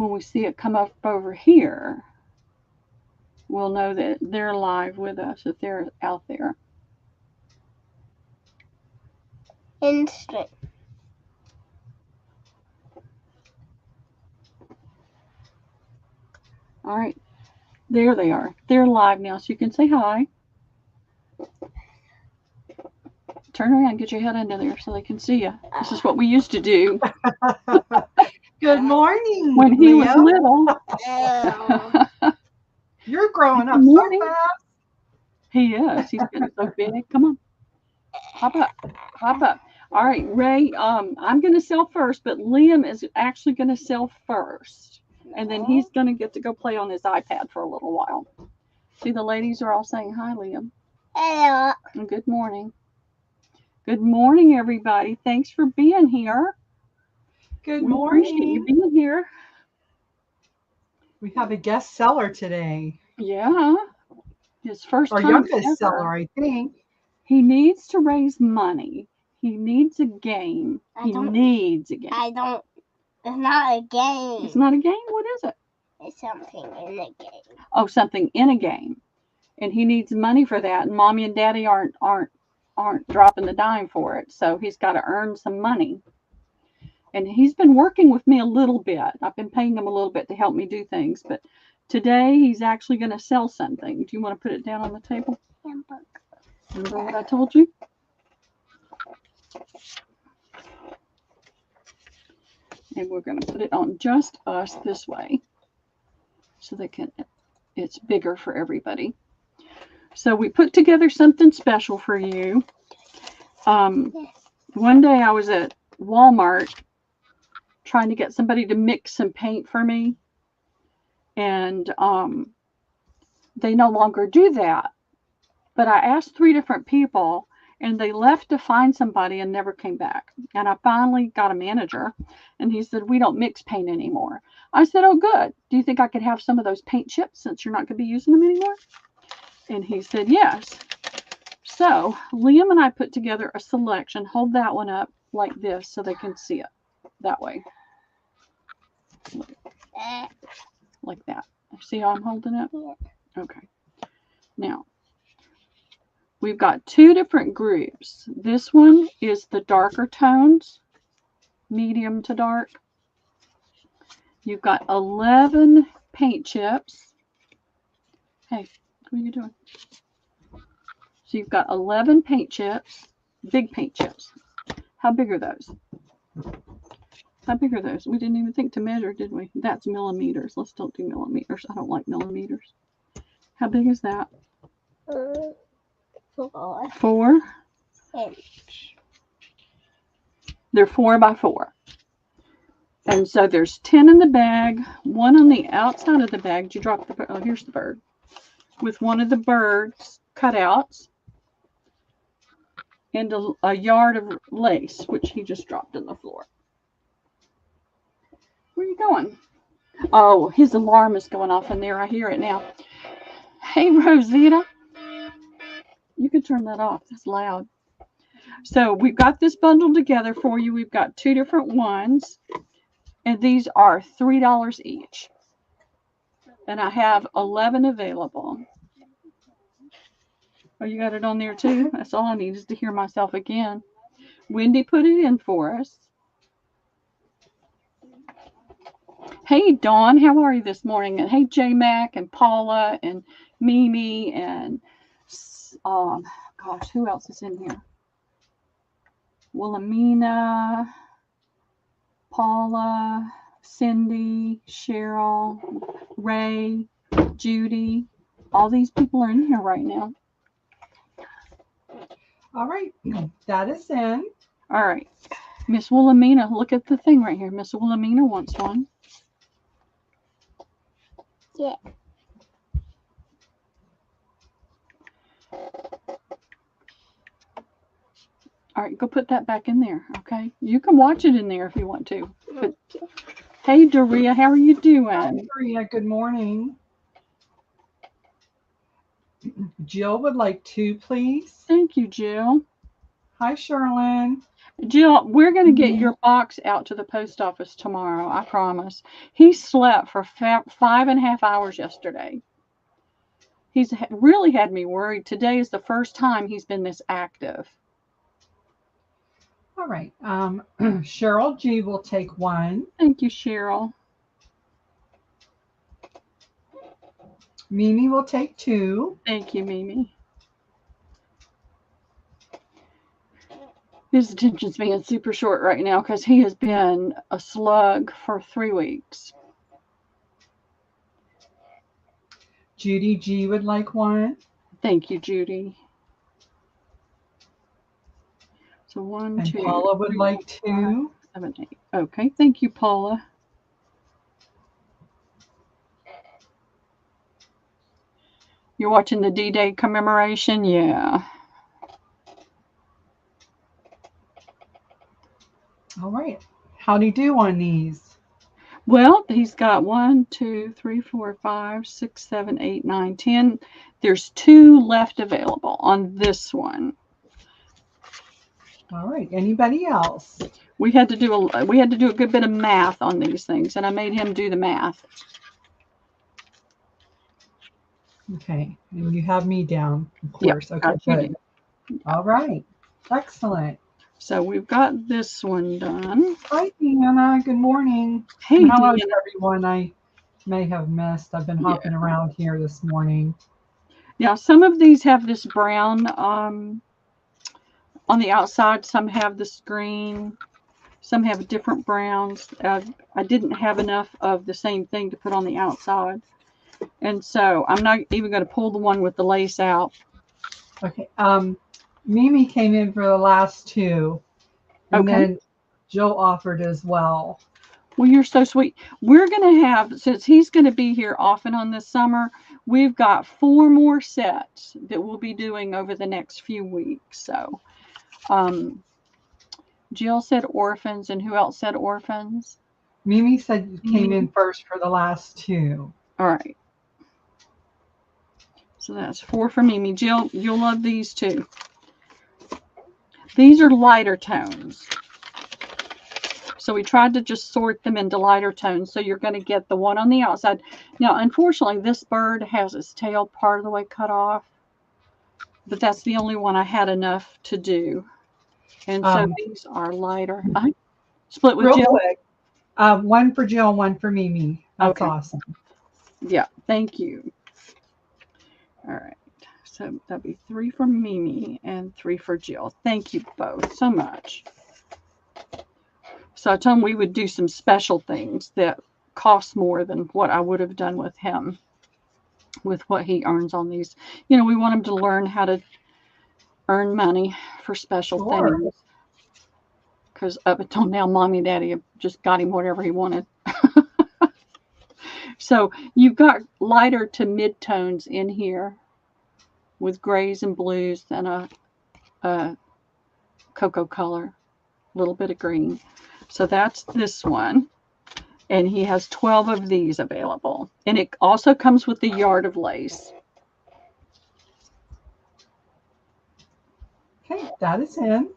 when we see it come up over here, we'll know that they're live with us, that they're out there. Instant. All right. There they are. They're live now, so you can say hi. Turn around, get your head under there so they can see you. This is what we used to do. Good morning, when he Leo. was little. You're growing up morning. so fast. He is. He's getting so big. Come on. Hop up. Hop up. All right, Ray, I'm going to sell first, but Liam is actually going to sell first. And then he's going to get to go play on his iPad for a little while. See, the ladies are all saying hi, Liam. Hello. And good morning. Good morning, everybody. Thanks for being here. Good We morning. appreciate you being here. We have a guest seller today. Yeah. His first Our time youngest ever. seller, I think. He needs to raise money. He needs a game. He needs a game. It's not a game. It's not a game? What is it? It's something in a game. Oh, something in a game. And he needs money for that. And Mommy and Daddy aren't dropping the dime for it. So he's got to earn some money. And he's been working with me a little bit. I've been paying him a little bit to help me do things. But today he's actually going to sell something. Do you want to put it down on the table? Hamburger. Remember what I told you? And we're going to put it on just us this way so it's bigger for everybody. So we put together something special for you. One day I was at Walmart trying to get somebody to mix some paint for me. And they no longer do that. But I asked 3 different people, and they left to find somebody and never came back. And I finally got a manager, and he said, we don't mix paint anymore. I said, oh, good. Do you think I could have some of those paint chips since you're not going to be using them anymore? And he said, yes. So Liam and I put together a selection. Hold that one up like this so they can see it that way. Like that. See how I'm holding it? Yeah. Okay. Now, we've got 2 different groups. This one is the darker tones, medium to dark. You've got 11 paint chips. Hey, what are you doing? So you've got 11 paint chips, big paint chips. How big are those? How big are those? We didn't even think to measure, did we? That's millimeters. Let's don't do millimeters. I don't like millimeters. How big is that? 4 4? inch. They're 4 by 4. And so there's 10 in the bag, 1 on the outside of the bag. Did you drop the bird? Oh, here's the bird. With one of the birds cutouts and a yard of lace, which he just dropped on the floor. Where are you going? Oh, his alarm is going off in there. I hear it now. Hey, Rosita. You can turn that off. That's loud. So we've got this bundled together for you. We've got 2 different ones. And these are $3 each. And I have 11 available. Oh, you got it on there too? That's all I need is to hear myself again. Wendy put it in for us. Hey, Dawn, how are you this morning? And hey, J Mac and Paula and Mimi and gosh, who else is in here? Wilhelmina, Paula, Cindy, Cheryl, Ray, Judy. All these people are in here right now. All right, that is in. All right. Miss Wilhelmina, look at the thing right here. Miss Wilhelmina wants one. Yeah. All right, go put that back in there, okay? You can watch it in there if you want to. But hey, Doria, how are you doing? Hi, Maria. Good morning. Jill would like 2, please. Thank you, Jill. Hi, Sherlyn. Jill, we're going to get your box out to the post office tomorrow. I promise. He slept for 5.5 hours yesterday. He's really had me worried. Today is the first time he's been this active. All right. Cheryl G will take 1. Thank you, Cheryl. Mimi will take 2. Thank you, Mimi. His attention span's super short right now because he has been a slug for 3 weeks. Judy G would like 1. Thank you, Judy. So 1, And 2, Paula would 3, like 2. 7, 8. Okay, thank you, Paula. You're watching the D-Day commemoration? Yeah. All right. How'd he do on these? Well, he's got 1, 2, 3, 4, 5, 6, 7, 8, 9, 10. There's 2 left available on this one. All right. Anybody else? We had to do a good bit of math on these things, and I made him do the math. Okay. And you have me down, of course. Yep, Okay, good. All right. Excellent. So we've got this one done. Hi, Deanna. Good morning. Hey, hello Deanna. to everyone I may have missed. I've been hopping around here this morning. Now, some of these have this brown on the outside. Some have this green. Some have different browns. I didn't have enough of the same thing to put on the outside. And so I'm not even going to pull the one with the lace out. Okay. Mimi came in for the last 2. And then Jill offered as well. Well, you're so sweet. We're going to have, since he's going to be here off and on this summer, we've got 4 more sets that we'll be doing over the next few weeks. So Jill said orphans, and who else said orphans? Mimi said you came in first for the last 2. All right. So that's 4 for Mimi. Jill, you'll love these too. These are lighter tones. So we tried to just sort them into lighter tones. So you're going to get the one on the outside. Now, unfortunately, this bird has its tail part of the way cut off. But that's the only one I had enough to do. And so these are lighter. I split with Jill. Quick. 1 for Jill, 1 for Mimi. That's awesome. Yeah, thank you. All right. So that'll be 3 for Mimi and 3 for Jill. Thank you both so much. So I told him we would do some special things that cost more than what I would have done with him, with what he earns on these. You know, we want him to learn how to earn money for special things. Because up until now, Mommy and Daddy have just got him whatever he wanted. So you've got lighter to mid-tones in here with grays and blues and a cocoa color, a little bit of green. So that's this one. And he has 12 of these available. And it also comes with the yard of lace. Okay, that is in.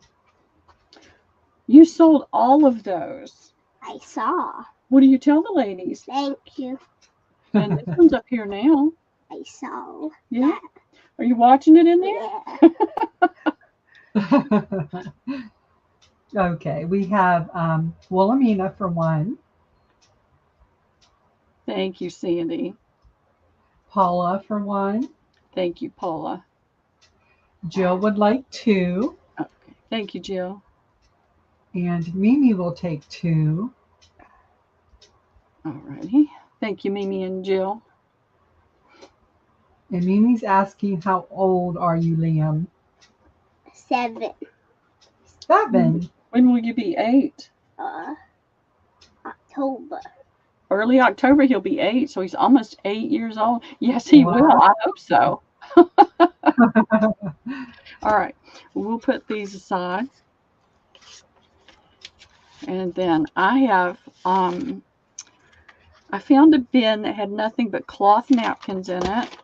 You sold all of those. I saw. What do you tell the ladies? Thank you. And this one's up here now. I saw. Yeah. Are you watching it in there? Yeah. Okay, we have Wilhelmina for 1. Thank you, Sandy. Paula for 1. Thank you, Paula. Jill would like 2. Okay. Thank you, Jill. And Mimi will take 2. Alrighty. Thank you, Mimi and Jill. And Mimi's asking, how old are you, Liam? 7. 7. When will you be 8? October. Early October, he'll be 8, so he's almost 8 years old. Yes, he will. I hope so. All right. We'll put these aside. And then I have, I found a bin that had nothing but cloth napkins in it.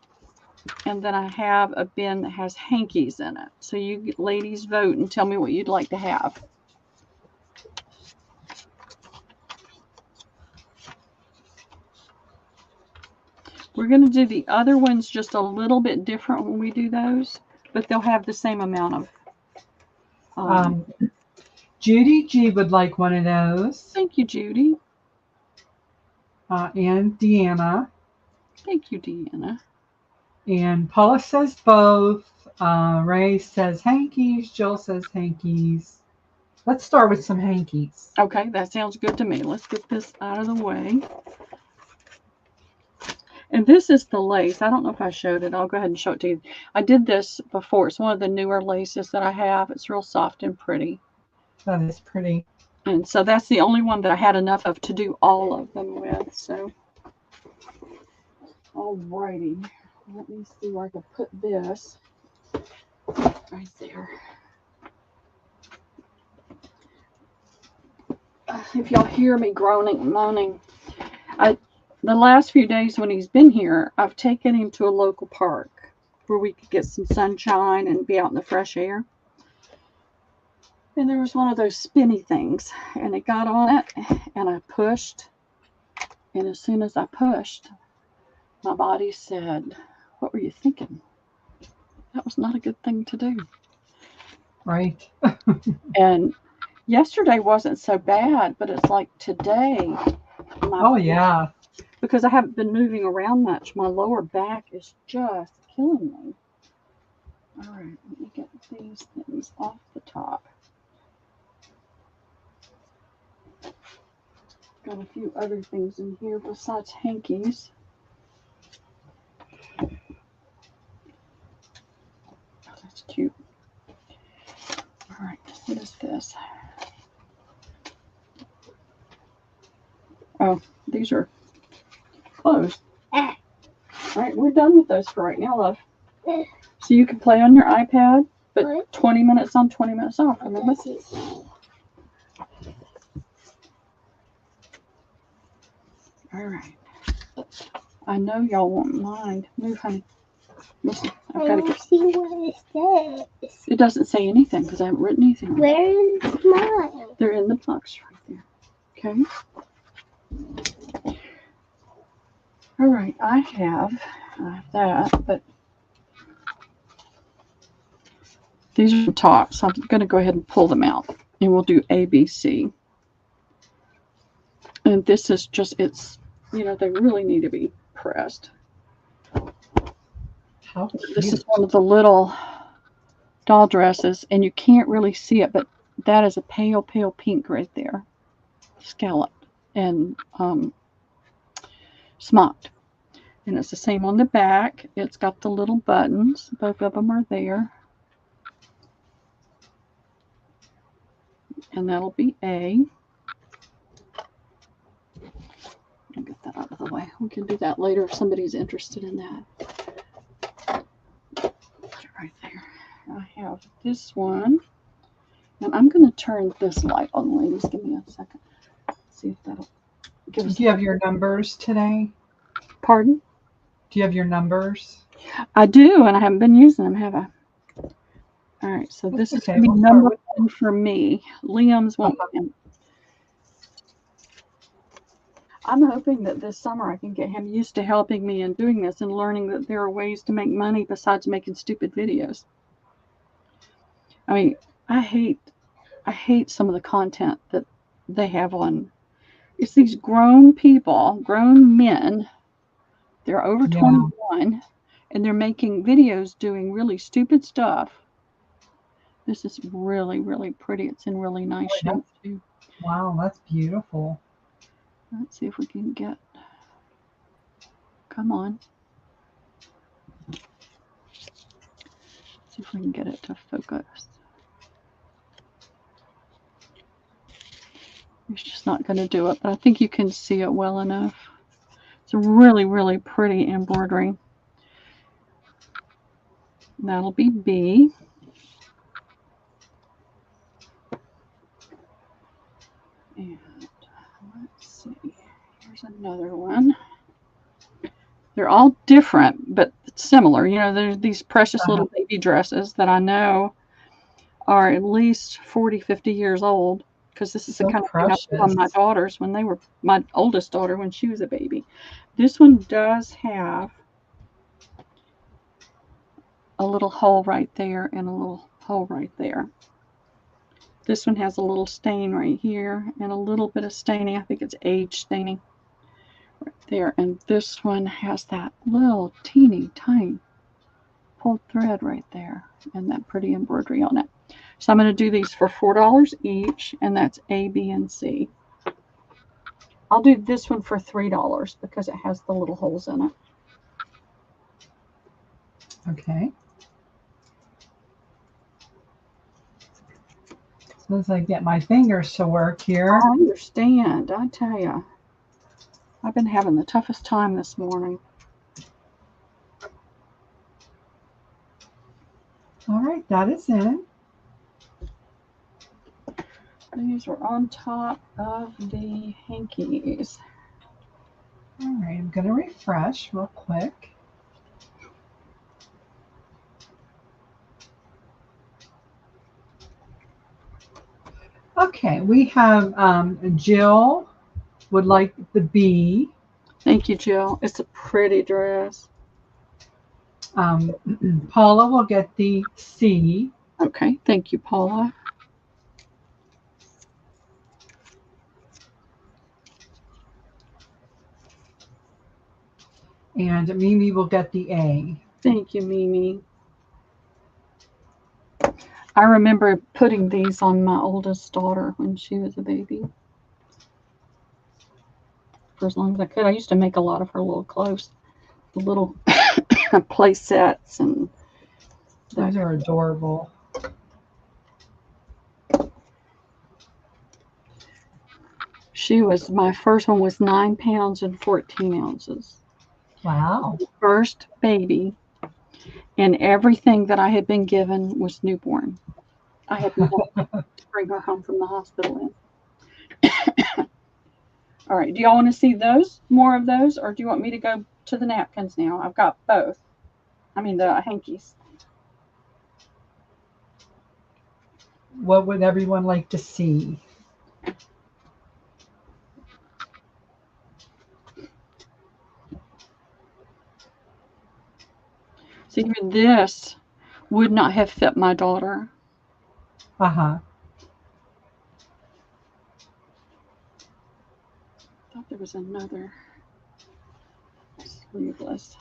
And then I have a bin that has hankies in it. So you ladies vote and tell me what you'd like to have. We're going to do the other ones just a little bit different when we do those, but they'll have the same amount of. Judy G would like one of those. Thank you, Judy. And Deanna. Thank you, Deanna. And Paula says both. Ray says hankies. Jill says hankies. Let's start with some hankies. Okay, that sounds good to me. Let's get this out of the way. And this is the lace. I don't know if I showed it. I'll go ahead and show it to you. I did this before. It's one of the newer laces that I have. It's real soft and pretty. That is pretty. And so that's the only one that I had enough of to do all of them with. So, alrighty. Let me see where I can put this. Right there. If y'all hear me groaning and moaning, the last few days when he's been here, I've taken him to a local park where we could get some sunshine and be out in the fresh air. And there was one of those spinny things, and it got on it, and I pushed. And as soon as I pushed, my body said, "What were you thinking? That was not a good thing to do." Right. And yesterday wasn't so bad, but it's like today. Yeah. Because I haven't been moving around much, my lower back is just killing me. All right, let me get these things off the top. Got a few other things in here besides hankies. Oh, that's cute. All right, what is this? Oh, these are closed. All right, we're done with those for right now, love. So you can play on your iPad, but 20 minutes on, 20 minutes off, remember? All right. I know y'all won't mind. Move, honey. Listen, I've got to get. See what it says. It doesn't say anything because I haven't written anything. Where is mine? They're in the box right there. Okay. All right, I have that, but these are the tops. I'm going to go ahead and pull them out, and we'll do A, B, C. And this is just, it's, you know, they really need to be pressed. How cute. This is one of the little doll dresses, and you can't really see it, but that is a pale, pale pink right there. Scalloped and smocked. And it's the same on the back. It's got the little buttons. Both of them are there. And that'll be A. I'll get that out of the way. We can do that later if somebody's interested in that. Put it right there. I have this one. And I'm going to turn this light on, ladies. Give me a second. See if that'll give us. Do you have your numbers today? Pardon? Do you have your numbers? I do, and I haven't been using them, have I? All right, so this is going to be number one for me. Liam's won't be. I'm hoping that this summer I can get him used to helping me in doing this and learning that there are ways to make money besides making stupid videos. I mean, I hate some of the content that they have on. It's these grown people, grown men. They're over 21, and they're making videos doing really stupid stuff. This is really, really pretty. It's in really nice shape, too. Wow, that's beautiful. Let's see if we can get... Come on. See if we can get it to focus. It's just not going to do it, but I think you can see it well enough. It's a really, really pretty embroidery. That'll be B. And let's see. Here's another one. They're all different, but similar. You know, there's these precious little baby dresses that I know are at least 40, 50 years old. Because this is the kind of thing I put on my daughters when they were, my oldest daughter when she was a baby. This one does have a little hole right there and a little hole right there. This one has a little stain right here and a little bit of staining. I think it's age staining right there. And this one has that little teeny tiny pulled thread right there and that pretty embroidery on it. So I'm going to do these for $4 each, and that's A, B, and C. I'll do this one for $3 because it has the little holes in it. Okay. As I get my fingers to work here. I understand. I tell you, I've been having the toughest time this morning. All right, that is in. These were on top of the hankies. All right, I'm going to refresh real quick. Okay, we have Jill would like the B. Thank you, Jill. It's a pretty dress. Paula will get the C. Okay, thank you, Paula. And Mimi will get the A. Thank you, Mimi. I remember putting these on my oldest daughter when she was a baby. For as long as I could. I used to make a lot of her little clothes. The little play sets and those are adorable. She was, my first one was 9 pounds and 14 ounces. Wow. First baby, and everything that I had been given was newborn. I had nothing to bring her home from the hospital in. All right, do y'all want to see those, more of those, or do you want me to go to the napkins now? I've got both. I mean the hankies. What would everyone like to see? See, this would not have fit my daughter. Uh-huh. I thought there was another sleeveless.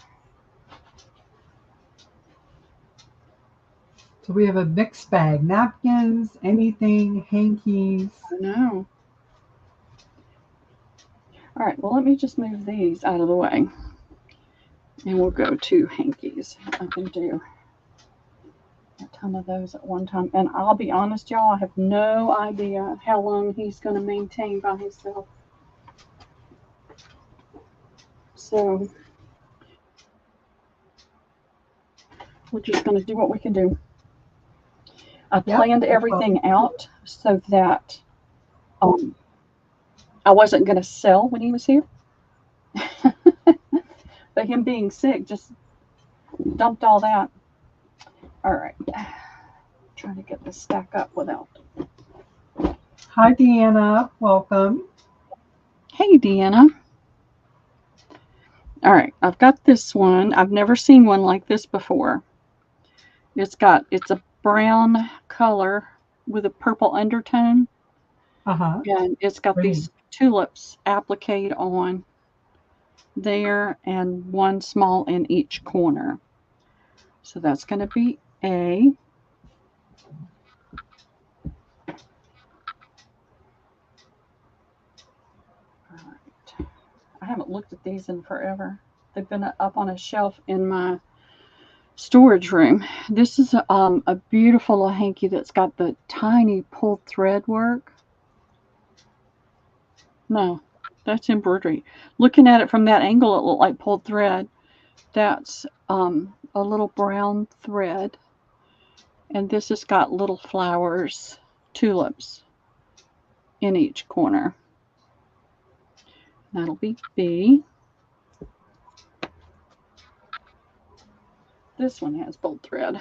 So we have a mixed bag. Napkins, anything, hankies. I know. All right, well, let me just move these out of the way. And we'll go to hankies. I can do a ton of those at one time. And I'll be honest, y'all, I have no idea how long he's going to maintain by himself. So we're just going to do what we can do. I planned everything out so that I wasn't going to sell when he was here. But him being sick just dumped all that. All right. Trying to get this stack up without. Hi, Deanna. Welcome. Hey, Deanna. All right. I've got this one. I've never seen one like this before. It's a brown color with a purple undertone. Uh-huh. And it's got these tulips appliqued on there and one small in each corner. So that's going to be A. All right. I haven't looked at these in forever. They've been up on a shelf in my storage room. This is a beautiful little hanky that's got the tiny pulled thread work. No, that's embroidery. Looking at it from that angle, it looked like pulled thread. That's a little brown thread. And this has got little flowers, tulips, in each corner. That'll be B. This one has pulled thread.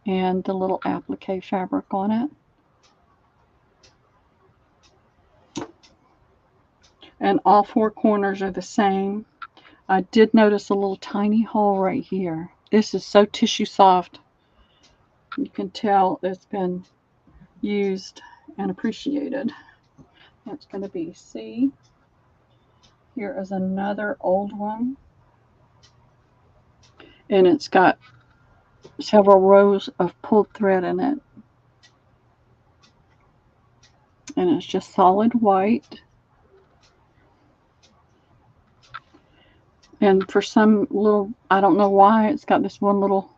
And the little applique fabric on it. And all four corners are the same. I did notice a little tiny hole right here. This is so tissue soft. You can tell it's been used and appreciated. That's going to be C. Here is another old one. And it's got several rows of pulled thread in it. And it's just solid white. And for some little, I don't know why, it's got this one little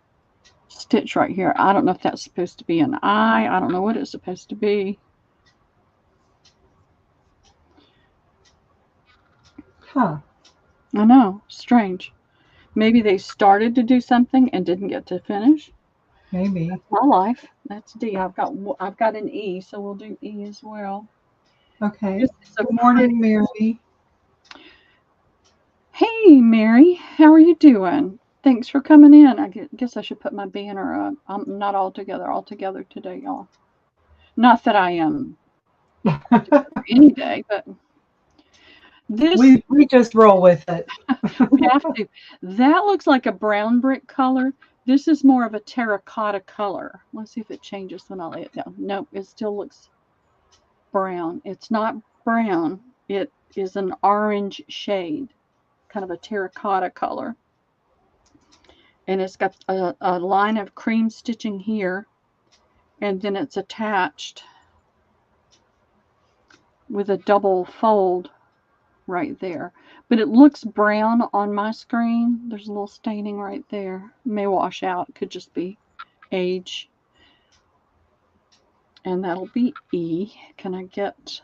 stitch right here. I don't know if that's supposed to be an eye. I don't know what it's supposed to be. Huh. I know, strange. Maybe they started to do something and didn't get to finish. Maybe. That's my life. That's D. I've got an E, so we'll do E as well. Okay. This is a Good morning, Mary. Hey, Mary, how are you doing? Thanks for coming in. I guess I should put my banner up. I'm not all together today, y'all. Not that I am any day, but this we just roll with it. we have to. That looks like a brown brick color. This is more of a terracotta color. Let's see if it changes when I lay it down. Nope, it still looks brown. It's not brown. It is an orange shade, kind of a terracotta color. And it's got a line of cream stitching here, and then it's attached with a double fold right there. But it looks brown on my screen. There's a little staining right there. It may wash out. It could just be age. And that'll be E. Can I get...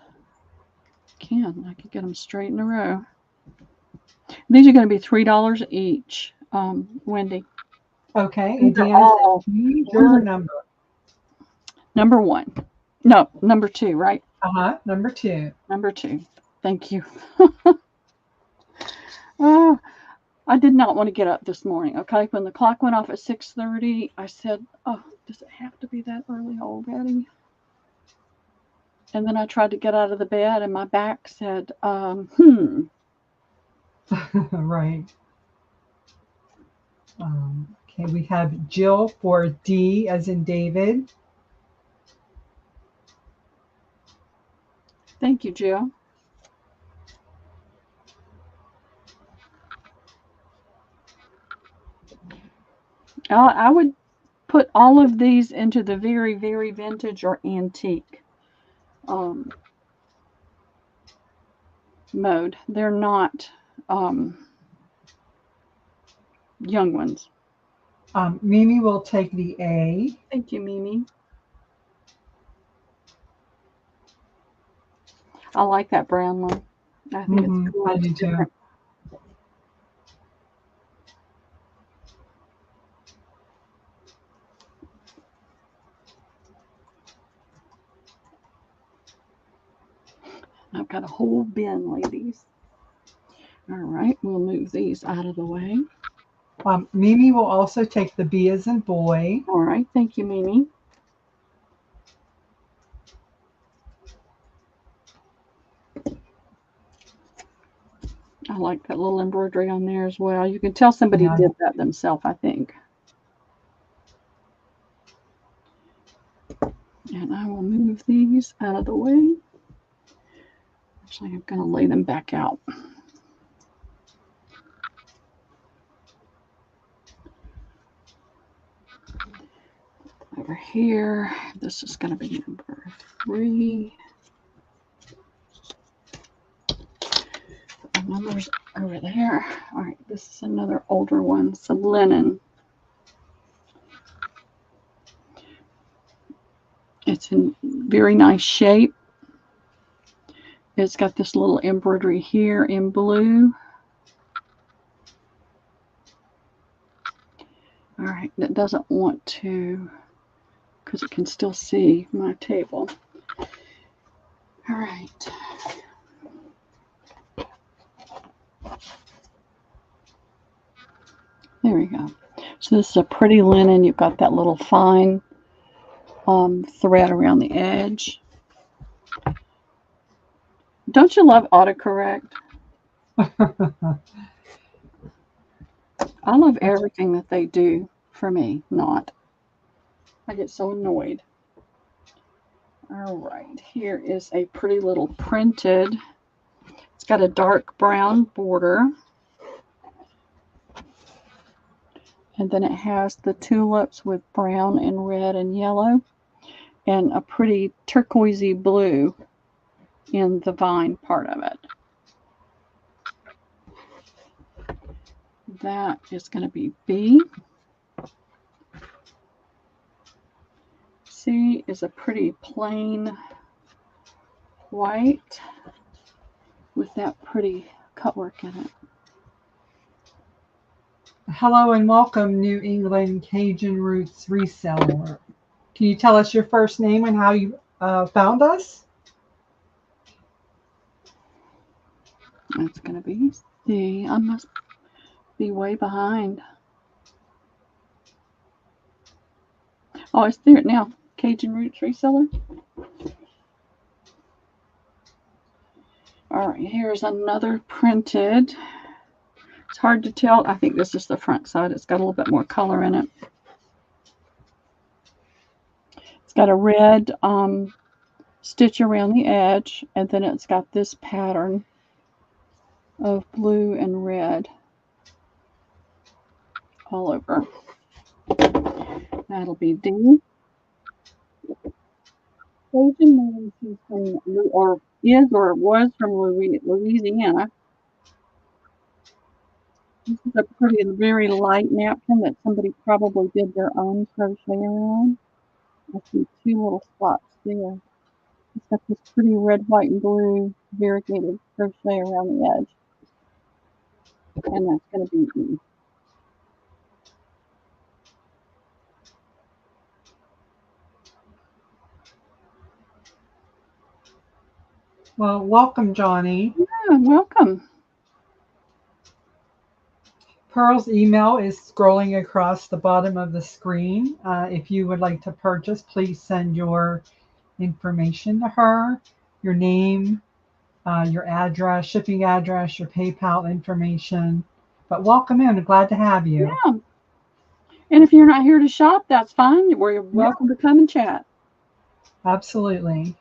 I can get them straight in a row. These are going to be $3 each, Wendy. Okay. These are all your number. Number 1. No, number 2, right? Number 2. Number 2. Thank you. I did not want to get up this morning, okay? When the clock went off at 6:30, I said, oh, does it have to be that early already? And then I tried to get out of the bed, and my back said, Right. Okay, we have Jill for D as in David. Thank you, Jill. I would put all of these into the very, very vintage or antique mode. They're not young ones. Mimi will take the A. Thank you, Mimi. I like that brown one. I think it's cool. I do too. I've got a whole bin, ladies. All right, we'll move these out of the way. Mimi will also take the B as in boy. All right, thank you, Mimi. I like that little embroidery on there as well. You can tell somebody did that themselves, I think. And I will move these out of the way. Actually, I'm going to lay them back out. Over here, this is going to be number 3. The numbers over there. All right, this is another older one, some linen. It's in very nice shape. It's got this little embroidery here in blue. All right, that doesn't want to, because it can still see my table. All right. There we go. So this is a pretty linen. You've got that little fine thread around the edge. Don't you love autocorrect? I love everything that they do for me. Not. I get so annoyed. All right, here is a pretty little printed. It's got a dark brown border. And then it has the tulips with brown and red and yellow. And a pretty turquoisey blue in the vine part of it. That is going to be B. C is a pretty plain white with that pretty cutwork in it. Hello and welcome, New England Cajun Roots reseller. Can you tell us your first name and how you found us? That's going to be C. I must be way behind. Oh, it's there now. Cajun Roots reseller. All right, here's another printed. It's hard to tell. I think this is the front side. It's got a little bit more color in it. It's got a red stitch around the edge, and then it's got this pattern of blue and red all over. That'll be D. Cajun man, she's from, or is or was from Louisiana. This is a pretty, very light napkin that somebody probably did their own crochet around. I see two little spots there. It's got this pretty red, white, and blue variegated crochet around the edge. And that's going to be E. Well, welcome, Johnny. Yeah, welcome. Pearl's email is scrolling across the bottom of the screen. If you would like to purchase, please send your information to her, your name, your address, shipping address, your PayPal information. But welcome in. Glad to have you. Yeah. And if you're not here to shop, that's fine. You're welcome to come and chat. Absolutely.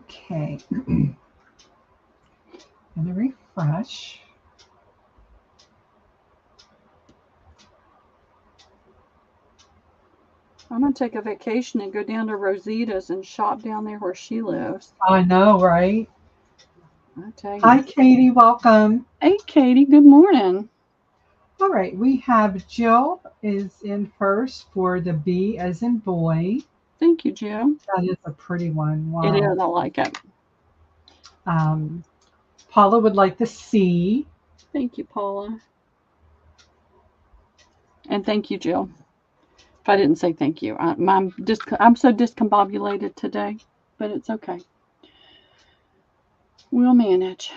Okay. Gonna refresh. I'm going to take a vacation and go down to Rosita's and shop down there where she lives. I know, right? I tell you. Hi, Katie. Welcome. Hey, Katie. Good morning. All right. We have Jill is in first for the B as in boy. Thank you, Jill. That is a pretty one. Wow. It is. I like it. Paula would like the C. Thank you, Paula. And thank you, Jill. If I didn't say thank you, I'm so discombobulated today, but it's okay. We'll manage.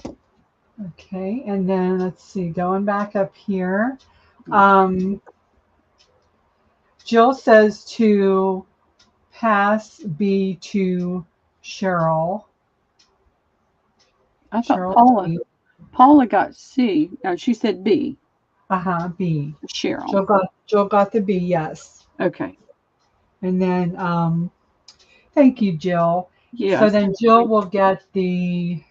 Okay, and then let's see, going back up here. Jill says to pass B to Cheryl. I thought Cheryl Paula got C. No, she said B. B. Cheryl. Jill got the B, yes. Okay. And then, thank you, Jill. Yes. So then Jill will get the,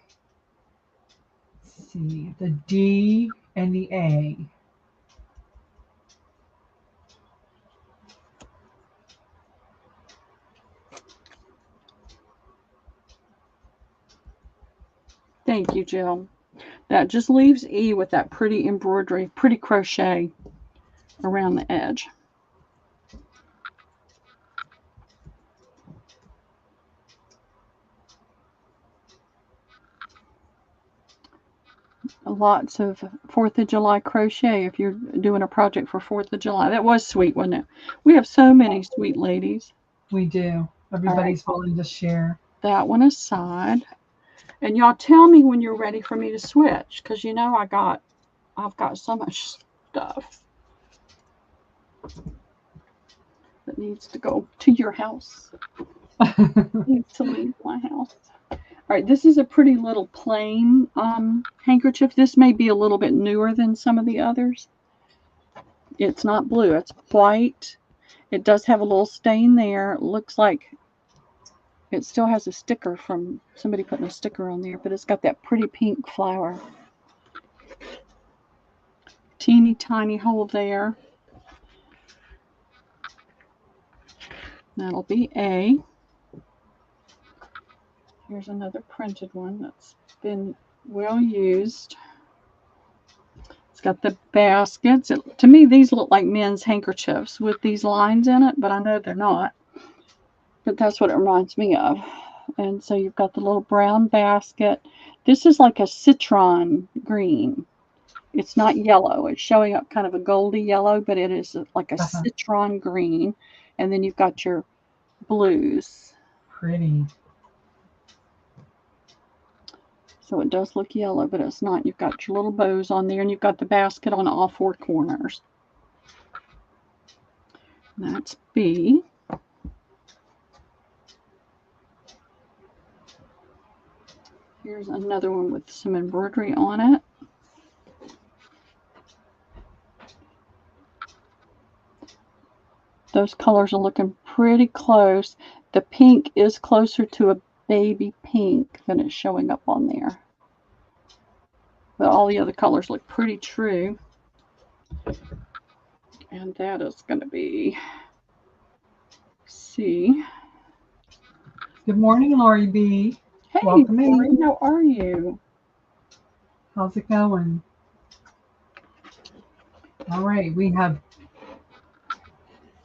let's see, the D and the A. Thank you, Jill. That just leaves E with that pretty embroidery, pretty crochet around the edge. Lots of 4th of July crochet if you're doing a project for 4th of July. That was sweet, wasn't it? We have so many sweet ladies. We do. Everybody's willing to share. That one aside. And y'all tell me when you're ready for me to switch, because you know I've got so much stuff. That needs to go to your house. Needs to leave my house. All right, this is a pretty little plain handkerchief. This may be a little bit newer than some of the others. It's not blue, it's white. It does have a little stain there. It looks like it still has a sticker from somebody putting a sticker on there, but it's got that pretty pink flower. Teeny tiny hole there. That'll be A. Here's another printed one that's been well used. It's got the baskets. To me, these look like men's handkerchiefs with these lines in it, but I know they're not. But that's what it reminds me of. And so you've got the little brown basket. This is like a citron green. It's not yellow. It's showing up kind of a goldy yellow, but it is like a citron green. And then you've got your blues. Pretty. So it does look yellow, but it's not. You've got your little bows on there, and you've got the basket on all four corners. That's B. Here's another one with some embroidery on it. Those colors are looking pretty close. The pink is closer to a baby pink than it's showing up on there. But all the other colors look pretty true. And that is going to be C. Good morning, Lori B. Hey, welcome Lori, in. how are you? How's it going? All right, we have,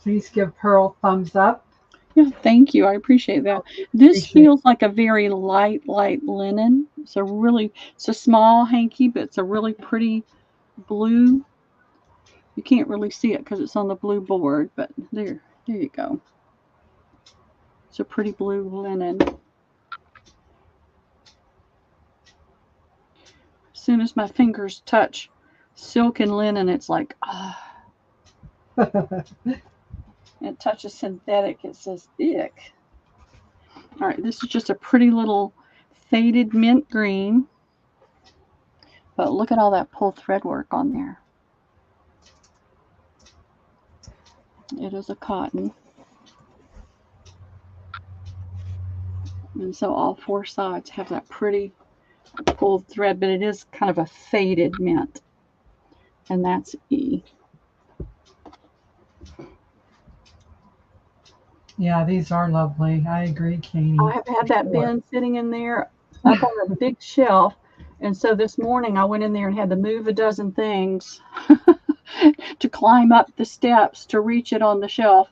please give Pearl thumbs up. Yeah, thank you. I appreciate that. This feels like a very light linen. It's a small hanky, but it's a really pretty blue. You can't really see it because it's on the blue board, but there you go. It's a pretty blue linen. As soon as my fingers touch silk and linen, it's like, ah. It touches synthetic, it says ick. All right, this is just a pretty little faded mint green. But look at all that pull thread work on there. It is a cotton. And so all four sides have that pretty pulled thread, but it is kind of a faded mint. And that's E. Yeah, these are lovely. I agree, Katie. I have had that bin sitting in there up on a big shelf. And so this morning I went in there and had to move a dozen things to climb up the steps to reach it on the shelf.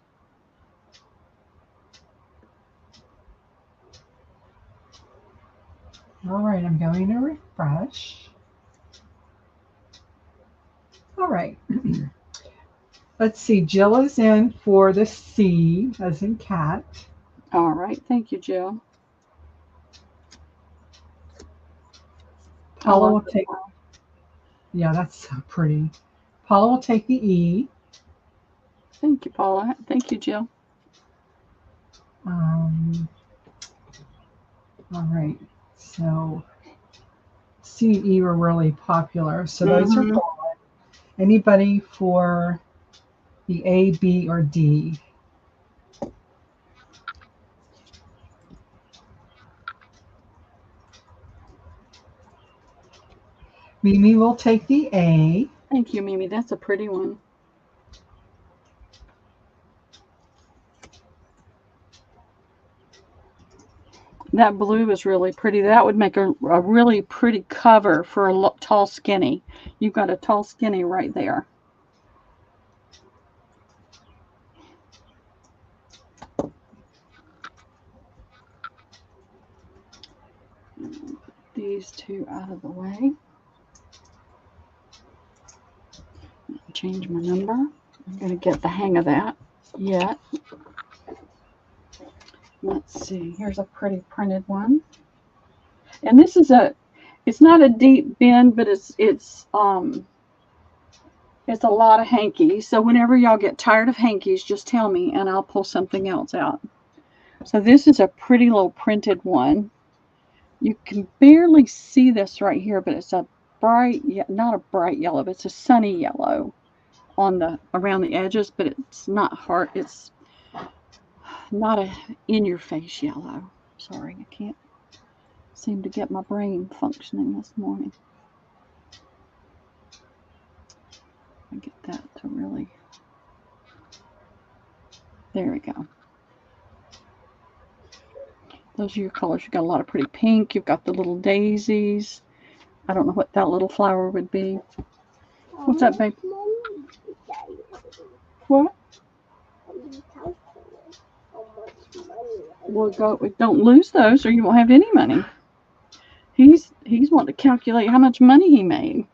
All right, I'm going to refresh. All right. Let's see, Jill is in for the C, as in cat. All right, thank you, Jill. Paula will take, yeah, that's so pretty. Paula will take the E. Thank you, Paula. Thank you, Jill. All right, so C and E were really popular, so those are gone. Anybody for the A, B, or D? Mimi will take the A. Thank you, Mimi. That's a pretty one. That blue is really pretty. That would make a really pretty cover for a tall skinny. You've got a tall skinny right there. Put these two out of the way. Change my number. I'm going to get the hang of that yet. Let's see. Here's a pretty printed one. And this is it's not a deep bend, but it's It's a lot of hankies. So whenever y'all get tired of hankies, just tell me and I'll pull something else out. So this is a pretty little printed one. You can barely see this right here, but it's a bright, not a bright yellow, but it's a sunny yellow on the around the edges, but it's not hard. It's not a in-your-face yellow. Sorry, I can't seem to get my brain functioning this morning. I get that to really. There we go. Those are your colors. You've got a lot of pretty pink. You've got the little daisies. I don't know what that little flower would be. What's that, babe? What? Well, don't lose those or you won't have any money. He's wanting to calculate how much money he made.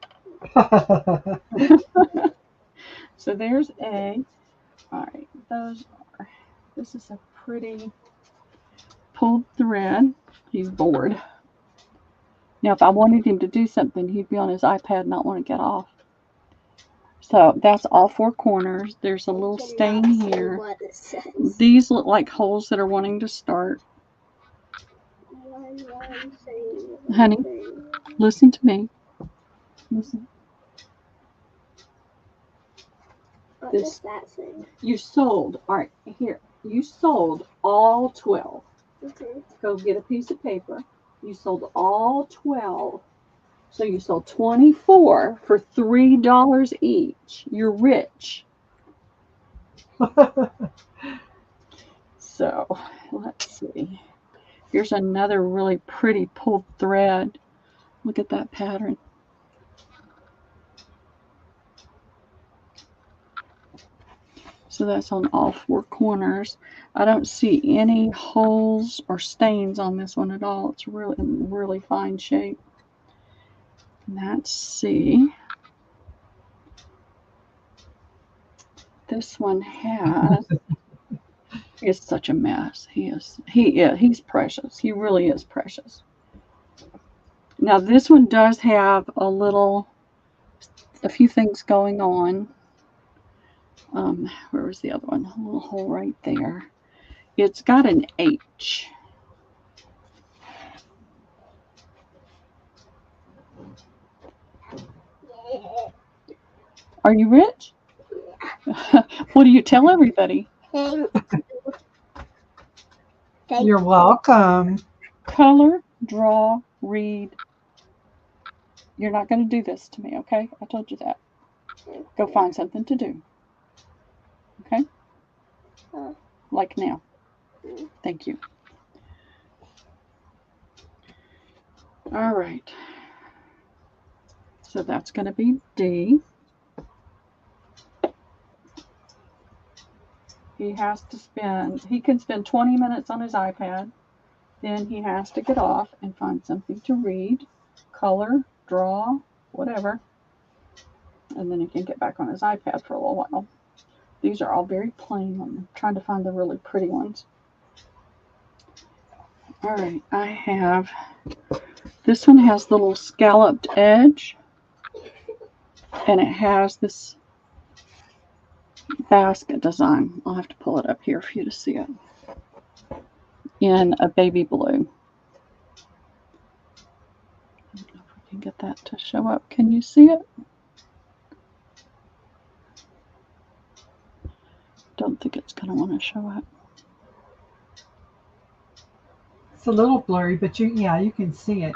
So there's A. All right, this is a pretty pulled thread. He's bored. Now, if I wanted him to do something, he'd be on his iPad, not want to get off. So that's all four corners. There's a little stain here. These look like holes that are wanting to start. Honey, listen to me. Listen. What does that say? You sold, all right, here. You sold all 12. Okay. Go get a piece of paper. You sold all 12. So you sold 24 for $3 each. You're rich. So let's see. Here's another really pretty pulled thread. Look at that pattern. So that's on all four corners. I don't see any holes or stains on this one at all. It's really in really fine shape. Let's see. This one has. It's such a mess. He's precious. He really is precious. Now this one does have a few things going on. Where was the other one? A little hole right there. It's got an H. Are you rich? What do you tell everybody? You're welcome. Color, draw, read. You're not going to do this to me, okay? I told you that. Go find something to do. Okay? Like now. Thank you. All right. So that's going to be D. He can spend 20 minutes on his iPad. Then he has to get off and find something to read, color, draw, whatever. And then he can get back on his iPad for a little while. These are all very plain. I'm trying to find the really pretty ones. All right, this one has the little scalloped edge. And it has this basket design. I'll have to pull it up here for you to see it. In a baby blue. I don't know if we can get that to show up. Can you see it? Don't think it's going to want to show up. It's a little blurry, but you can see it.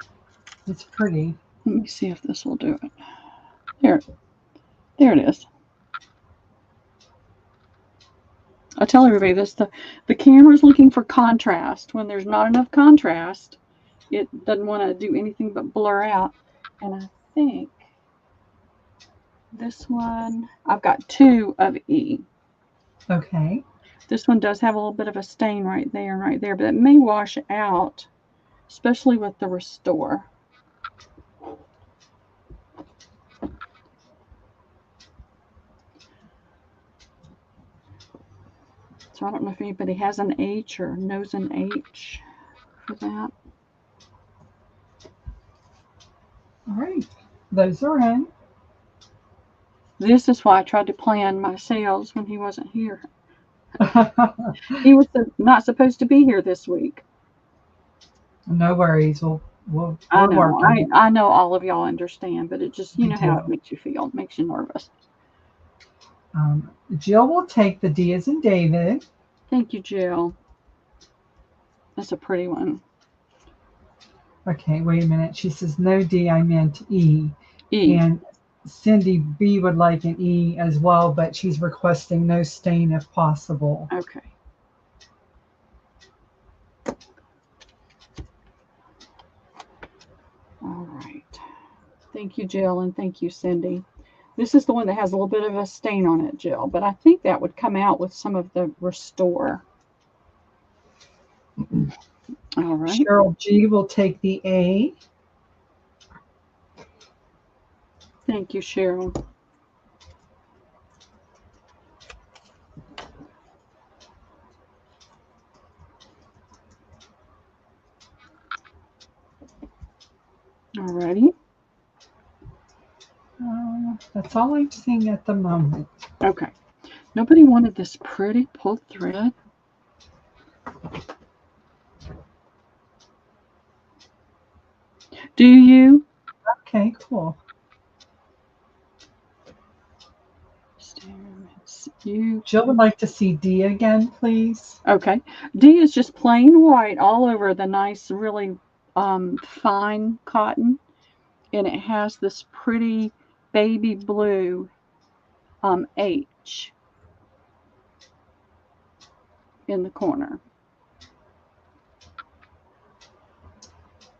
It's pretty. Let me see if this will do it. There it is. I tell everybody this, the camera's looking for contrast. When there's not enough contrast, it doesn't want to do anything but blur out. And I think this one, I've got 2 of E. Okay. This one does have a little bit of a stain right there and right there, but it may wash out, especially with the Restore. So I don't know if anybody has an H or knows an H for that. All right. Those are in. This is why I tried to plan my sales when he wasn't here. He was not supposed to be here this week. No worries. We're I know. working. I know all of y'all understand, but it just, you We know how it do. makes you feel. It makes you nervous. Jill will take the D as in David. Thank you, Jill. That's a pretty one. Okay, wait a minute. She says no D, I meant E. E. And Cindy B would like an E as well, but she's requesting no stain if possible. Okay. All right. Thank you, Jill, and thank you, Cindy. This is the one that has a little bit of a stain on it, Jill, but I think that would come out with some of the Restore. All right. Cheryl G will take the A. Thank you, Cheryl. All righty. That's all I'm seeing at the moment. Okay. Nobody wanted this pretty pulled thread. Do you? Okay, cool. You. Jill would like to see D again, please. Okay. D is just plain white all over the nice, really fine cotton. And it has this pretty baby blue H in the corner.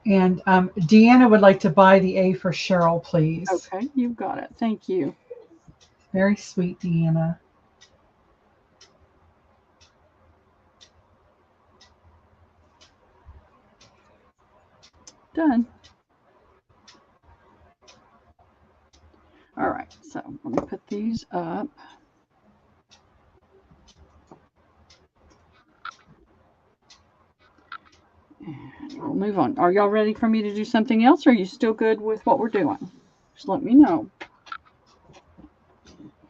And Deanna would like to buy the A for Cheryl, please. Okay, you've got it. Thank you. Very sweet, Deanna. Done. All right, so let me put these up. And we'll move on. Are y'all ready for me to do something else, or are you still good with what we're doing? Just let me know.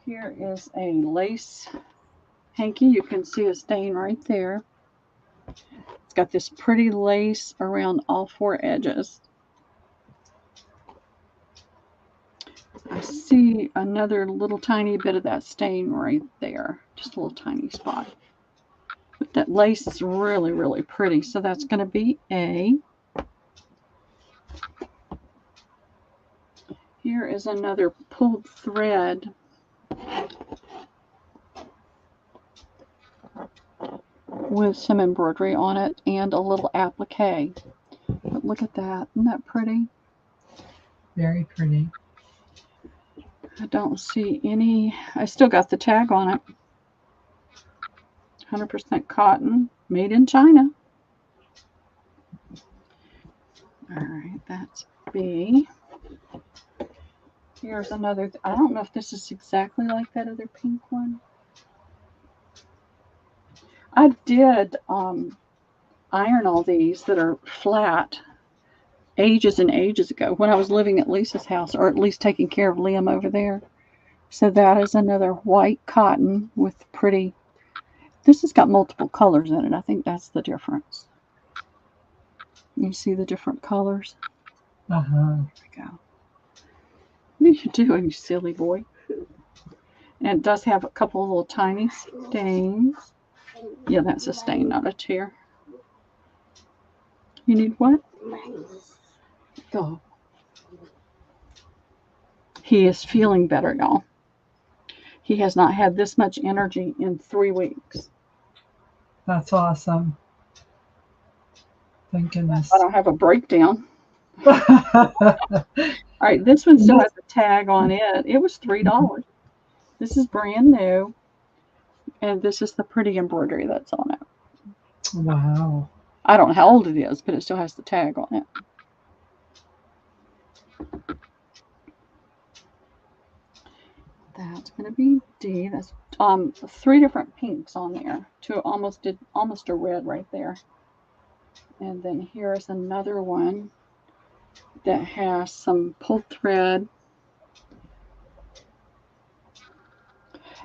Here is a lace hanky. You can see a stain right there. It's got this pretty lace around all four edges. I see another little tiny bit of that stain right there. Just a little tiny spot. But that lace is really, really pretty. So that's going to be A. Here is another pulled thread. With some embroidery on it and a little applique. But look at that. Isn't that pretty? Very pretty. I don't see any. I still got the tag on it. 100% cotton, made in China. All right, that's B. Here's another. I don't know if this is exactly like that other pink one. I did iron all these that are flat ages and ages ago when I was living at Lisa's house, or at least taking care of Liam over there. So that is another white cotton with pretty. This has got multiple colors in it. I think that's the difference. You see the different colors? Uh-huh. There we go. What are you doing, you silly boy? And it does have a couple of little tiny stains. Yeah, that's a stain, not a tear. You need what? Go. He is feeling better, y'all. He has not had this much energy in 3 weeks. That's awesome. Thank goodness. I don't have a breakdown. All right, this one still has a tag on it. It was $3. This is brand new. And this is the pretty embroidery that's on it. Wow. I don't know how old it is, but it still has the tag on it. That's going to be D. That's 3 different pinks on there. Almost a red right there. And then here's another one that has some pulled thread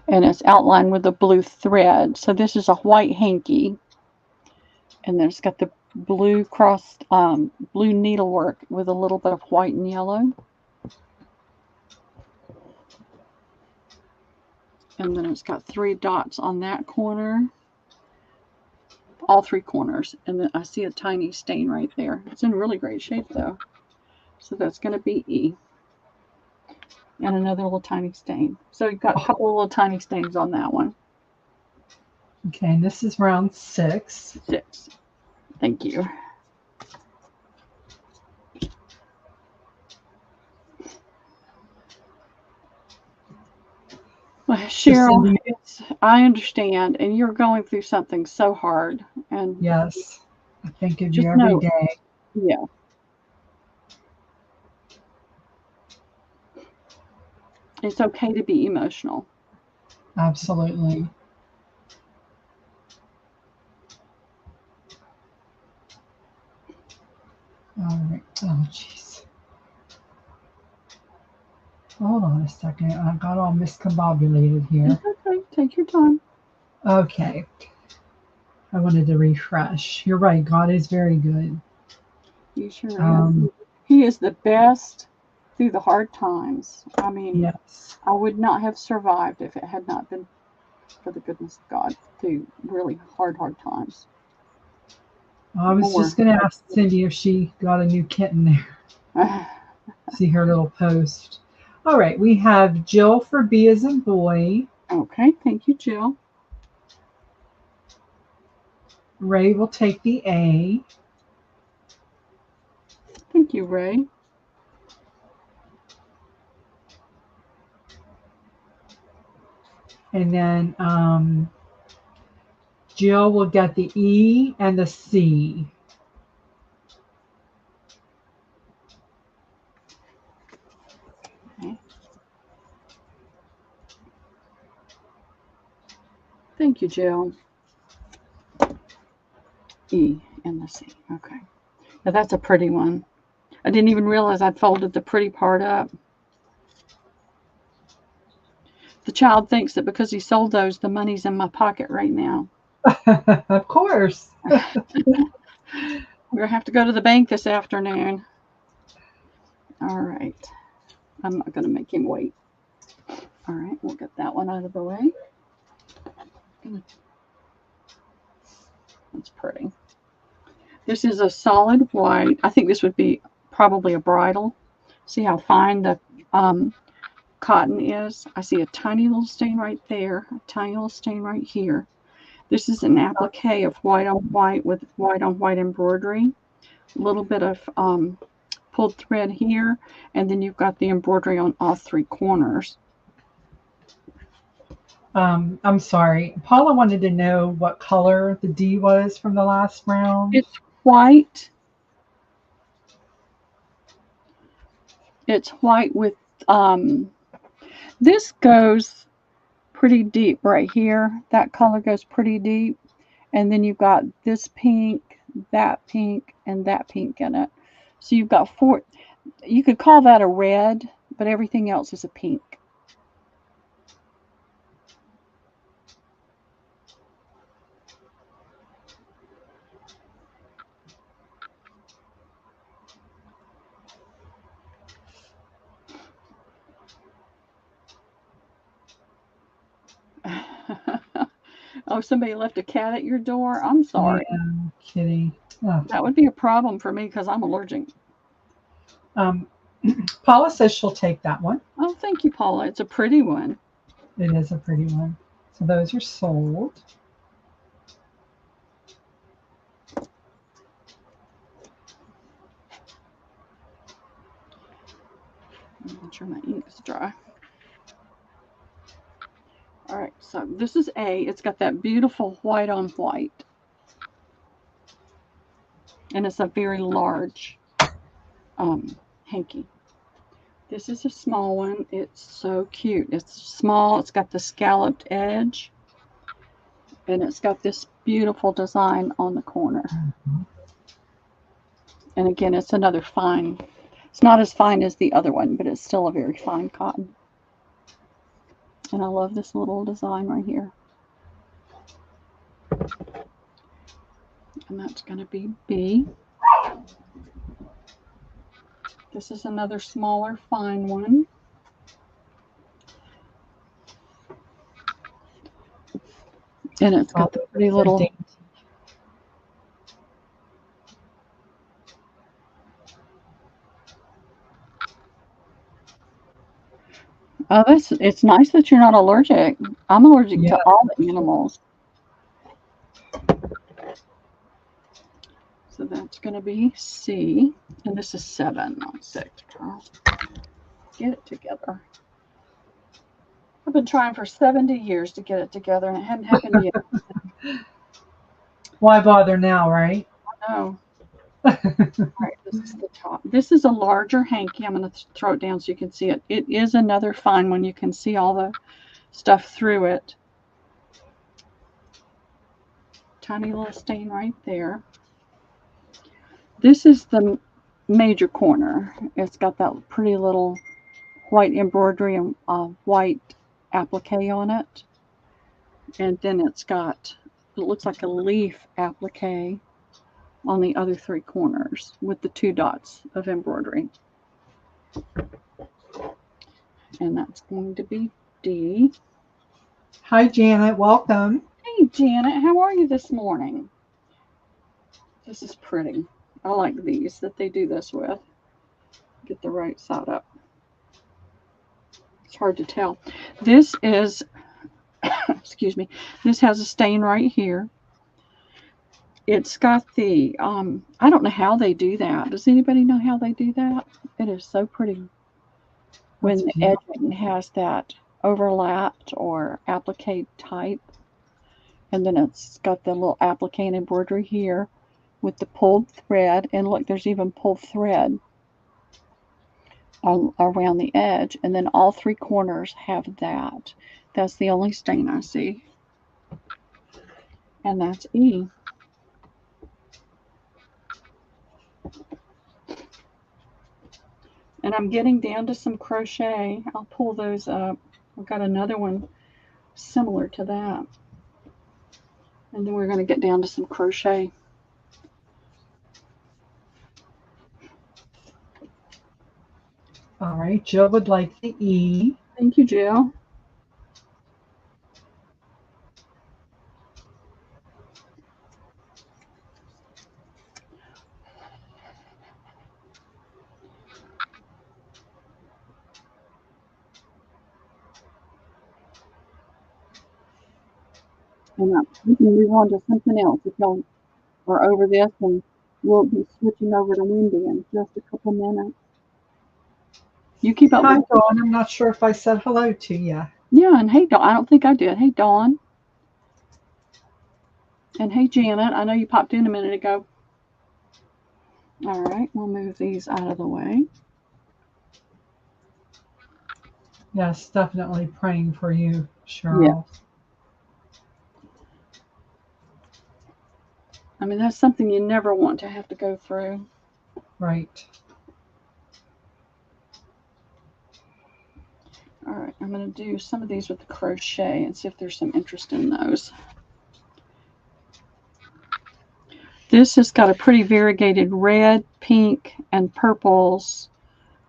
and it's outlined with a blue thread. So this is a white hanky, and then it's got the blue crossed blue needlework with a little bit of white and yellow. And then it's got 3 dots on that corner, all 3 corners. And then I see a tiny stain right there. It's in really great shape though. So that's going to be E. And another little tiny stain. So you've got a couple of little tiny stains on that one. Okay, and this is round 6. 6. Thank you. Well, Cheryl, I understand, and you're going through something so hard. And yes, I think of just you every know, day. yeah. It's okay to be emotional. Absolutely. All right. Oh, jeez. Hold on a second. I got all miscombobulated here. It's okay. Take your time. Okay. I wanted to refresh. You're right. God is very good. You sure is. He is the best through the hard times. I mean, yes. I would not have survived if it had not been for the goodness of God through really hard times. I was just going to ask Cindy if she got a new kitten there. See her little post. All right. We have Jill for B as in boy. Okay. Thank you, Jill. Ray will take the A. Thank you, Ray. And then Jill will get the E and the C. Okay. Thank you, Jill. E and the C. Okay. Now that's a pretty one. I didn't even realize I'd folded the pretty part up. The child thinks that because he sold those, the money's in my pocket right now. Of course. We're going to have to go to the bank this afternoon. All right. I'm not going to make him wait. All right. We'll get that one out of the way. That's pretty. This is a solid white. I think this would be probably a bridal. See how fine the cotton is? I see a tiny little stain right there, a tiny little stain right here. This is an applique of white on white with white on white embroidery. A little bit of pulled thread here, and then you've got the embroidery on all 3 corners. I'm sorry. Paula wanted to know what color the D was from the last round. It's white. It's white with this goes pretty deep right here. That color goes pretty deep. And then you've got this pink, and that pink in it. So you've got 4. You could call that a red, but everything else is a pink. Oh, somebody left a cat at your door? I'm sorry. Yeah, kitty. Oh. That would be a problem for me because I'm allergic. Paula says she'll take that one. Oh, thank you, Paula. It's a pretty one. It is a pretty one. So those are sold. Make sure my ink is dry. All right, so this is A. It's got that beautiful white on white. And it's a very large hanky. This is a small one. It's so cute. It's small. It's got the scalloped edge. And it's got this beautiful design on the corner. Mm-hmm. And again, it's another fine. It's not as fine as the other one, but it's still a very fine cotton. And I love this little design right here. And that's going to be B. This is another smaller, fine one. And it's got the pretty little... Oh, it's nice that you're not allergic. I'm allergic to all the animals. So that's going to be C. And this is 7, not 6. Get it together. I've been trying for 70 years to get it together, and it hadn't happened yet. Why bother now, right? I know. All right, this is the top. This is a larger hanky. I'm going to throw it down so you can see it. It is another fine one. You can see all the stuff through it. Tiny little stain right there. This is the major corner. It's got that pretty little white embroidery and white applique on it. And then it's got, it looks like a leaf applique on the other 3 corners with the 2 dots of embroidery. And that's going to be D. Hi, Janet. Welcome. Hey, Janet. How are you this morning? This is pretty. I like these that they do this with. Get the right side up. It's hard to tell. This is, excuse me, this has a stain right here. It's got the, I don't know how they do that. Does anybody know how they do that? It is so pretty when the edging has that overlapped or applique type. And then it's got the little applique and embroidery here with the pulled thread. And look, there's even pulled thread around the edge. And then all 3 corners have that. That's the only stain I see. And that's E. And I'm getting down to some crochet. I'll pull those up. I've got another one similar to that. And then we're going to get down to some crochet. All right, Jill would like the E. Thank you, Jill. And we can move on to something else if y'all are over this, and we'll be switching over to Wendy in just a couple minutes. You keep up. Hi, Dawn. I'm not sure if I said hello to you. Yeah, and hey, Dawn. I don't think I did. Hey, Dawn. And hey, Janet. I know you popped in a minute ago. All right, we'll move these out of the way. Yes, definitely praying for you, Cheryl. Yeah. I mean, that's something you never want to have to go through. Right. All right, I'm going to do some of these with the crochet and see if there's some interest in those. This has got a pretty variegated red, pink, and purples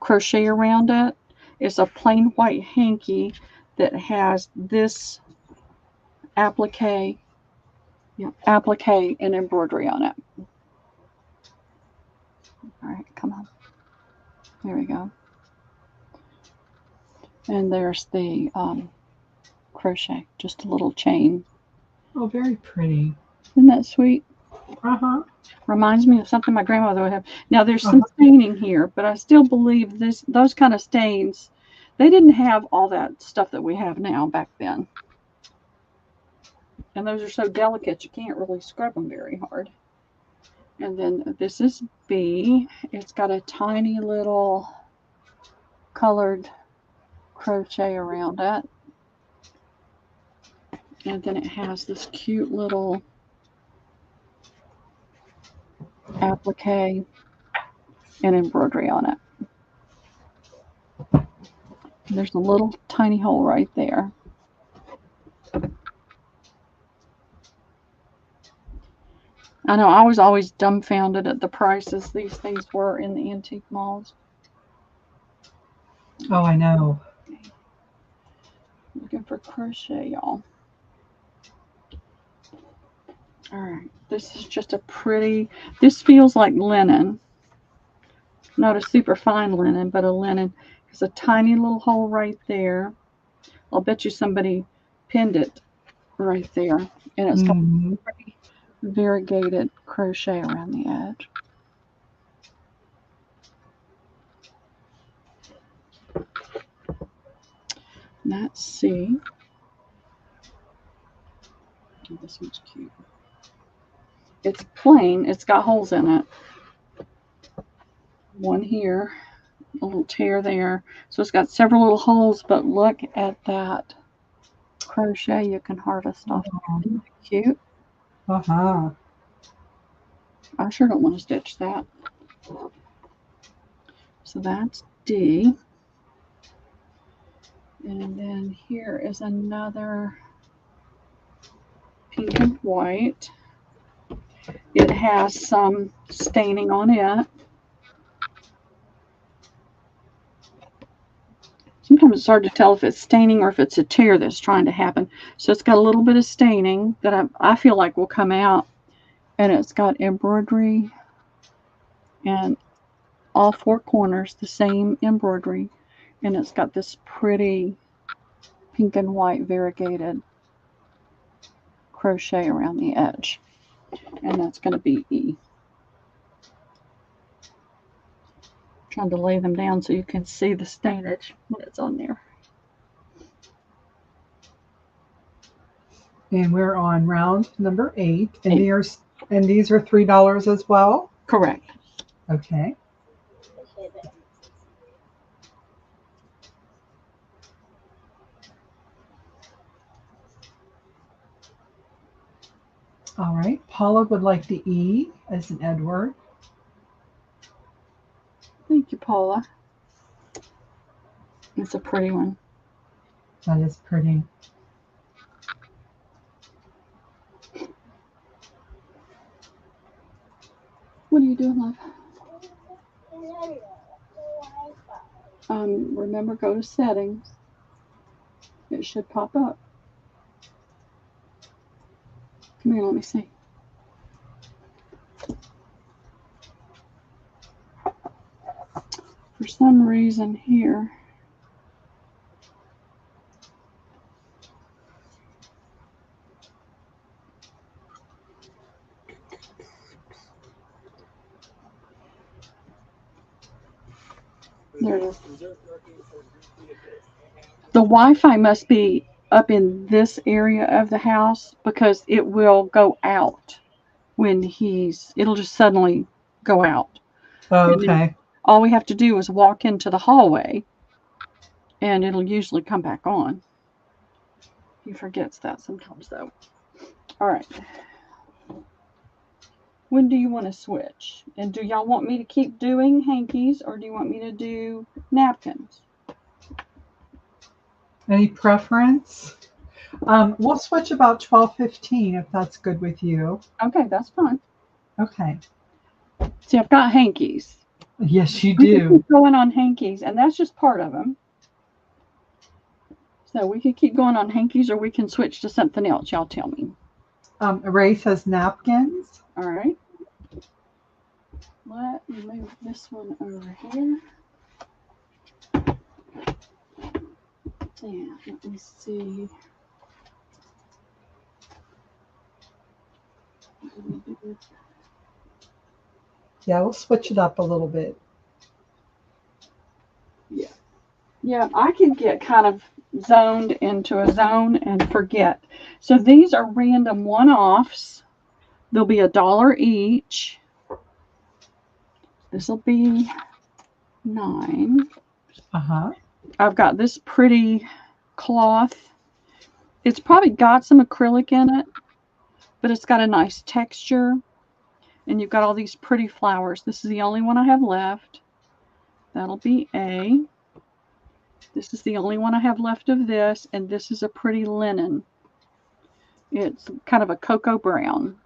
crochet around it. It's a plain white hanky that has this applique, and embroidery on it. All right, come on. There we go. And there's the crochet, just a little chain. Oh, very pretty. Isn't that sweet? Uh-huh. Reminds me of something my grandmother would have. Now, there's some staining here, but I still believe those kind of stains, they didn't have all that stuff that we have now back then. And those are so delicate, you can't really scrub them very hard. And then this is B. It's got a tiny little colored crochet around it. And then it has this cute little applique and embroidery on it. There's a little tiny hole right there. I know I was always dumbfounded at the prices these things were in the antique malls. Oh, I know. Looking for crochet, y'all. All right, this is just a pretty, this feels like linen. Not a super fine linen, but a linen. There's a tiny little hole right there. I'll bet you somebody pinned it right there. And it's got pretty variegated crochet around the edge. Let's see. Oh, this one's cute. It's plain. It's got holes in it. One here, a little tear there. So it's got several little holes, but look at that crochet you can harvest off. Isn't that cute? Uh-huh. I sure don't want to stitch that. So that's D. And then here is another pink and white. It has some staining on it. Sometimes it's hard to tell if it's staining or if it's a tear that's trying to happen. So it's got a little bit of staining that I feel like will come out. And it's got embroidery and all four corners the same embroidery. And it's got this pretty pink and white variegated crochet around the edge. And that's going to be E. Trying to lay them down so you can see the stainage when it's on there. And we're on round number 8. And these are $3 as well? Correct. Okay. All right. Paula would like the E as in Edward. Thank you, Paula. It's a pretty one. That is pretty. What are you doing, love? Remember, go to settings. It should pop up. Come here, let me see. For some reason here, there it is. The Wi-Fi must be up in this area of the house because it will go out when it'll just suddenly go out. Oh, okay. All we have to do is walk into the hallway and it'll usually come back on. He forgets that sometimes though. All right. When do you want to switch? And do y'all want me to keep doing hankies or do you want me to do napkins? Any preference? We'll switch about 12:15 if that's good with you. Okay, that's fine. Okay. See, I've got hankies. Yes, you We can do. keep going on hankies, and that's just part of them. So we can keep going on hankies, or we can switch to something else. Y'all tell me. Ray says napkins. All right. Let me move this one over here. And let me see. Yeah, we'll switch it up a little bit. Yeah. Yeah, I can get kind of zoned into a zone and forget. So these are random one-offs. They'll be $1 each. This will be $9. Uh-huh. I've got this pretty cloth. It's probably got some acrylic in it, but it's got a nice texture. And you've got all these pretty flowers. This is the only one I have left. That'll be A. This is the only one I have left of this, and this is a pretty linen. It's kind of a cocoa brown.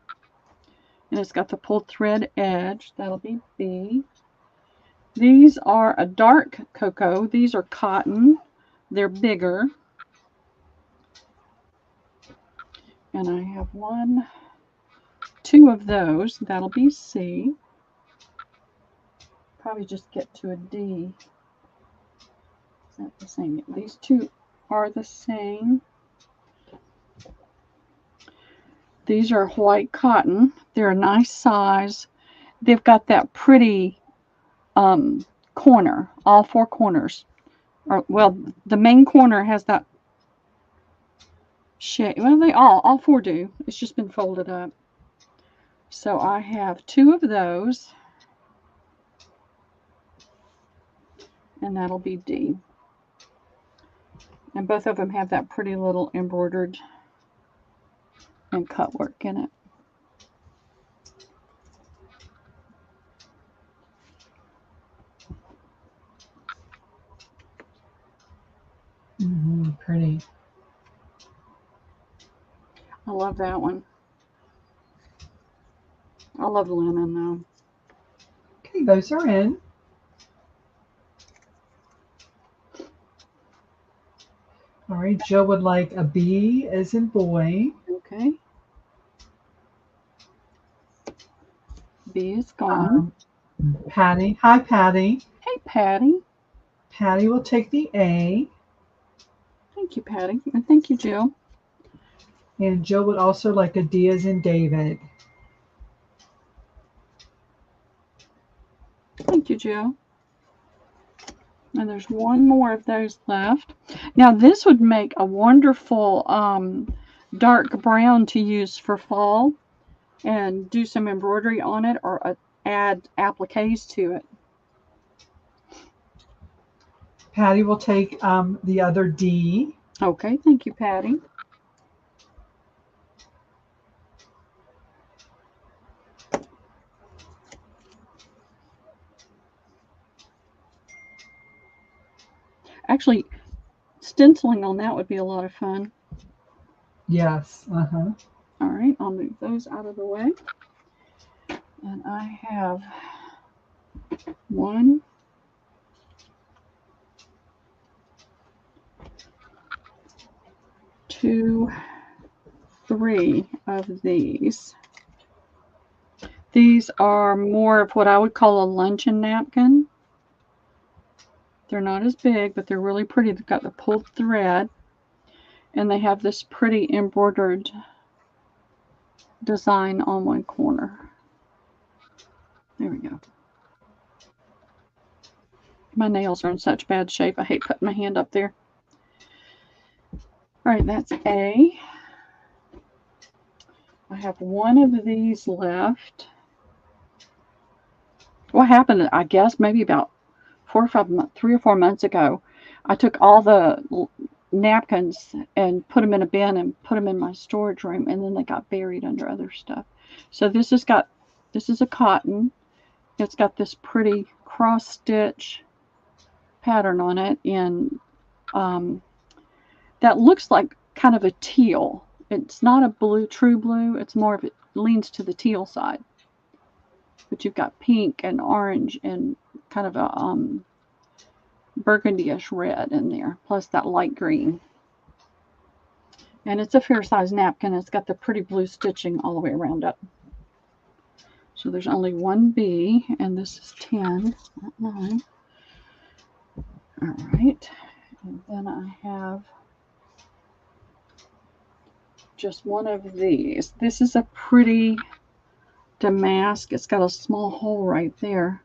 and it's got the pulled thread edge. That'll be B. These are a dark cocoa. These are cotton. They're bigger. And I have two of those. That'll be C. Probably just get to a D. Is that the same? These two are the same. These are white cotton. They're a nice size. They've got that pretty corner. All four corners. Well, the main corner has that shape. Well, they all four do. It's just been folded up. So I have two of those. And that'll be D. And both of them have that pretty little embroidered and cut work in it. Pretty. I love that one. I love linen though. Okay, those are in. All right, Jill would like a B as in boy. Okay. B is gone. Patty. Hi, Patty. Hey, Patty. Patty will take the A. Thank you, Patty. And thank you, Jill. And Jill would also like a D as in David. Thank you, Jill. And there's one more of those left. Now, this would make a wonderful dark brown to use for fall and do some embroidery on it or add appliques to it. Patty will take the other D. Okay, thank you, Patty. Actually, stenciling on that would be a lot of fun. Yes. All right, I'll move those out of the way. And I have 1, 2, 3 of these. These are more of what I would call a luncheon napkin. They're not as big, but they're really pretty. They've got the pulled thread, and they have this pretty embroidered design on one corner. There we go. My nails are in such bad shape. I hate putting my hand up there. All right, that's A. I have one of these left. What happened, I guess, maybe about 3 or 4 months ago, I took all the napkins and put them in a bin and put them in my storage room, and then they got buried under other stuff. So this is a cotton. It's got this pretty cross stitch pattern on it, and that looks like kind of a teal. It's not a true blue. It's more of it leans to the teal side. But you've got pink and orange and kind of a burgundy-ish red in there, plus that light green. And it's a fair size napkin. It's got the pretty blue stitching all the way around it. So there's only one B, and this is 10, not 9. All right, and then I have just one of these. This is a pretty damask. It's got a small hole right there.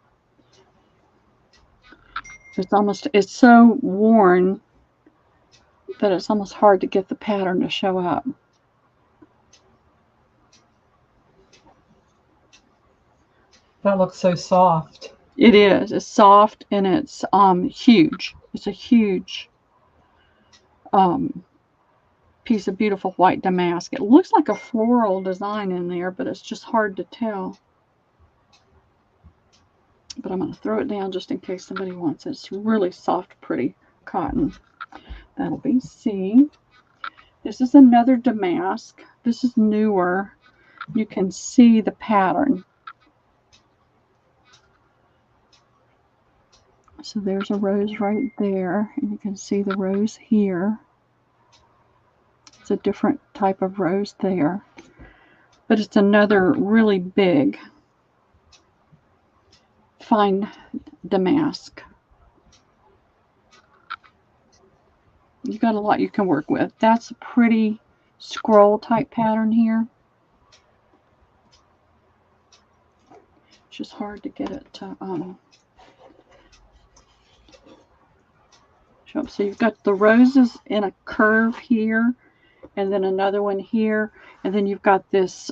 It's so worn that it's almost hard to get the pattern to show up. That looks so soft. It is. It's soft and it's huge. It's a huge piece of beautiful white damask. It looks like a floral design in there, but it's just hard to tell. But I'm going to throw it down just in case somebody wants it. It's really soft, pretty cotton. That'll be C. This is another damask. This is newer. you can see the pattern. So there's a rose right there, and you can see the rose here. It's a different type of rose there, but it's another really big fine damask. You've got a lot you can work with. That's a pretty scroll type pattern here. It's just hard to get it to show up. So you've got the roses in a curve here, and then another one here, and then you've got this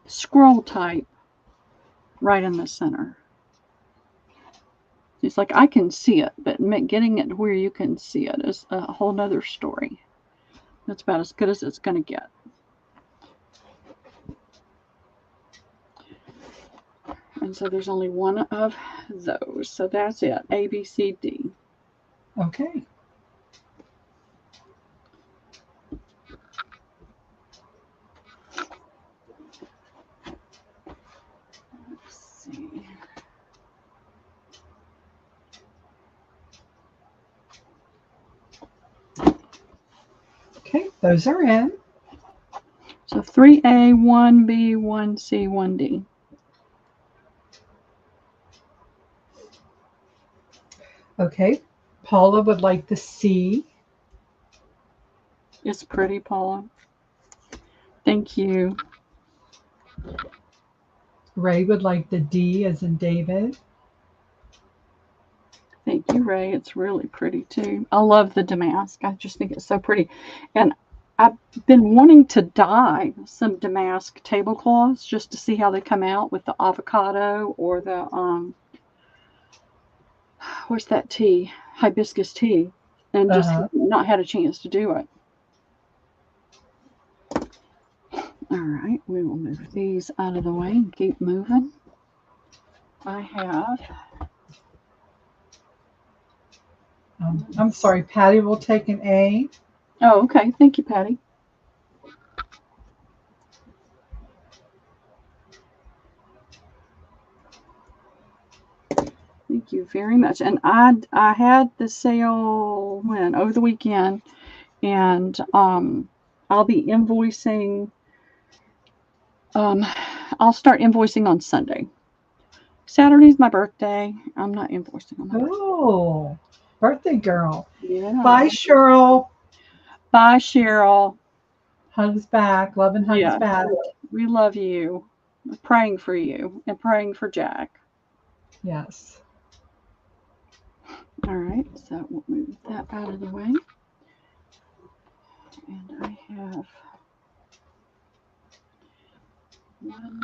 scroll type right in the center. It's like I can see it, but getting it where you can see it is a whole nother story. That's about as good as it's going to get. And so there's only one of those. So that's it. A, B, C, D. Okay. Let's see. Okay, those are in. So 3A, 1B, 1C, 1D. Okay, Paula would like the C. It's pretty, Paula. Thank you. Ray would like the D as in David. Thank you, Ray. It's really pretty too. I love the damask. I just think it's so pretty. And I've been wanting to dye some damask tablecloths just to see how they come out with the avocado or the what's that tea? Hibiscus tea. And just not had a chance to do it. All right, we will move these out of the way and keep moving. I have. I'm sorry, Patty will take an A. Oh, okay. Thank you, Patty. Thank you very much. And I had the sale over the weekend, and I'll be invoicing. I'll start invoicing on Sunday. Saturday's my birthday. I'm not invoicing on my birthday. Oh, birthday girl. Yeah. Bye, Cheryl. Bye, Cheryl. Hugs back. Love and hugs back. We love you. We're praying for you and praying for Jack. Yes. All right, so we'll move that out of the way. And I have one.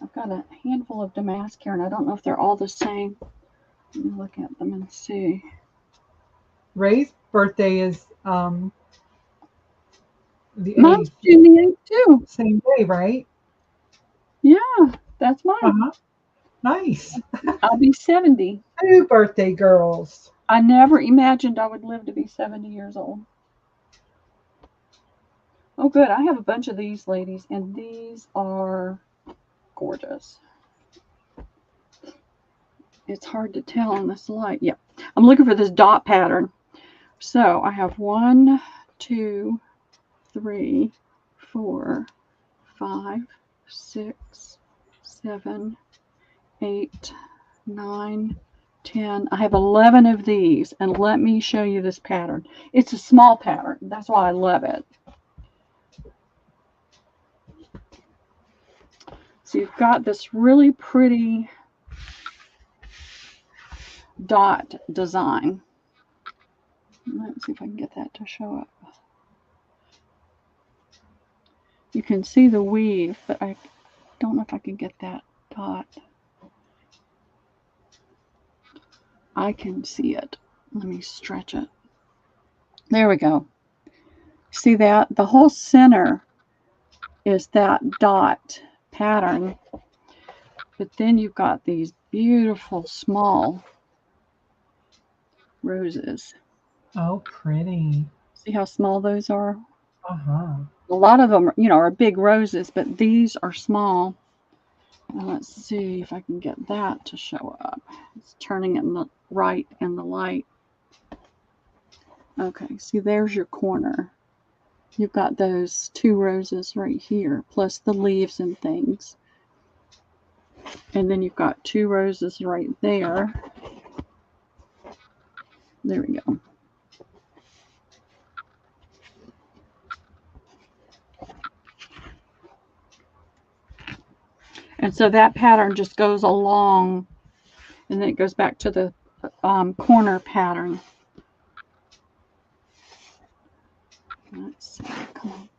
I've got a handful of damask here, and I don't know if they're all the same. Let me look at them and see. Ray's birthday is the 8th. Mine's June the 8th too. Same day, right? Yeah, that's mine. Nice. I'll be 70. 2 birthday girls. I never imagined I would live to be 70 years old. Oh, good. I have a bunch of these, ladies, and these are gorgeous. It's hard to tell in this light. Yeah, I'm looking for this dot pattern. So I have 1, 2, 3, 4, 5, 6, 7, 8, 9, 10. I have 11 of these, and let me show you this pattern. It's a small pattern. That's why I love it. So you've got this really pretty dot design. Let's see if I can get that to show up. You can see the weave, but I don't know if I can get that dot. I can see it. Let me stretch it. There we go. See that? The whole center is that dot pattern, but then you've got these beautiful small roses. Oh, pretty. See how small those are? Uh-huh. A lot of them, are big roses, but these are small. And let's see if I can get that to show up. It's turning in the right in the light. Okay, see, there's your corner. You've got those 2 roses right here, plus the leaves and things. And then you've got 2 roses right there. There we go. And so that pattern just goes along, and then it goes back to the corner pattern. Let's see, come on.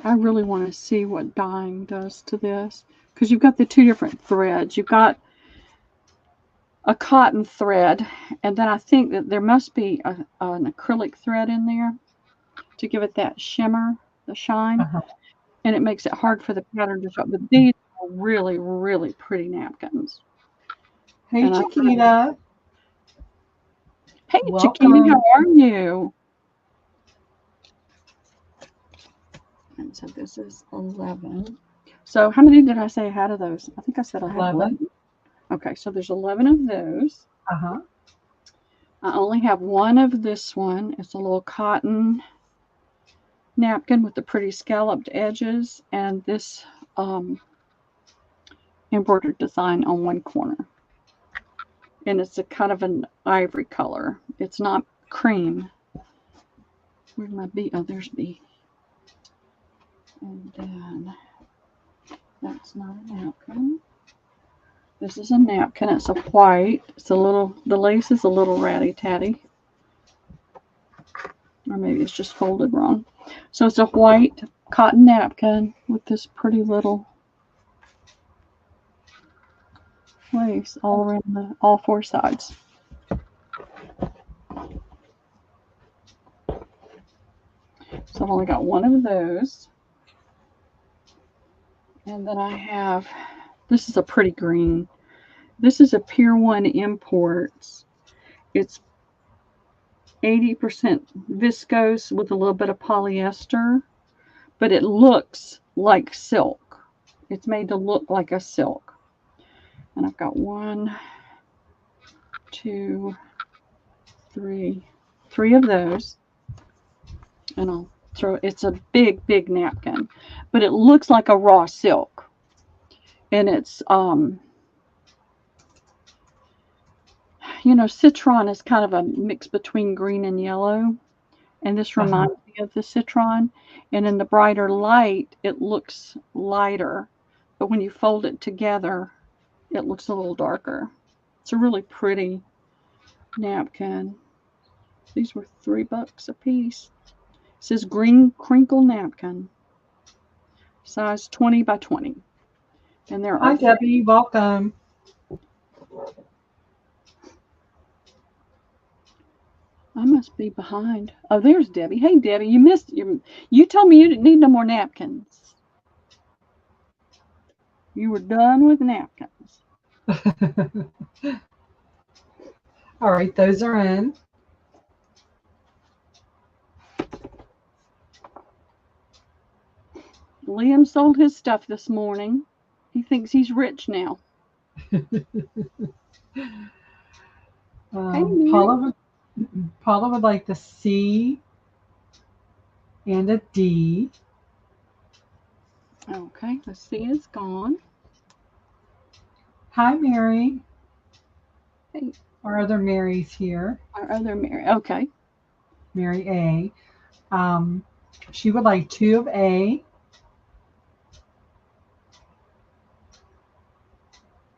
I really want to see what dyeing does to this, because you've got the 2 different threads. You've got a cotton thread, and then I think that there must be an acrylic thread in there to give it that shimmer, the shine, and it makes it hard for the pattern to show. But these are really, really pretty napkins. Hey, Chiquita. Hey, Chiquita, how are you? And so this is 11. So how many did I say I had of those? I think I said I had 11. Okay, so there's 11 of those. I only have 1 of this one. It's a little cotton napkin with the pretty scalloped edges, and this embroidered design on one corner. And it's a kind of an ivory color. It's not cream. Where's my B? Oh, there's B. And then that's not a napkin. This is a napkin. It's a white. It's a little, the lace is a little ratty-tatty. Or maybe it's just folded wrong. So it's a white cotton napkin with this pretty little lace all around all 4 sides. So I've only got 1 of those. And then I have, this is a pretty green. This is a Pier 1 Imports. It's 80% viscose with a little bit of polyester, but it looks like silk. It's made to look like a silk. And I've got 1, 2, 3 of those. And I'll throw, it's a big, big napkin, but it looks like a raw silk. And it's, citron is kind of a mix between green and yellow. And this reminds me of the citron. And in the brighter light, it looks lighter. But when you fold it together, it looks a little darker. It's a really pretty napkin. These were $3 a piece. It says green crinkle napkin. Size 20 by 20. And there are. Hi, Debbie. Welcome. I must be behind. Oh, there's Debbie. Hey, Debbie, you missed. You told me you didn't need no more napkins. You were done with napkins. All right, those are in. Liam sold his stuff this morning. He thinks he's rich now. Paula would like the C and a D. Okay, the C is gone. Hi, Mary. Hey. Our other Mary's here. Our other Mary. Okay. Mary A. She would like 2 of A.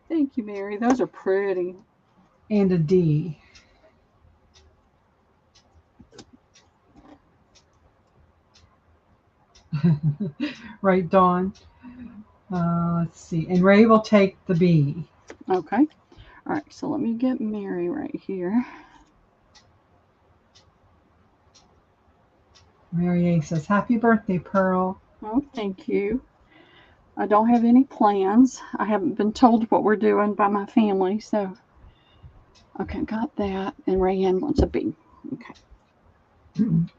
Thank you, Mary. Those are pretty. And a D. Right, Dawn? Let's see. And Ray will take the B. Okay. All right, so let me get Mary right here. Mary A says, happy birthday, Pearl. Oh, thank you. I don't have any plans. I haven't been told what we're doing by my family, so Okay, got that. And Rayanne wants a B. Okay.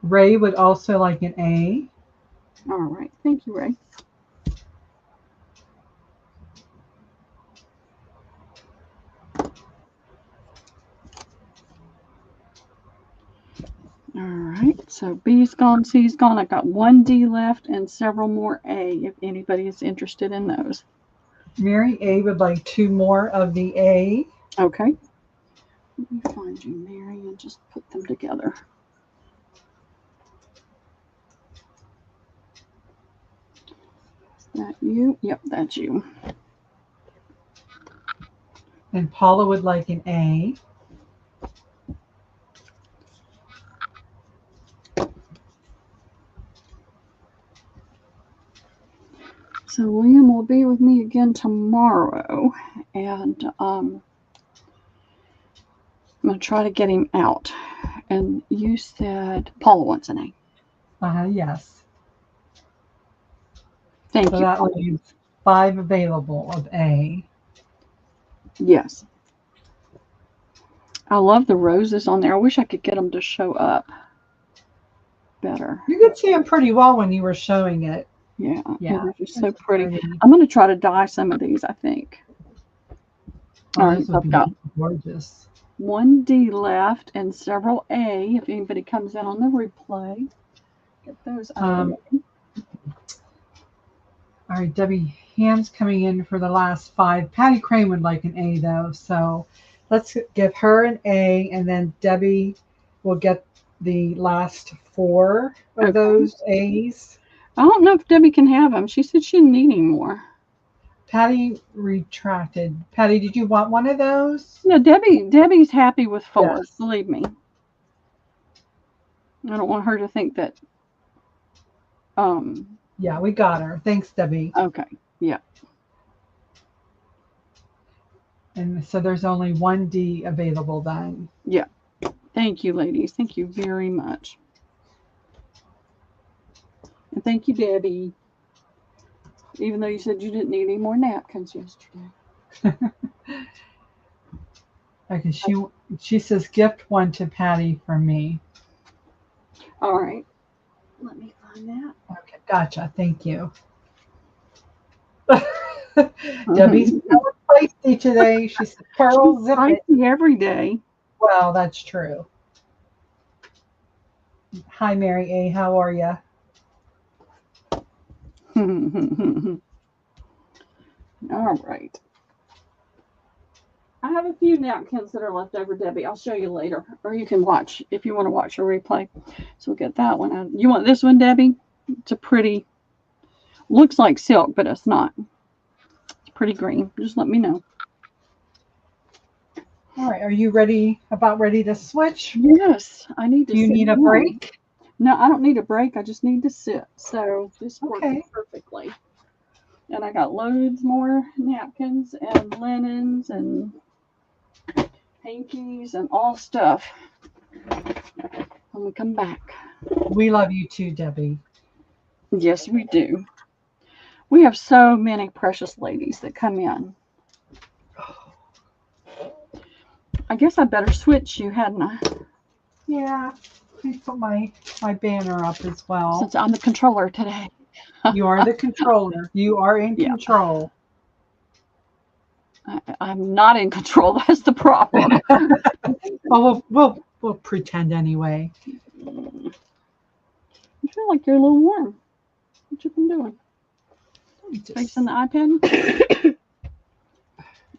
Ray would also like an A. All right. Thank you, Ray. All right. So B's gone, C's gone. I got one D left and several more A if anybody is interested in those. Mary A would like 2 more of the A. Okay. Let me find you, Mary, and just put them together. Is that you? Yep, that's you. And Paula would like an A. So William will be with me again tomorrow, and I'm going to try to get him out. And you said Paula wants an A. Yes. Thank So you. that leaves 5 available of A. Yes. I love the roses on there. I wish I could get them to show up better. You could see them pretty well when you were showing it. Yeah, Yeah, they're just so pretty. pretty. I'm going to try to dye some of these, I think. Oh, All right, those would I've be got gorgeous. one D left and several A. If anybody comes in on the replay, get those out of the way. All right, Debbie Ham's coming in for the last 5. Patty Crane would like an A though, so let's give her an A, and then Debbie will get the last 4 of those A's. I don't know if Debbie can have them. She said she didn't need any more. Patty retracted. Patty, did you want one of those? No, Debbie's happy with 4. Yes. Believe me. I don't want her to think that. Yeah, we got her. Thanks, Debbie. Okay. Yeah. And so there's only 1 D available then. Yeah. Thank you, ladies. Thank you very much. And thank you, Debbie. Even though you said you didn't need any more napkins yesterday. Okay, she says gift 1 to Patty from me. All right. Let me find that. Okay, gotcha. Thank you. Debbie's feisty today. She said, Pearl, zip it. Feisty every day. Well, that's true. Hi, Mary A. How are you? All right. I have a few napkins that are left over, Debbie. I'll show you later. Or you can watch if you want to watch a replay. So we'll get that one out. You want this one, Debbie? It's a pretty, looks like silk, but it's not. It's pretty green. Just let me know. All right. Are you about ready to switch? Yes, I need to Do you sit need a down. break? No, I don't need a break. I just need to sit. So this works Okay. perfectly. And I got loads more napkins and linens and hankies and all stuff when we come back. We love you too, Debbie. Yes, we do. We have so many precious ladies that come in. I guess I better switch you, hadn't I? Yeah. Please put my banner up as well. Since I'm the controller today. You are the controller. You are in control. I'm not in control. That's the problem. Well, we'll pretend anyway. I feel like you're a little warm. What you been doing? Facing the iPad?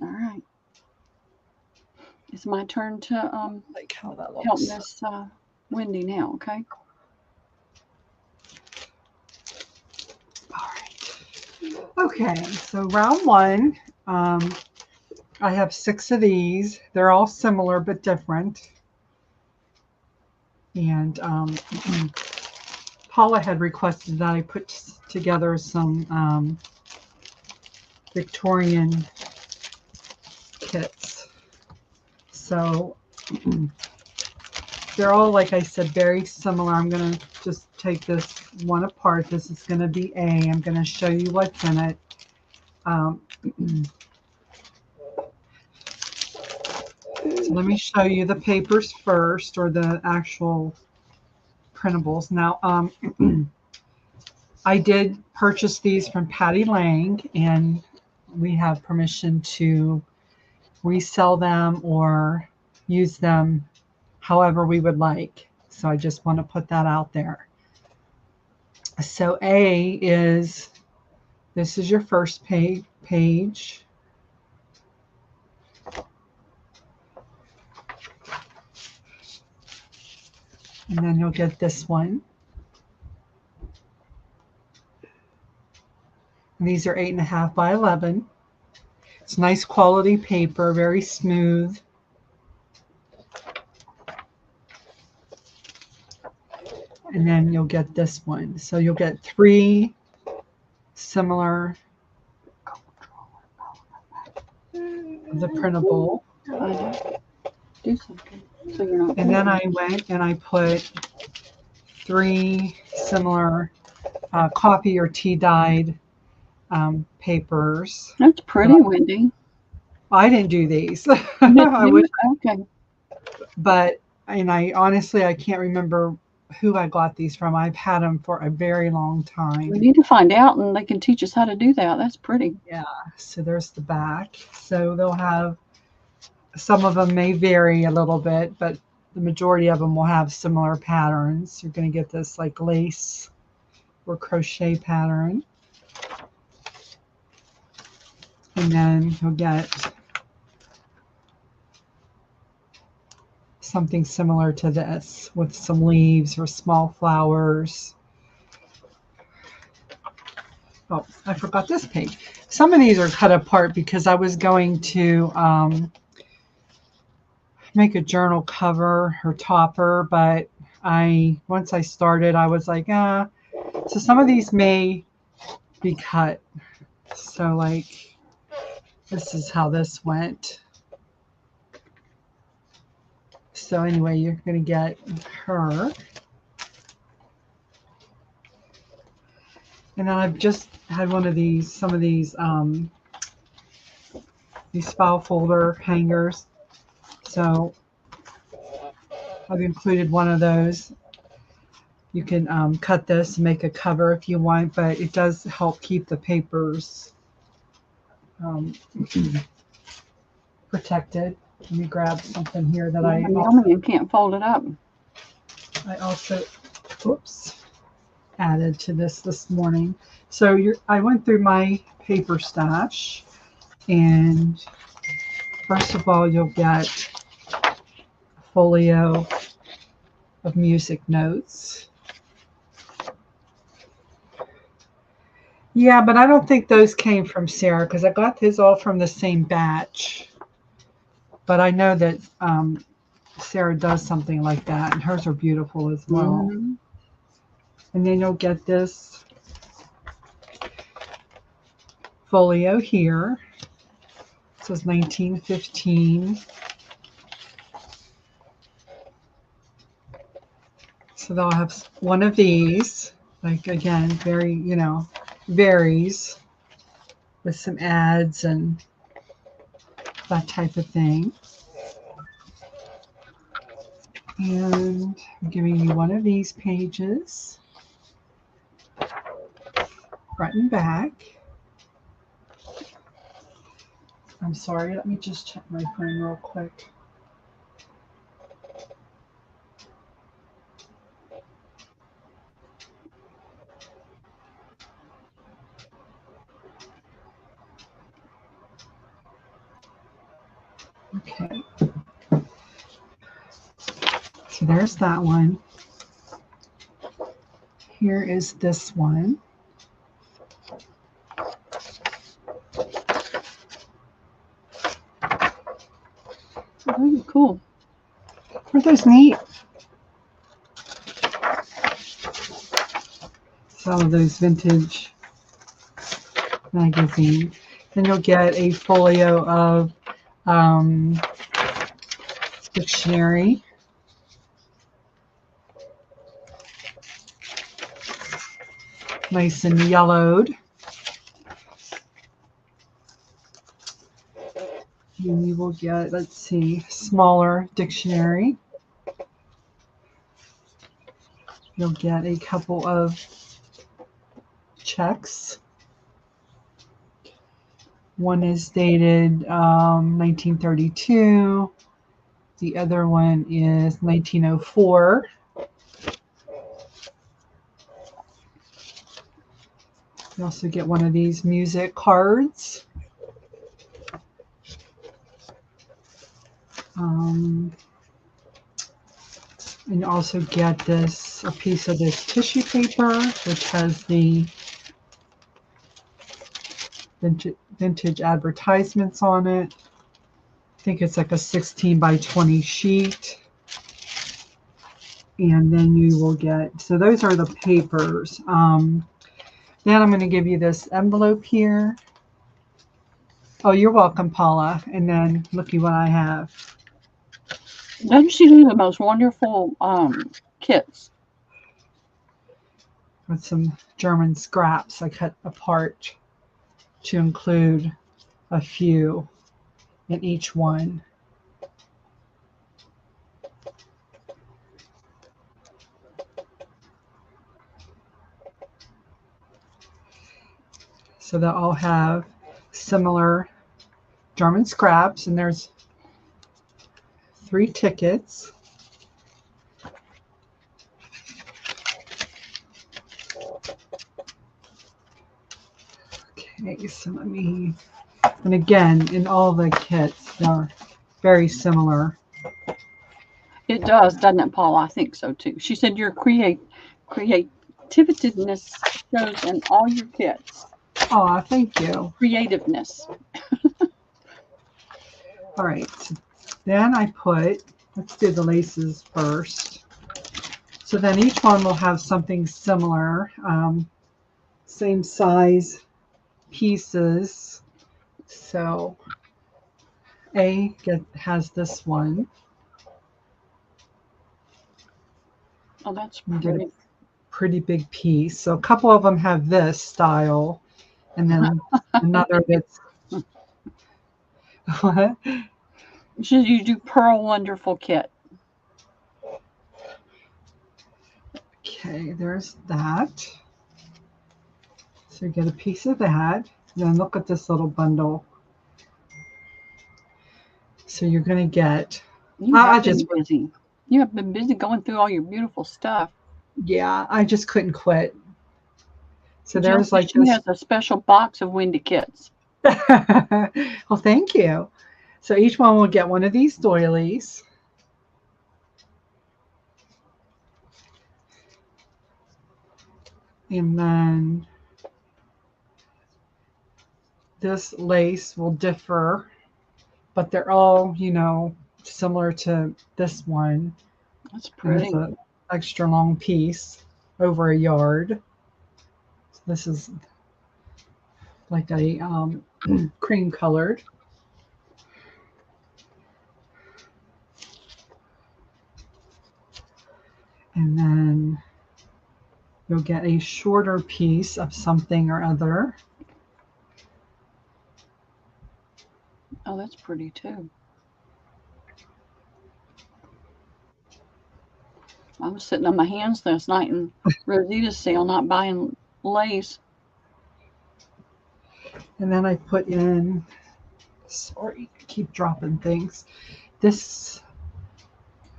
All right. It's my turn to like how that looks. help Miss Wendy now, okay? All right. Okay, so round 1. I have 6 of these. They're all similar but different. And Paula had requested that I put together some Victorian kits. So they're all, like I said, very similar. I'm going to just take this one apart. This is going to be A. I'm going to show you what's in it. So let me show you the papers first, or the actual printables. Now, I did purchase these from Patty Lang, and we have permission to resell them or use them however we would like. So I just want to put that out there. So A is, this is your first page. And then you'll get this one. And these are 8.5 by 11. It's nice quality paper, very smooth. And then you'll get this one. So you'll get 3 similar of the printable. Do something so you're not. And then I went and I put 3 similar coffee or tea dyed papers. That's pretty, Wendy. I didn't do these. I would, okay. but and I honestly I can't remember who I got these from. I've had them for a very long time. We need to find out, and they can teach us how to do that. That's pretty. Yeah. So there's the back. So they'll have, some of them may vary a little bit, but the majority of them will have similar patterns. You're going to get this like lace or crochet pattern. And then you'll get something similar to this with some leaves or small flowers. Oh, I forgot this page. Some of these are cut apart because I was going to make a journal cover or topper, but once I started, I was like, So some of these may be cut. So like, this is how this went. So anyway, you're going to get her. And then I've just had one of these, some of these file folder hangers. So I've included one of those. You can cut this and make a cover if you want, but it does help keep the papers protected. Let me grab something here that You can't fold it up. I also added to this morning. So I went through my paper stash, and first of all, you'll get a folio of music notes. Yeah, but I don't think those came from Sarah because I got these all from the same batch. But I know that Sarah does something like that, and hers are beautiful as well. Mm-hmm. And then you'll get this folio here. It says 1915. So they'll have one of these, like again, very, varies with some ads and that type of thing. And I'm giving you one of these pages, front and back. I'm sorry, let me just check my phone real quick. Okay. So there's that one. Here is this one. Oh, cool. Aren't those neat? Some of those vintage magazines. Then you'll get a folio of dictionary. Nice and yellowed. And you will get, let's see, smaller dictionary. You'll get a couple of checks. One is dated 1932. The other one is 1904. You also get one of these music cards. And you also get this, a piece of this tissue paper, which has the vintage advertisements on it. I think it's like a 16 by 20 sheet. And then you will get, so those are the papers. Then I'm going to give you this envelope here. Oh, you're welcome, Paula. And then looky what I have. Doesn't she do the most wonderful kits? With some German scraps I cut apart to include a few in each one. So they'll all have similar German scraps, and there's 3 tickets. Okay, so let me, and again, in all the kits, they're very similar. It does, doesn't it, Paul? I think so too. She said your creativeness shows in all your kits. Oh, thank you. Creativeness. All right, so then I put, let's do the laces first. So then each one will have something similar, same size pieces. So A has this one. Oh, that's You get pretty. a pretty big piece. So a couple of them have this style, and then another that's what? You do Pearl Wonderful kit. Okay, there's that. So you get a piece of that. Then look at this little bundle. So you're going to get, You have been busy. You have been busy going through all your beautiful stuff. yeah, I just couldn't quit. So Jill there's says like she this. has a special box of Wendy kits. Well, thank you. So each one will get one of these doilies. And then this lace will differ, but they're all, you know, similar to this one. That's And pretty. it's an extra long piece, over a yard. So this is like a cream colored. And then you'll get a shorter piece of something or other. Oh, that's pretty too. I was sitting on my hands last night in Rosita's sale, not buying lace. And then I put in, sorry, I keep dropping things, this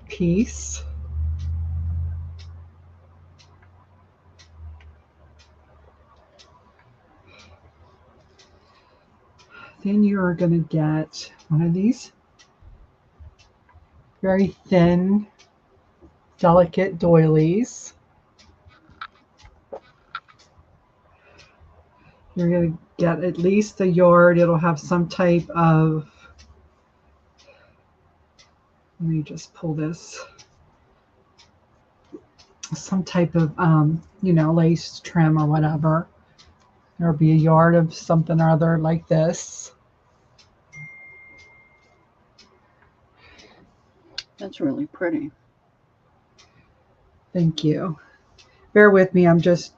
piece. Then you're going to get one of these very thin, delicate doilies. You're going to get at least a yard. It'll have some type of, let me just pull this, some type of, you know, lace trim or whatever. There'll be a yard of something or other like this. That's really pretty. Thank you. Bear with me. I'm just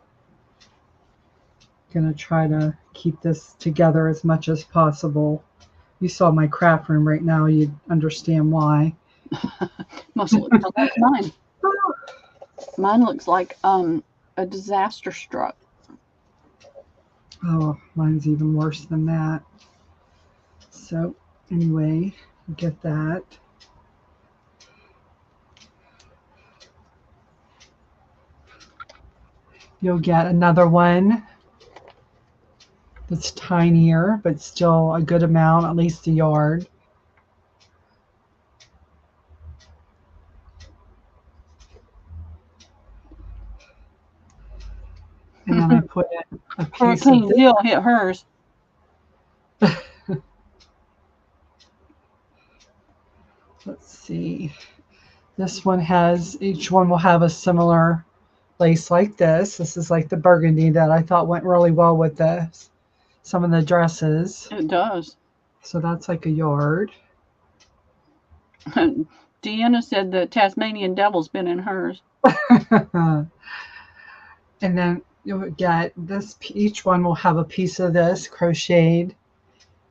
going to try to keep this together as much as possible you saw my craft room right now, you'd understand why. Must look like mine. Mine looks like a disaster struck. Oh, mine's even worse than that. So anyway, get that. You'll get another one that's tinier, but still a good amount, at least a yard. And then I put in a piece Hurricane of this. Jill hit hers. Let's see. This one has, each one will have a similar lace like this. This is like the burgundy that I thought went really well with some of the dresses. It does. So that's like a yard. Deanna said the Tasmanian devil's been in hers. And then you'll get this, each one will have a piece of this crocheted.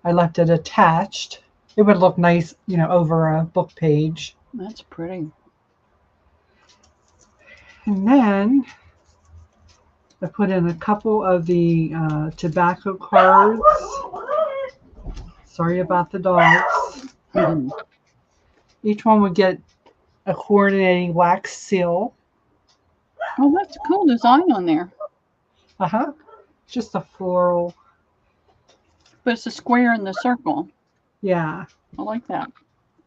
I left it attached. It would look nice, you know, over a book page. That's pretty. And then I put in a couple of the tobacco cards. Sorry about the dogs. Each one would get a coordinating wax seal. Oh, that's a cool design on there. Just a floral. But it's a square in the circle. Yeah. I like that.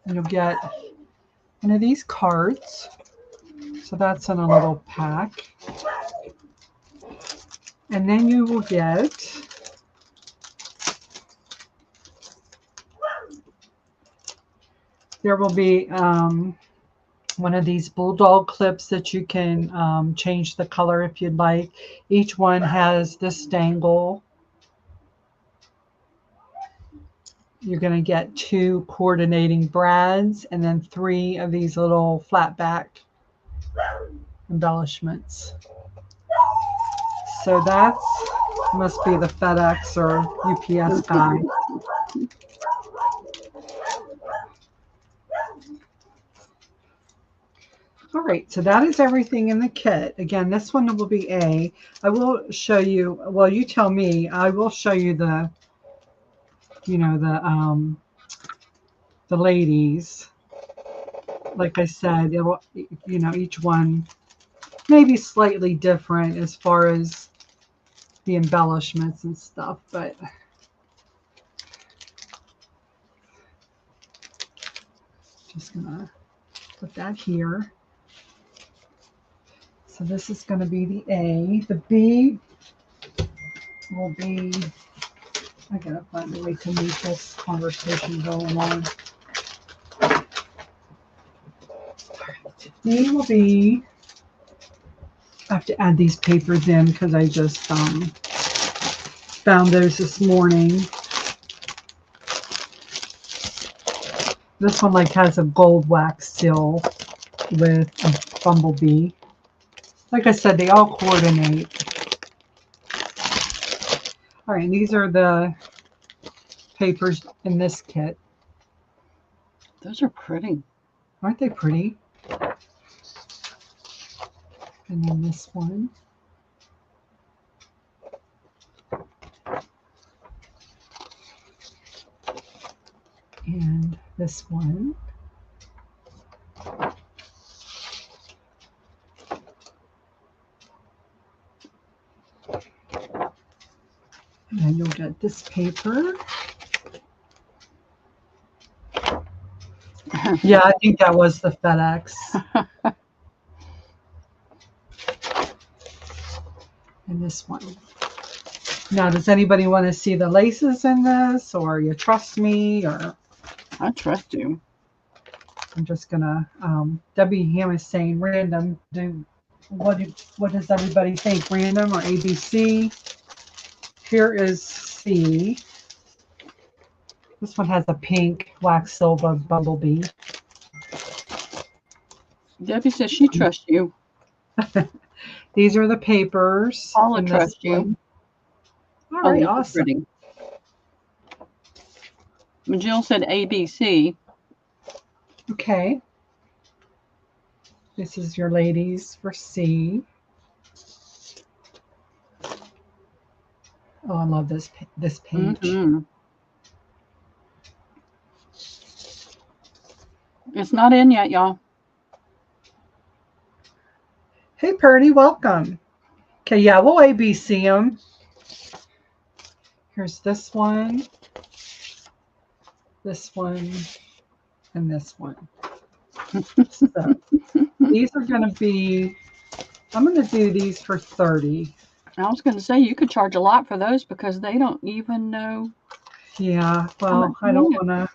And you'll get one of these cards. So that's in a little pack. And then you will get there will be one of these bulldog clips that you can change the color if you'd like. Each one has this dangle. You're going to get 2 coordinating brads and then 3 of these little flat back embellishments. So that must be the FedEx or UPS guy. All right, so that is everything in the kit. Again, this one will be A. I will show you, well, you tell me, I will show you the, you know, the ladies. Like I said, it will, you know, each one maybe slightly different as far as the embellishments and stuff, but just gonna put that here. So this is going to be the A. The B will be, I gotta find a way to make this conversation go along. B will be, I have to add these papers in because I just found those this morning. This one like has a gold wax seal with a bumblebee. Like I said, they all coordinate. All right, these are the papers in this kit. Those are pretty. Aren't they pretty? And then this one. And this one. And then you'll get this paper. Yeah, I think that was the FedEx. And this one. Now, does anybody want to see the laces in this, or you trust me, or? I trust you. I'm just gonna. Debbie Ham is saying random. What does everybody think? Random or ABC? Here is C. This one has a pink wax silver bumblebee. Debbie says she trusts you. These are the papers. Paula trusts you. All right, awesome. Pretty. Jill said ABC. Okay. This is your ladies for C. Oh, I love this page. Mm-hmm. It's not in yet, y'all. Hey, Purdy, welcome. Okay, yeah, we'll ABC them. Here's this one, and this one. So these are going to be, I'm going to do these for 30. I was going to say you could charge a lot for those because they don't even know. Yeah, well, I don't want to,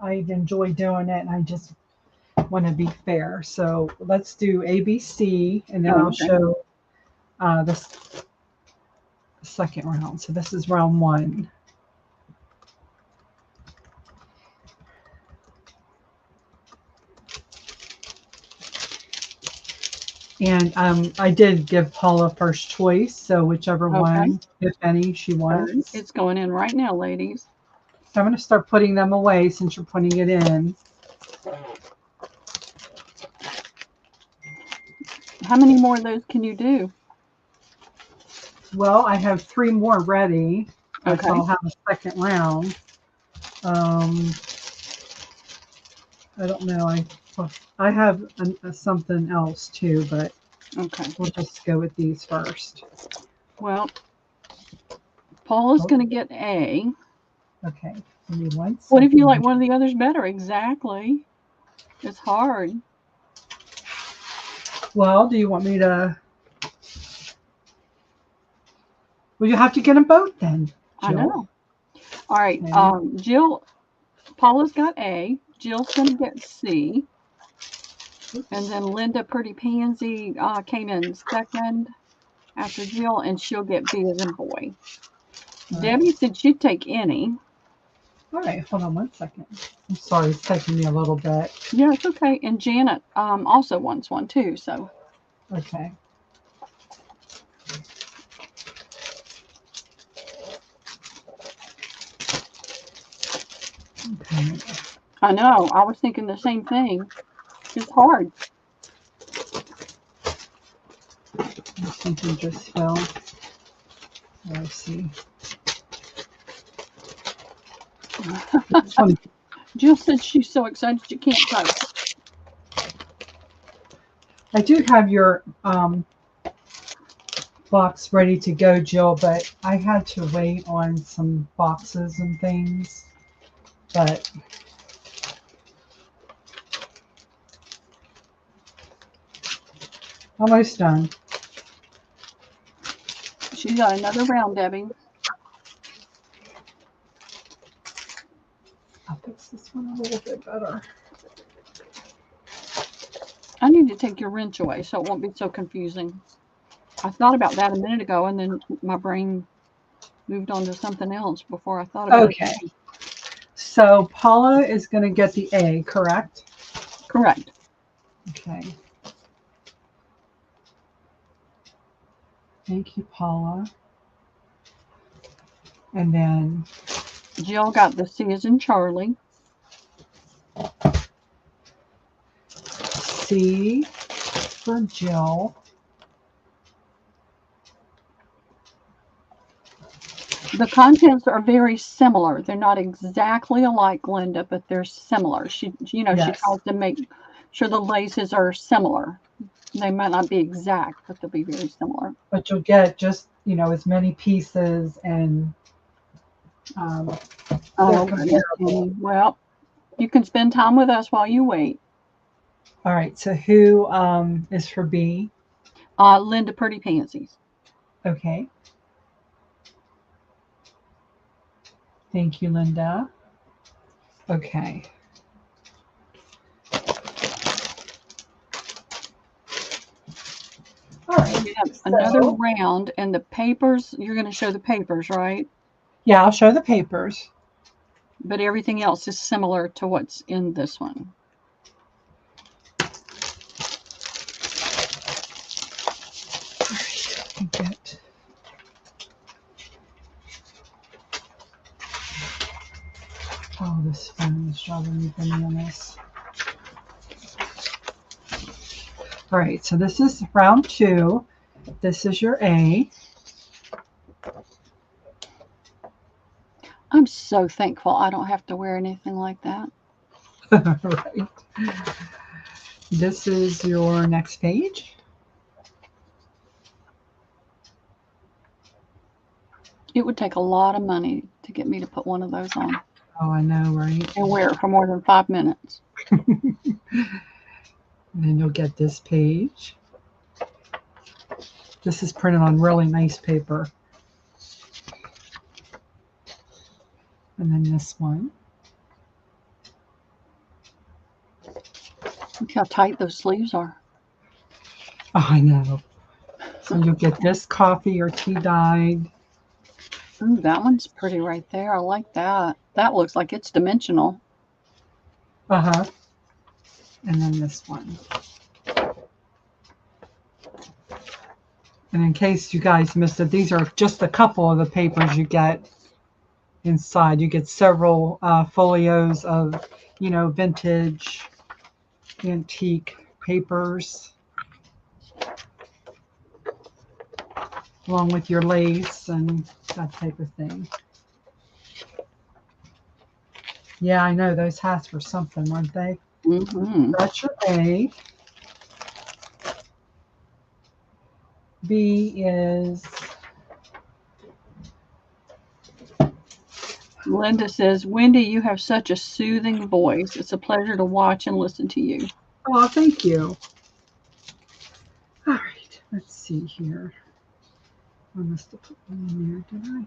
I enjoy doing it, and I just want to be fair. So let's do ABC, and then I'll show this second round. So this is round 1. And I did give Paula first choice, so whichever one, if any, she wants. It's going in right now, ladies. So I'm going to start putting them away since you're putting it in. How many more of those can you do? Well, I have 3 more ready. Okay. So I'll have a second round. I don't know. I have something else too, but we'll just go with these first. Well, Paula's going to get A. Okay. Give me 1 second. What if you like one of the others better? Exactly. It's hard. Well, do you want me to? Well, you have to get them both then, Jill. I know. All right. Okay. Paula's got A. Jill's going to get C. And then Linda Pretty Pansy came in second after Jill, and she'll get B as in boy. Debbie said she'd take any. All right, hold on 1 second. I'm sorry, it's taking me a little bit. Yeah, it's okay. And Janet also wants one too, so. Okay. Okay. I know. I was thinking the same thing. It's hard. Something just fell. Let's see. Jill said she's so excited she can't type. I do have your box ready to go, Jill, but I had to wait on some boxes and things. But almost done. She's got another round, Debbie. I'll fix this one a little bit better. I need to take your wrench away so it won't be so confusing. I thought about that a minute ago, and then my brain moved on to something else before I thought about it. Okay. So Paula is going to get the A, correct? Correct. Okay. Thank you, Paula. And then Jill got the C as in Charlie. C for Jill. The contents are very similar. They're not exactly alike, Linda, but they're similar. She tries to make sure the laces are similar. They might not be exact, but they'll be very similar. But you'll get just, as many pieces and well, you can spend time with us while you wait. All right. So who is for B? Linda Pretty Pansies. Okay. Thank you, Linda. Okay. All right. We have another round, and the papers, you're going to show the papers, right? Yeah, I'll show the papers. But everything else is similar to what's in this one. This phone is driving me bananas. All right, so this is round 2. This is your A. I'm so thankful I don't have to wear anything like that. Right. This is your next page. It would take a lot of money to get me to put one of those on Oh, I know, right? and wear it for more than 5 minutes. And then you'll get this page. This is printed on really nice paper. And then this one. Look how tight those sleeves are. Oh, I know. So you'll get this coffee or tea dyed. Ooh, that one's pretty right there. I like that. That looks like it's dimensional. Uh-huh. And then this one. And in case you guys missed it, these are just a couple of the papers you get inside. You get several folios of, vintage, antique papers, along with your lace and that type of thing. Yeah, I know. Those hats were something, weren't they? Mm-hmm. That's your A. B is... Linda says, Wendy, you have such a soothing voice. It's a pleasure to watch and listen to you. Oh, thank you. All right, let's see here. I must have put one in there, did I?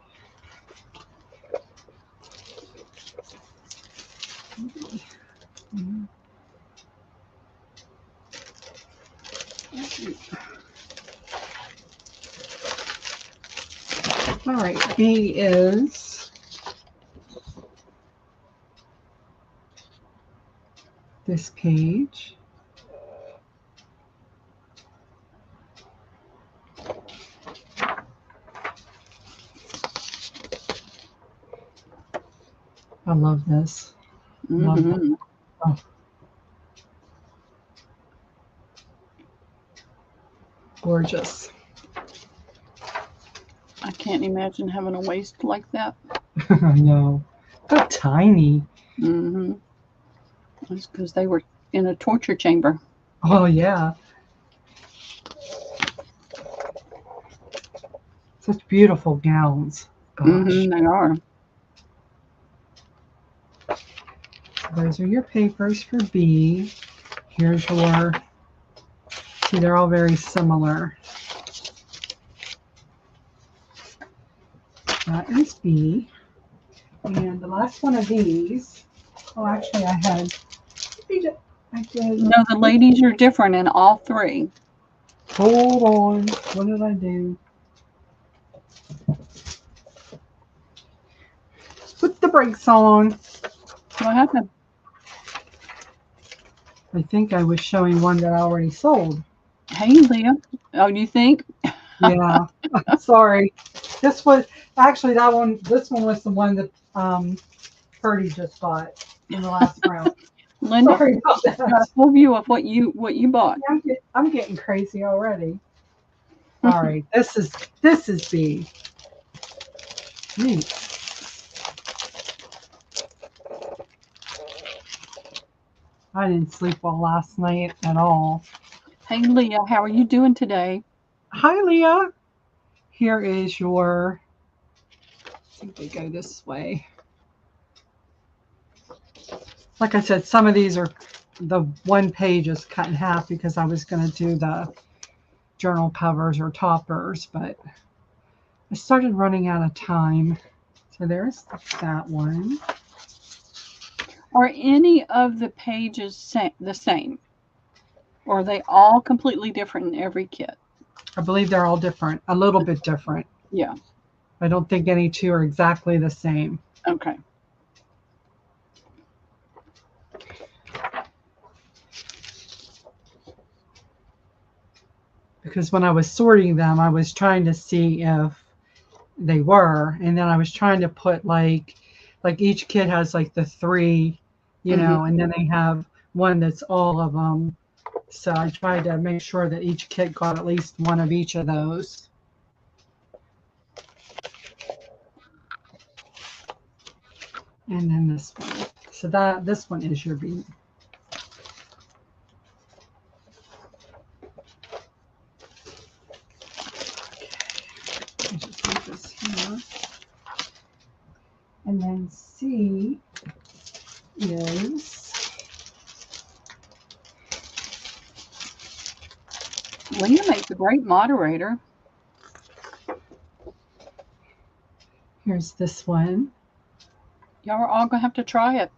All right, B is this page. I love this. Love Mm-hmm. it. Oh. Gorgeous. I can't imagine having a waist like that. I know. How tiny. Mm-hmm. It's because they were in a torture chamber. Oh, yeah. Such beautiful gowns. Gosh. Mm-hmm, they are. Those are your papers for B. Here's your... See, they're all very similar. That is B. And the last one of these... Oh, actually, I did. No, the ladies are different in all 3. Hold on. What did I do? Put the brakes on. What happened? I think I was showing one that I already sold. Hey, Leah. Oh, you think? Yeah. Sorry. This was actually this one was the one that Purdy just bought in the last round. Linda, Sorry about got a that. full view of what you bought. I'm getting crazy already. All right. This is B. Neat. I didn't sleep well last night at all. Hey, Leah, how are you doing today? Hi, Leah. Here is your... I think they go this way. Like I said, some of these are... The one page is cut in half because I was going to do the journal covers or toppers, but I started running out of time. So there's that one. Are any of the pages the same? Or are they all completely different in every kit? I believe they're all different, a little bit different. Yeah. I don't think any two are exactly the same. Okay. Because when I was sorting them, I was trying to see if they were, and then I was trying to put like like each kit has like the three, you know, and then they have one that's all of them. So I tried to make sure that each kit got at least one of each of those. And then this one. So this one is your bead. Okay. Just leave this here. And then C is Leah makes a great moderator. here's this one. Y'all are all gonna have to try it.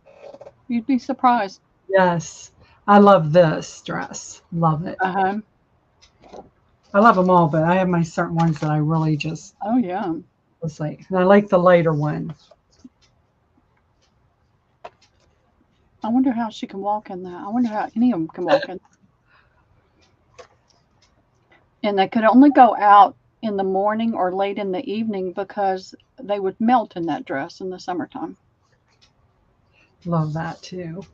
You'd be surprised. Yes, I love this dress. Love it. Uh-huh. I love them all, but I have my certain ones that I really just Oh yeah. was like, and I like the lighter one. I wonder how she can walk in that. I wonder how any of them can walk in. And they could only go out in the morning or late in the evening because they would melt in that dress in the summertime. Love that too.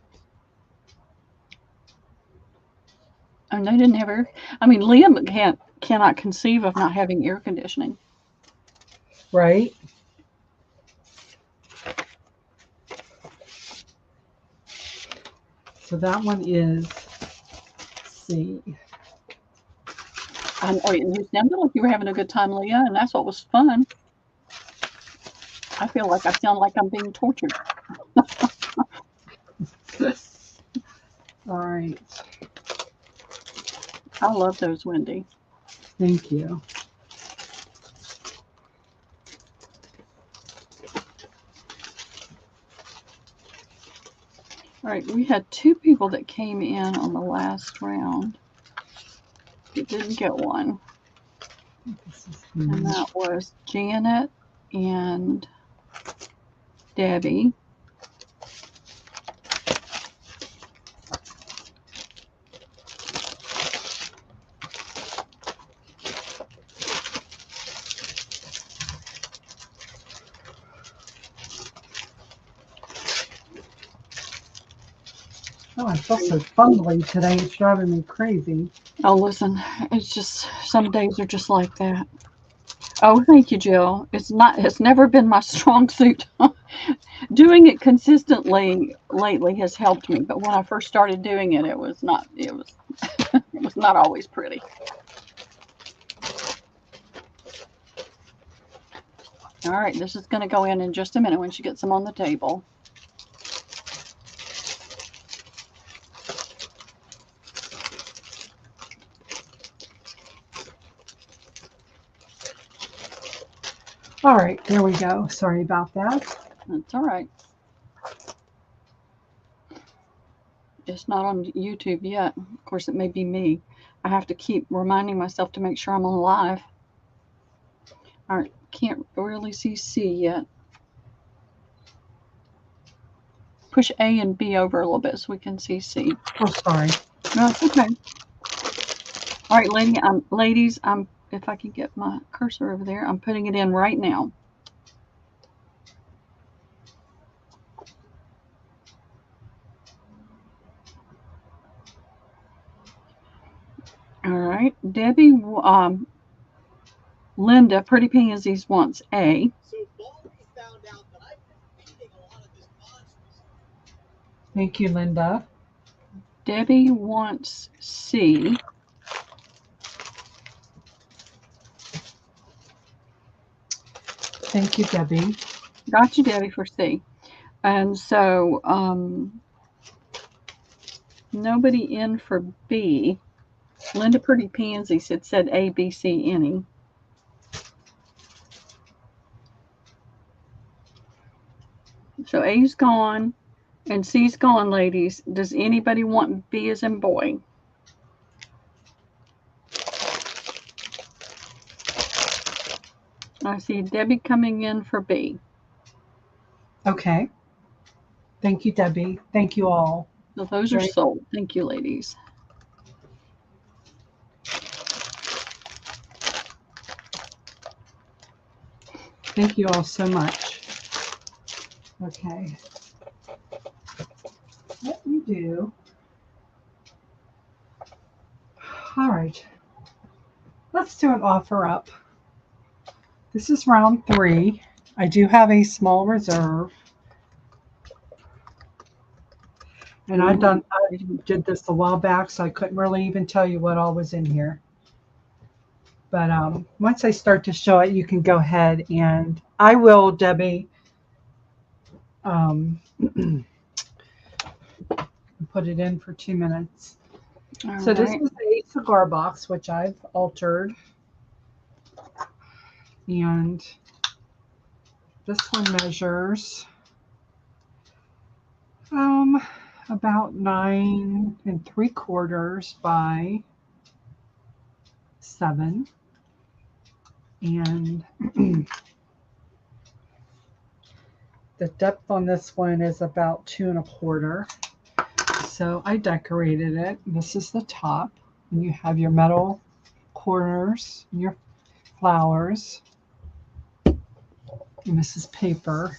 And they didn't have air. I mean, Liam cannot conceive of not having air conditioning. Right? So that one is C. You sounded like you were having a good time, Leah, and that's what was fun. I feel like I sound like I'm being tortured. All right. I love those, Wendy. Thank you. All right, we had 2 people that came in on the last round. You didn't get one. And that was Janet and Debbie. Oh, I feel so fumbly today. It's driving me crazy. Oh, listen, it's just some days are just like that. Oh, thank you, Jill. It's never been my strong suit. Doing it consistently lately has helped me, but when I first started doing it, it was not always pretty. All right, this is going to go in just a minute when she gets them on the table. All right, there we go. Sorry about that. That's all right. It's not on YouTube yet. Of course, it may be me. I have to keep reminding myself to make sure I'm on live. All right, can't really see C yet. Push A and B over a little bit so we can see C. Oh, sorry. No, it's okay. All right, ladies, if I can get my cursor over there, I'm putting it in right now. All right, Debbie, Linda, Pretty Pansies wants A. Thank you, Linda. Debbie wants C. Thank you, Debbie. Got you, Debbie, for C. And so nobody in for B. Linda Pretty Pansies had said A, B, C, any. So A's gone and C's gone, ladies. Does anybody want B as in boy? I see Debbie coming in for B. Okay. Thank you, Debbie. Thank you all. So those are sold. Thank you, ladies. Thank you all so much. Okay. What we do. All right. Let's do an offer up. This is round 3. I do have a small reserve. And I did this a while back, so I couldn't really even tell you what all was in here. But once I start to show it, you can go ahead and I will, Debbie, put it in for 2 minutes. So this is a cigar box, which I've altered. And this one measures about 9 3/4 by 7. And the depth on this one is about 2 1/4. So I decorated it. This is the top. And you have your metal corners and your flowers. And this is paper.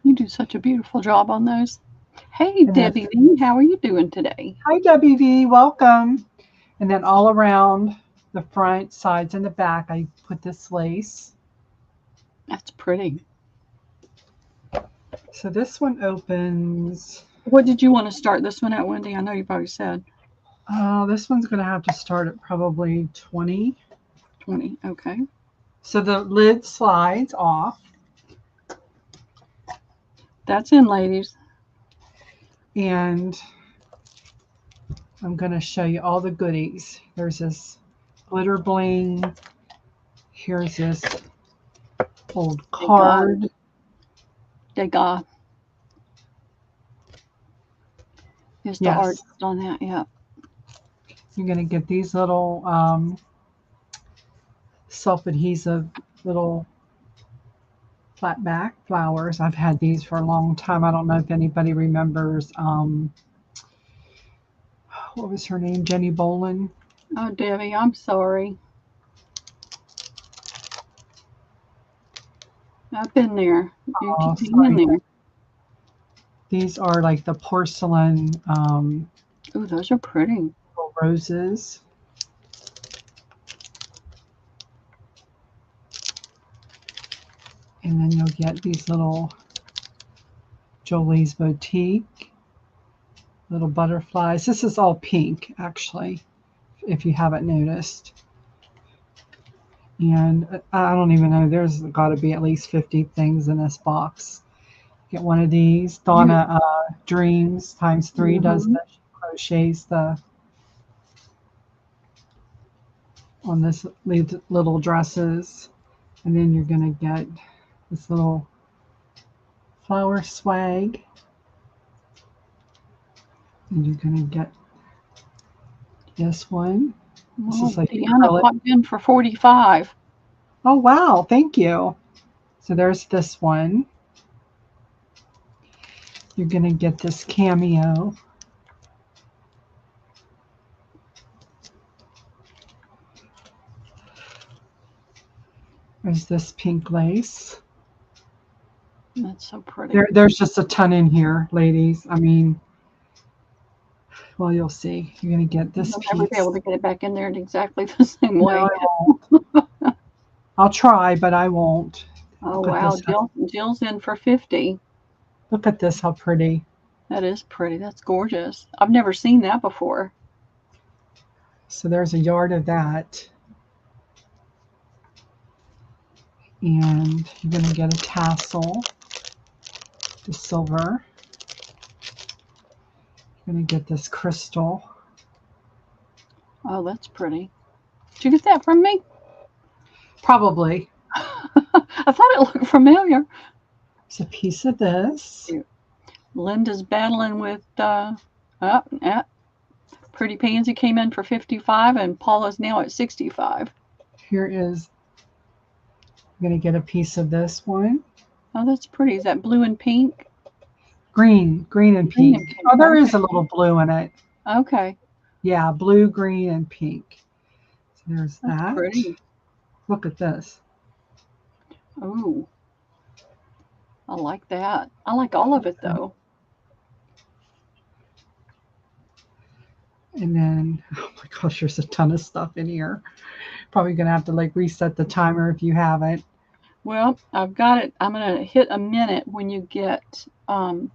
You do such a beautiful job on those. Hey, Debbie V, how are you doing today? Hi, Debbie V. Welcome. And then all around the front, sides, and the back, I put this lace. That's pretty. So this one opens. What did you want to start this one at, Wendy? I know you've already said. This one's going to have to start at probably 20. 20, okay. So the lid slides off. That's in, ladies. And I'm going to show you all the goodies. There's this glitter bling. Here's this old card. Degas. Is the artist on that? Yeah. You're going to get these little self-adhesive little flat back flowers. I've had these for a long time. I don't know if anybody remembers. What was her name? Jenny Bolin. Oh, Debbie, I'm sorry. I've been there. You keep being in there. These are like the porcelain. Oh, those are pretty. Roses. And then you'll get these little Jolie's Boutique, little butterflies. This is all pink, actually, if you haven't noticed. And I don't even know, there's got to be at least 50 things in this box. Get one of these. Donna Dreams ×3 does the crochets on this little dresses. And then you're going to get this little flower swag. And you're going to get this one. This is like Deanna popped in for 45. Oh, wow. Thank you. So there's this one. You're going to get this cameo. There's this pink lace. That's so pretty. There's just a ton in here, ladies. I mean, well, you'll see. You're going to get this piece. I'll never be able to get it back in there in exactly the same way. No, I won't. I'll try, but I won't. Oh, wow. Jill's in for 50. Look at this, how pretty. That is pretty. That's gorgeous. I've never seen that before. So there's a yard of that. And you're going to get a tassel, the silver. You're going to get this crystal. Oh, that's pretty. Did you get that from me? Probably. I thought it looked familiar. It's a piece of this. Linda's battling with Pretty Pansy came in for 55 and Paula's now at 65. Here is, I'm going to get a piece of this one. Oh, that's pretty. Is that blue and pink? Green and pink. Oh, there is a little blue in it. Okay. Yeah, blue, green, and pink. So there's that's that. Pretty. Look at this. Oh. I like that. I like all of it though. And then, oh my gosh, there's a ton of stuff in here. Probably gonna have to like reset the timer if you haven't. Well, I've got it. I'm gonna hit a minute when you get down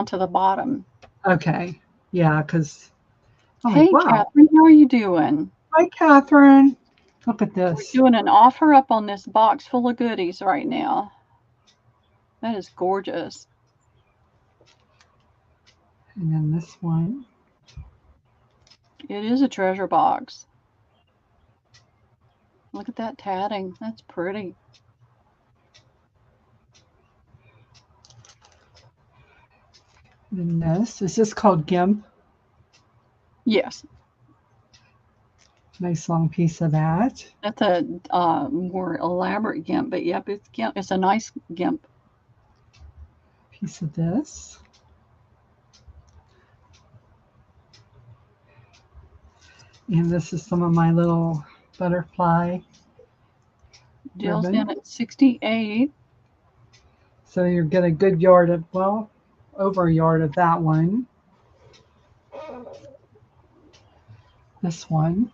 to the bottom. Okay. Yeah, because I'm Hey, like, wow. Catherine, how are you doing? Hi, Catherine. Look at We're this. doing an offer up on this box full of goodies right now. That is gorgeous. And then this one. It is a treasure box. Look at that tatting. That's pretty. And this. Is this called GIMP? Yes, Nice long piece of that. that's a more elaborate gimp, but yep, it's gimp. It's a nice gimp. Piece of this. And this is some of my little butterfly Jill's ribbon. in at 68. So you get a good yard of, well, over a yard of that one. This one.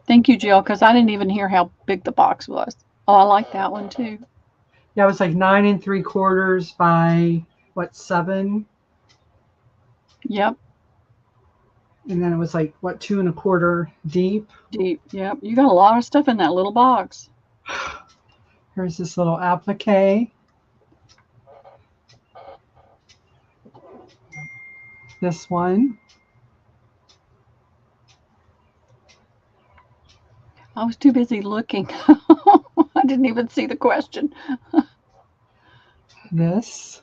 Thank you, Jill, because I didn't even hear how big the box was. Oh, I like that one too. Yeah, it was like 9 3/4 by what, 7? Yep, And then it was like what, 2 1/4 deep. deep. Yep, you got a lot of stuff in that little box. Here's this little applique. This one. I was too busy looking. I didn't even see the question. This.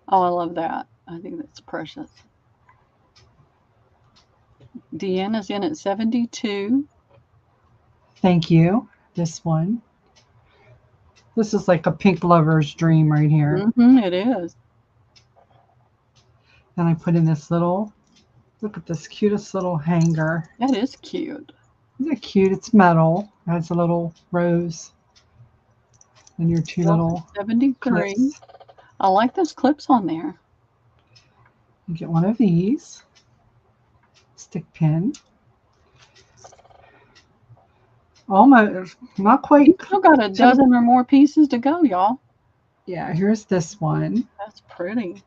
Oh, I love that. I think that's precious. Deanna's in at 72. Thank you. This one. This is like a pink lover's dream right here. Mm-hmm, it is. Then I put in this little, look at this cutest little hanger. That is cute. Isn't it cute? It's metal. It has a little rose. And your two little 73. clips. I like those clips on there. You get one of these. Stick pin. Almost, not quite. You still got a dozen or more pieces to go, y'all. Yeah, here's this one. That's pretty.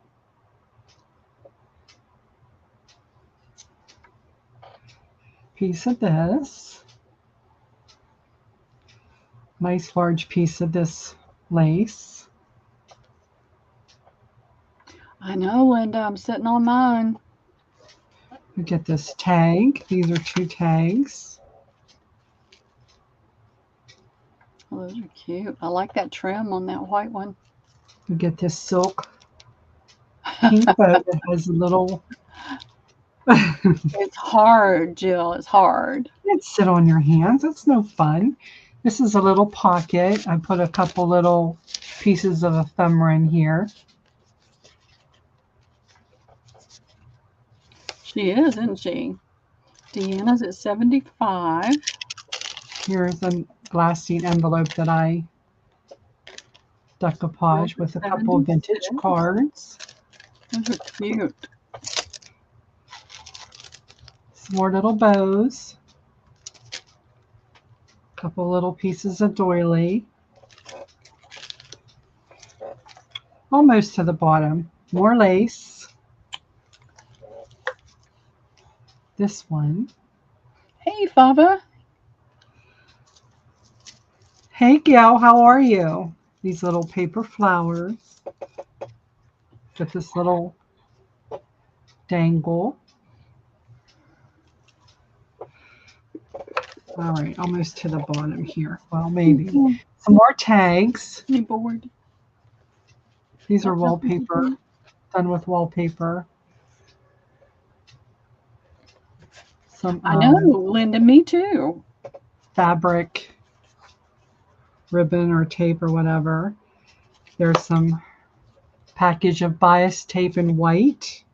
Piece of this. Nice large piece of this lace. I know, Linda. I'm sitting on mine. You get this tag. These are 2 tags. Oh, those are cute. I like that trim on that white one. You get this silk pink bow that has a little. It's hard, Jill. It's hard. Can't sit on your hands. It's no fun. This is a little pocket. I put a couple little pieces of ephemera in here. She is, isn't she? Deanna's at 75. Here's a glassine envelope that I decoupage with a couple of vintage 76. cards. Those are cute. Some more little bows. A couple little pieces of doily. Almost to the bottom. More lace. This one. Hey, Fava. Hey, gal, how are you? These little paper flowers. With this little dangle. All right, almost to the bottom here. Well, maybe. Some more tags. You bored? These are wallpaper, done with wallpaper. Some I know, Linda, me too. fabric ribbon or tape or whatever. There's some package of bias tape in white.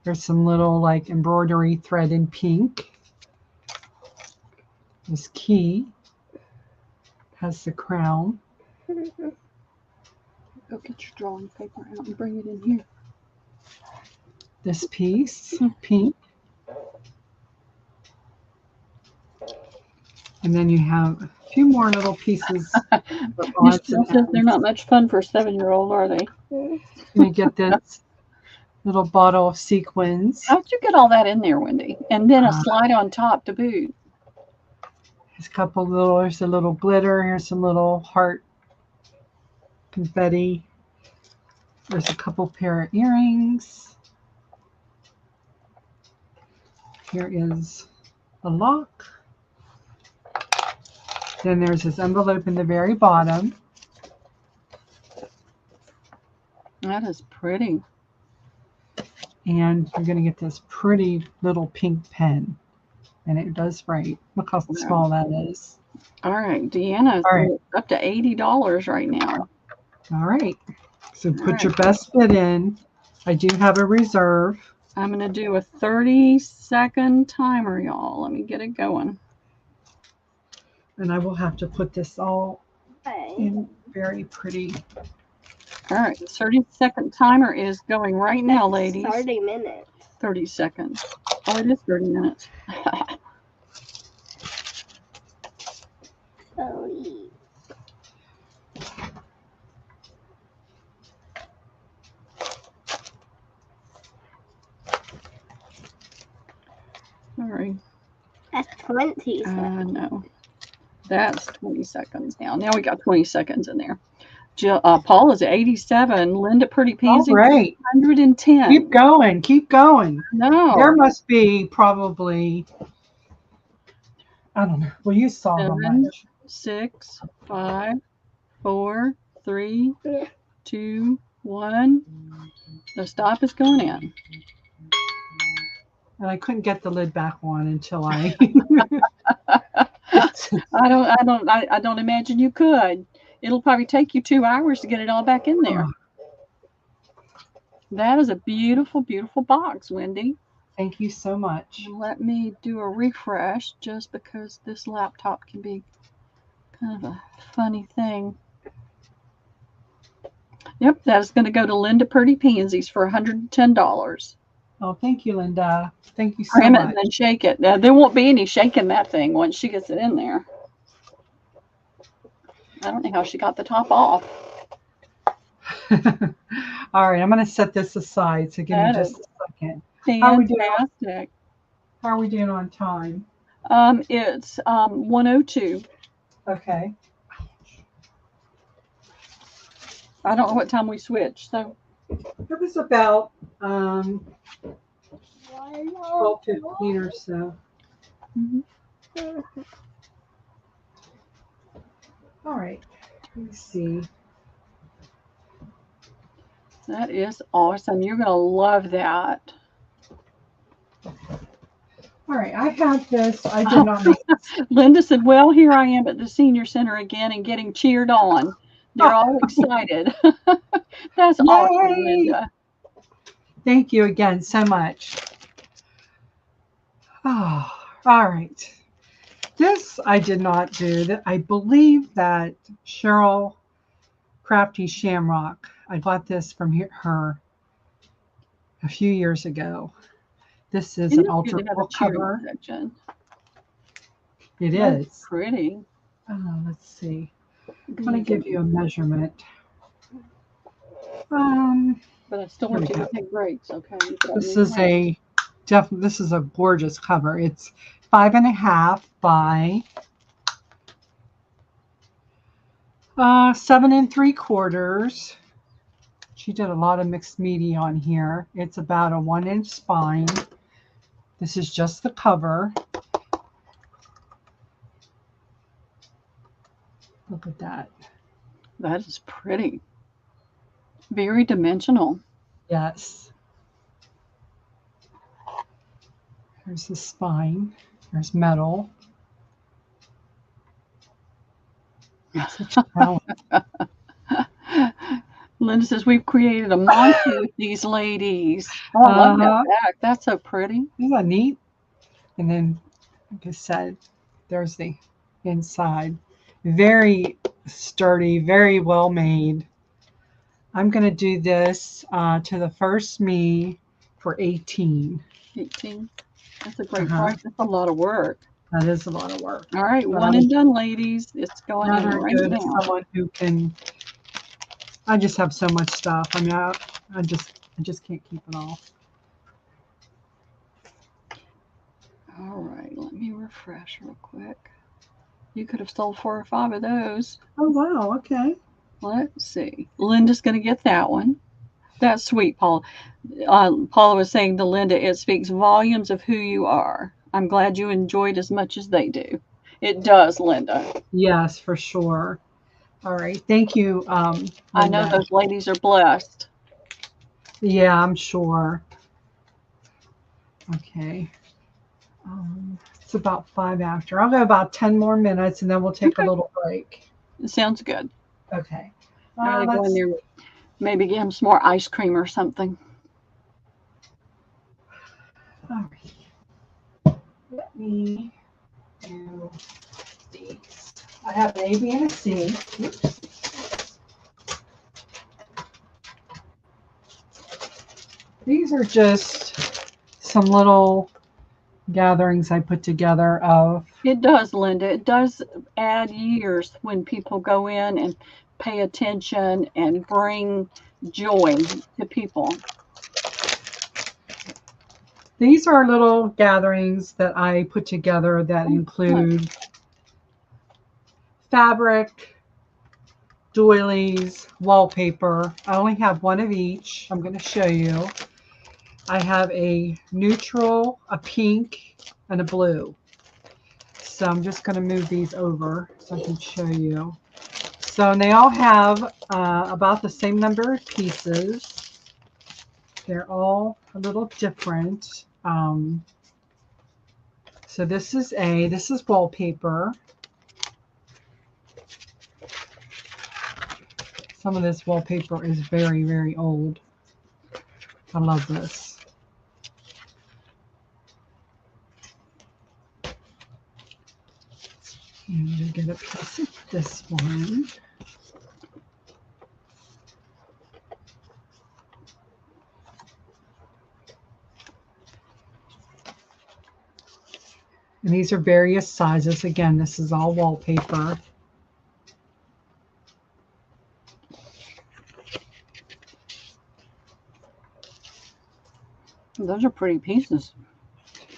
There's some little like embroidery thread in pink. This key has the crown. Go get your drawing paper out and bring it in here. This piece, pink. And then you have a few more little pieces. Michelle says they're not much fun for a 7-year-old, are they? You get this little bottle of sequins. How'd you get all that in there, Wendy? And then a slide on top to boot. There's a couple little, there's a little glitter. Here's some little heart confetti. There's a couple pair of earrings. Here is a lock. Then there's this envelope in the very bottom. That is pretty. And you're going to get this pretty little pink pen. And it does write. Look how small that is. All right. Deanna's up to $80 right now. All right. So put your best bid in. I do have a reserve. I'm going to do a 30-second timer, y'all. Let me get it going. And I will have to put this all in very pretty. All right. The 30-second timer is going right now, ladies. 30 minutes. 30 seconds. Oh, it is 30 minutes. 30. Sorry. That's 20 seconds. No. That's 20 seconds now. Now we got 20 seconds in there. Paul is at 87. Linda Pretty Pansy, 110. Keep going. Keep going. No. There must be probably, I don't know. Well, you saw how much. 6, 5, 4, 3, 2, 1. The stop is going in. And I couldn't get the lid back on until I. I don't imagine you could. It'll probably take you 2 hours to get it all back in there. That is a beautiful, beautiful box, Wendy. Thank you so much. Let me do a refresh just because this laptop can be kind of a funny thing. Yep, that is going to go to Linda Pretty Pansies for $110. Oh, thank you, Linda. Thank you so much. Cram it and then shake it. There won't be any shaking that thing once she gets it in there. I don't know how she got the top off. All right, I'm going to set this aside, so give me just a second. Fantastic. How are we doing on time? It's 1:02. Okay. I don't know what time we switched, so. It was about 12:15 or so. All right, let me see. That is awesome. You're going to love that. All right, I have this. I did not make this. Linda said, well, here I am at the senior center again and getting cheered on. They're all excited. That's awesome, Linda. Thank you again so much. Oh, all right. This I did not do. I believe that Cheryl Crafty Shamrock, I bought this from her a few years ago. This is an ultra cover. Section. It That's is. Pretty. Let's see. I'm going to give you a measurement. But I still want you to take breaks, okay? This is this is a gorgeous cover. It's 5.5 by 7 3/4. She did a lot of mixed media on here. It's about a 1-inch spine. This is just the cover. Look at that. That is pretty. Very dimensional. Yes. There's the spine. There's metal. Such talent. Linda says, we've created a monster with these ladies. Oh, I love that back. That's so pretty. Isn't that neat? And then, like I said, there's the inside. Very sturdy, very well made. I'm going to do this to the first me for 18. 18. That's a great Uh-huh. price. That's a lot of work. That is a lot of work. All right, But one and done, ladies. It's going in rather right good as now. someone who can. I just have so much stuff. I mean, I just can't keep it all. All right, let me refresh real quick. You could have sold 4 or 5 of those. Oh wow, okay. Let's see. Linda's going to get that one. That's sweet, Paula. Paula was saying to Linda, it speaks volumes of who you are. I'm glad you enjoyed as much as they do. It does, Linda. Yes, for sure. All right, thank you, I know Linda. those ladies are blessed. Yeah, I'm sure. Okay. It's about 5 after. I'll go about 10 more minutes and then we'll take a Okay. little break. It sounds good. Okay. I'm going to go in Let's there, maybe get him some more ice cream or something. All right. Let me do these. I have an A, B, and a C. Oops. These are just some little gatherings I put together of. It does, Linda. It does add years when people go in and pay attention and bring joy to people. These are little gatherings that I put together that include fabric, doilies, wallpaper. I only have one of each. I'm going to show you. I have a neutral, a pink, and a blue. So I'm just going to move these over so I can show you. So they all have about the same number of pieces. They're all a little different. So this is wallpaper. Some of this wallpaper is very, very old. I love this. And you get a piece of this one. And these are various sizes. Again, this is all wallpaper. Those are pretty pieces.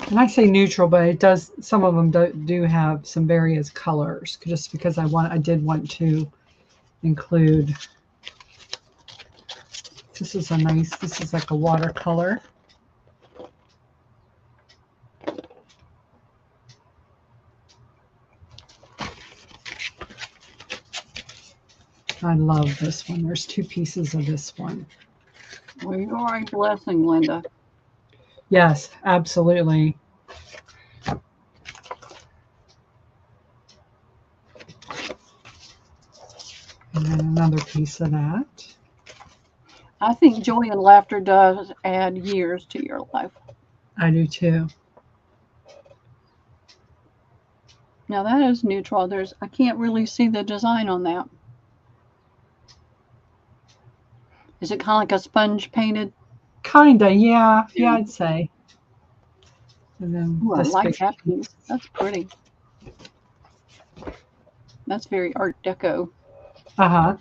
And I say neutral, but it does. Some of them do have some various colors, just because I did want to include. This is a nice. This is like a watercolor. I love this one. There's 2 pieces of this one. Well, you are a blessing, Linda. Yes, absolutely. And then another piece of that. I think joy and laughter does add years to your life. I do too. Now that is neutral. I can't really see the design on that. Is it kind of like a sponge painted? Kinda, yeah. Yeah, I'd say. And then Ooh, I this like big that piece. piece. That's pretty. That's very Art Deco. Uh-huh.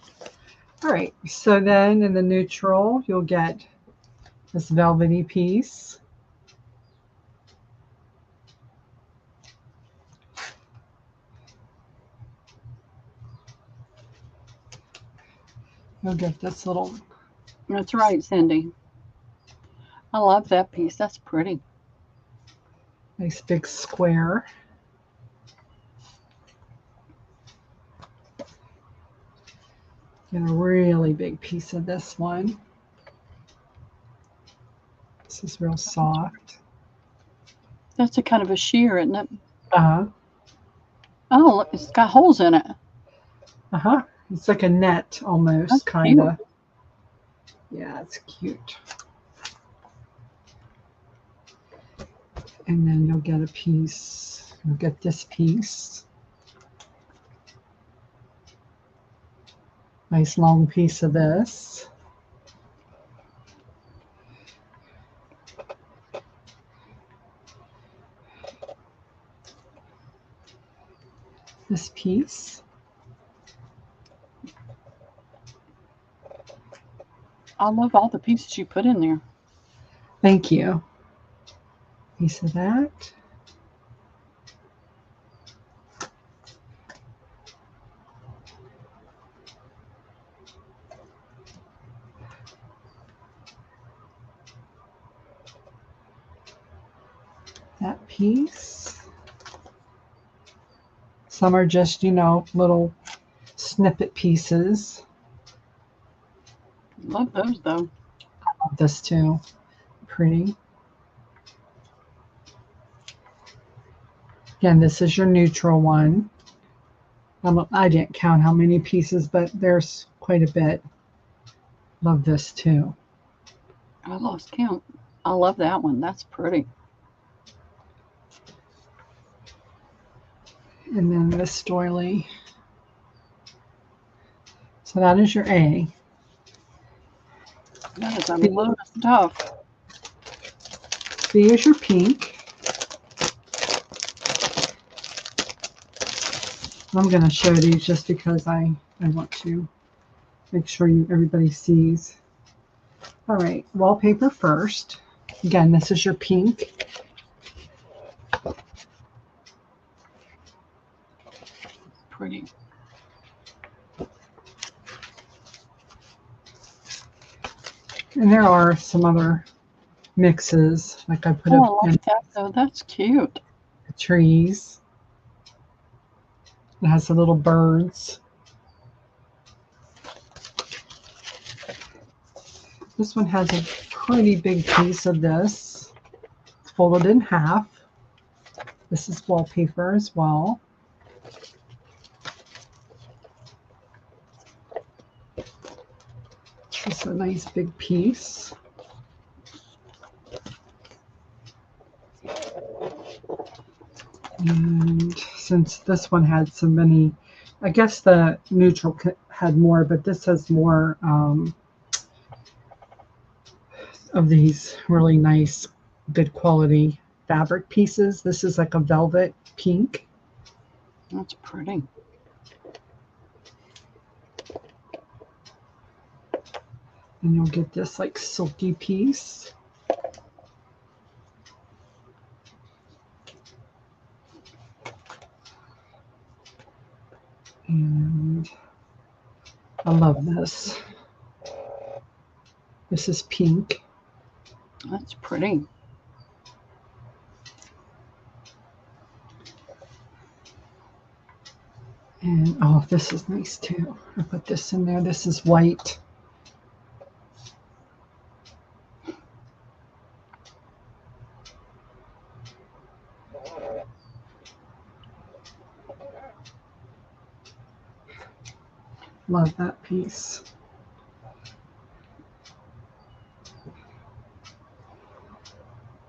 All right. So then in the neutral, you'll get this velvety piece. You'll get this little That's right, Cindy. I love that piece. That's pretty. nice big square. Get a really big piece of this one. This is real soft. That's a kind of a sheer, isn't it? Uh-huh. Oh, look, it's got holes in it. Uh-huh. It's like a net almost, That's kind of. cute. Yeah, it's cute. And then you'll get a piece. You'll get this piece. Nice long piece of this. this piece. I love all the pieces you put in there. Thank you. Piece of that. That piece. Some are just, little snippet pieces. Love those though. I love this too. Pretty. Again, this is your neutral one. I didn't count how many pieces, but there's quite a bit. Love this too. I lost count. I love that one. That's pretty. And then this doily. So that is your A. That is a load of stuff. B is your pink. I'm going to show these just because I want to make sure everybody sees. All right, wallpaper first. Again, this is your pink. Pretty. And there are some other mixes, like I put Oh, I up in like that though. That's cute. the trees. It has the little birds. This one has a pretty big piece of this. It's folded in half. This is wallpaper as well. This is a nice big piece. And since this one had so many, I guess the neutral had more, but this has more of these really nice, good quality fabric pieces. This is like a velvet pink. That's pretty. And you'll get this like silky piece. And I love this. This is pink. That's pretty. And oh, this is nice too. I put this in there. This is white. Love that piece.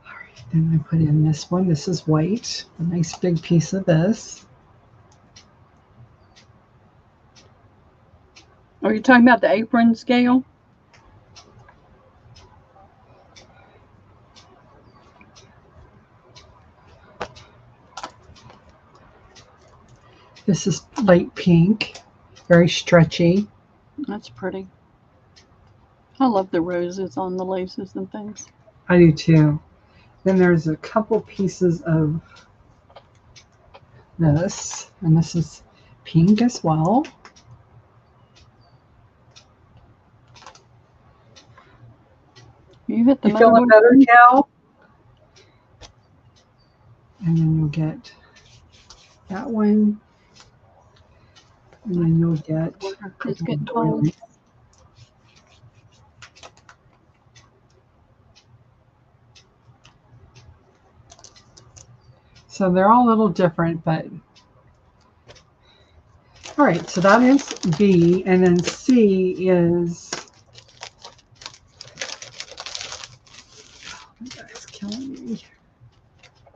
All right, then I put in this one. This is white. A nice big piece of this. Are you talking about the apron scale? This is light pink, very stretchy. That's pretty. I love the roses on the laces and things. I do too. Then there's a couple pieces of this, and this is pink as well. You hit the You feeling better, Cal? And then you'll get that one. And then you'll get It's getting cold. So they're all a little different, but all right, so that is B, and then C is, oh, that guy's killing me.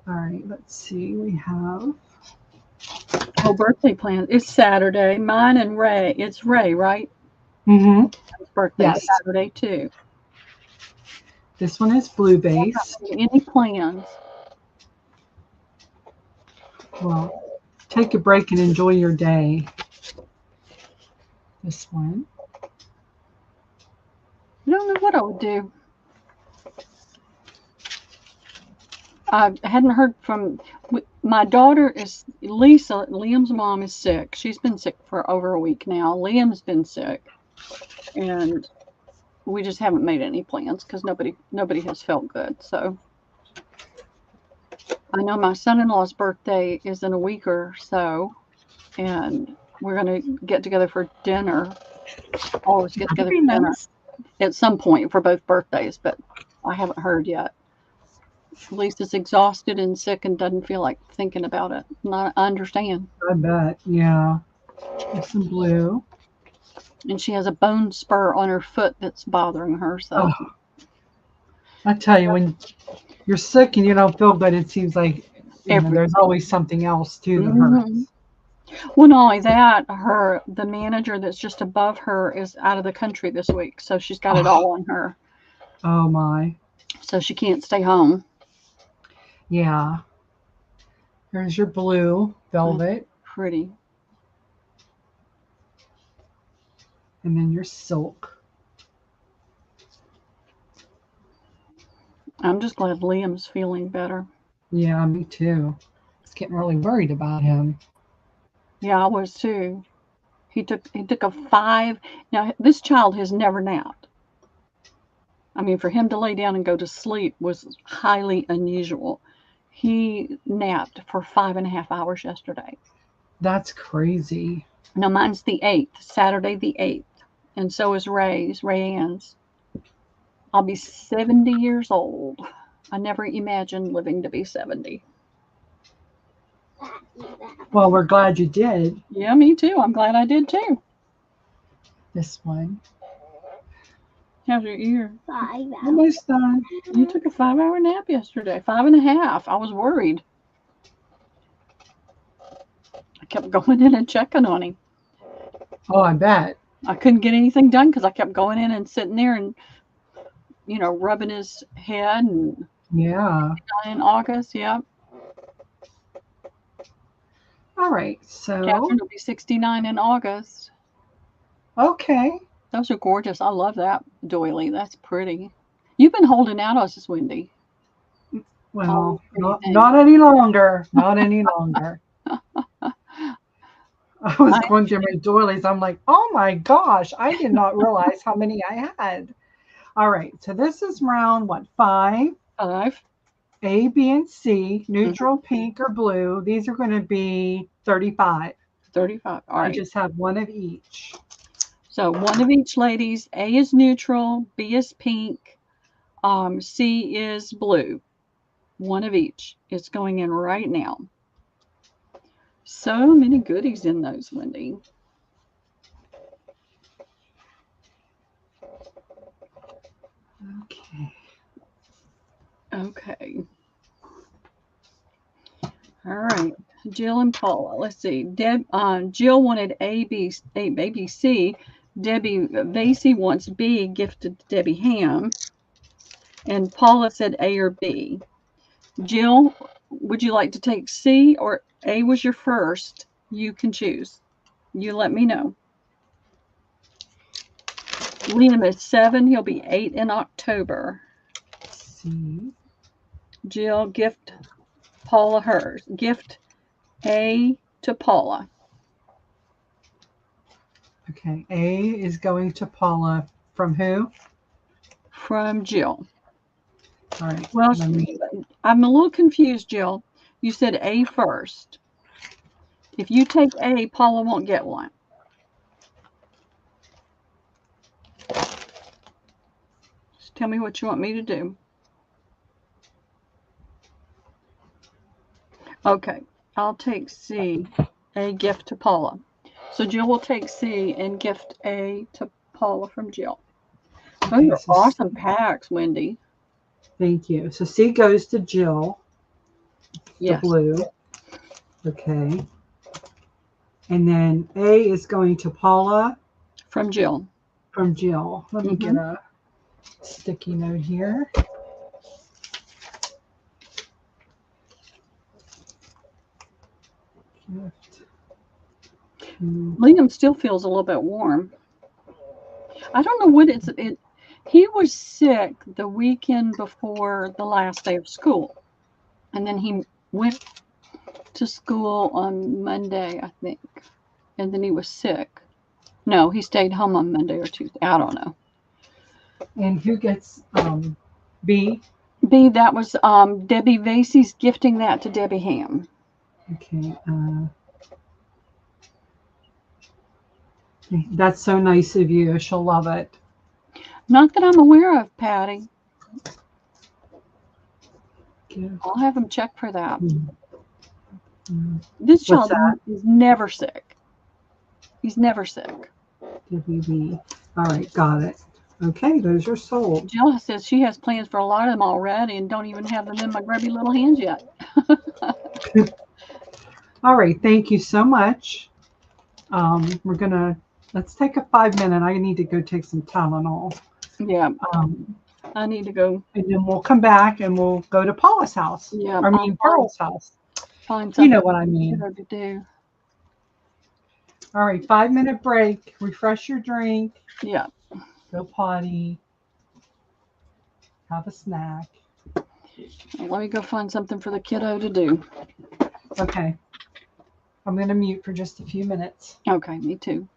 All right, let's see, we have, Oh, birthday plans. It's Saturday. Mine and Ray. It's Ray, right? His birthday Yes. Saturday too. This one is blue base. Any plans? Well, take a break and enjoy your day. This one. I don't know what I would do. I hadn't heard from my daughter. Is Lisa, Liam's mom, is sick. She's been sick for over a week now. Liam's been sick, and we just haven't made any plans because nobody has felt good. So I know my son-in-law's birthday is in a week or so, and we're gonna get together for dinner. Always get together for dinner at some point for both birthdays, but I haven't heard yet. Lisa's exhausted and sick and doesn't feel like thinking about it. I understand. I bet. Yeah. There's some blue. And she has a bone spur on her foot that's bothering her. So I tell you, when you're sick and you don't feel good, it seems like there's always something else too that hurts. Well, not only that, the manager that's just above her is out of the country this week, so she's got it all on her. Oh my. So she can't stay home. Yeah. Here's your blue velvet. Pretty. And then your silk. I'm just glad Liam's feeling better. Yeah, me too. I was getting really worried about him. Yeah, I was too. He took a 5. Now, this child has never napped. I mean, for him to lay down and go to sleep was highly unusual. He napped for 5.5 hours yesterday. That's crazy. Now, mine's the 8th, Saturday the 8th. And so is Ray Ann's. I'll be 70 years old. I never imagined living to be 70. Well, we're glad you did. Yeah, me too. I'm glad I did too. This one. How's your ear? 5 hours. Almost done. You took a 5-hour nap yesterday. 5.5. I was worried. I kept going in and checking on him. Oh, I bet. I couldn't get anything done because I kept going in and sitting there and, rubbing his head. And Yeah. in August, yeah. All right. So. Catherine will be 69 in August. Okay. Those are gorgeous. I love that doily. That's pretty. You've been holding out on us, Wendy. Well, not any longer. Not any longer. I was going through my doilies. I'm like, oh my gosh, I did not realize how many I had. All right. So this is round, 5? 5. A, B, and C, neutral, pink, or blue. These are going to be 35. 35. All right. I just have one of each. So one of each, ladies. A is neutral, B is pink, C is blue. One of each. It's going in right now. So many goodies in those, Wendy. Okay. All right. Jill and Paula. Let's see. Jill wanted A, B, C. Debbie Vasey wants B, gifted to Debbie Ham. And Paula said A or B. Jill, would you like to take C, or A was your first? You can choose. You let me know. Liam is 7. He'll be 8 in October. C. Jill, gift Paula hers. Gift A to Paula. Okay. A is going to Paula from who? From Jill. All right. Well, I'm a little confused, Jill. You said A first. If you take A, Paula won't get one. Just tell me what you want me to do. Okay, I'll take C, A gift to Paula. So Jill will take C and gift A to Paula from Jill. Those are awesome packs, Wendy. Thank you. So C goes to Jill. Yes. The blue. Okay. And then A is going to Paula. From Jill. From Jill. Let me get a sticky note here. Gift. Mm, Liam still feels a little bit warm. I don't know what it. He was sick the weekend before the last day of school, and then he went to school on Monday, I think, and then he was sick. No, he stayed home on Monday or Tuesday. I don't know. And who gets B? B, that was Debbie Vasey's gifting that to Debbie Ham. Okay. That's so nice of you. She'll love it. Not that I'm aware of, Patty. Gift. I'll have him check for that. Mm, This What's child that? is never sick. He's never sick. WB. All right, got it. Okay, those are sold. Jill says she has plans for a lot of them already and don't even have them in my grubby little hands yet. All right, thank you so much. Let's take a 5 minute. I need to go take some Tylenol. Yeah, Um, I need to go. and then we'll come back and we'll go to Paula's house. Yeah, I mean, Pearl's house. find You something know what I mean. to do. All right, 5 minute break. Refresh your drink. Yeah. Go potty. Have a snack. Let me go find something for the kiddo to do. Okay. I'm going to mute for just a few minutes. Okay, me too.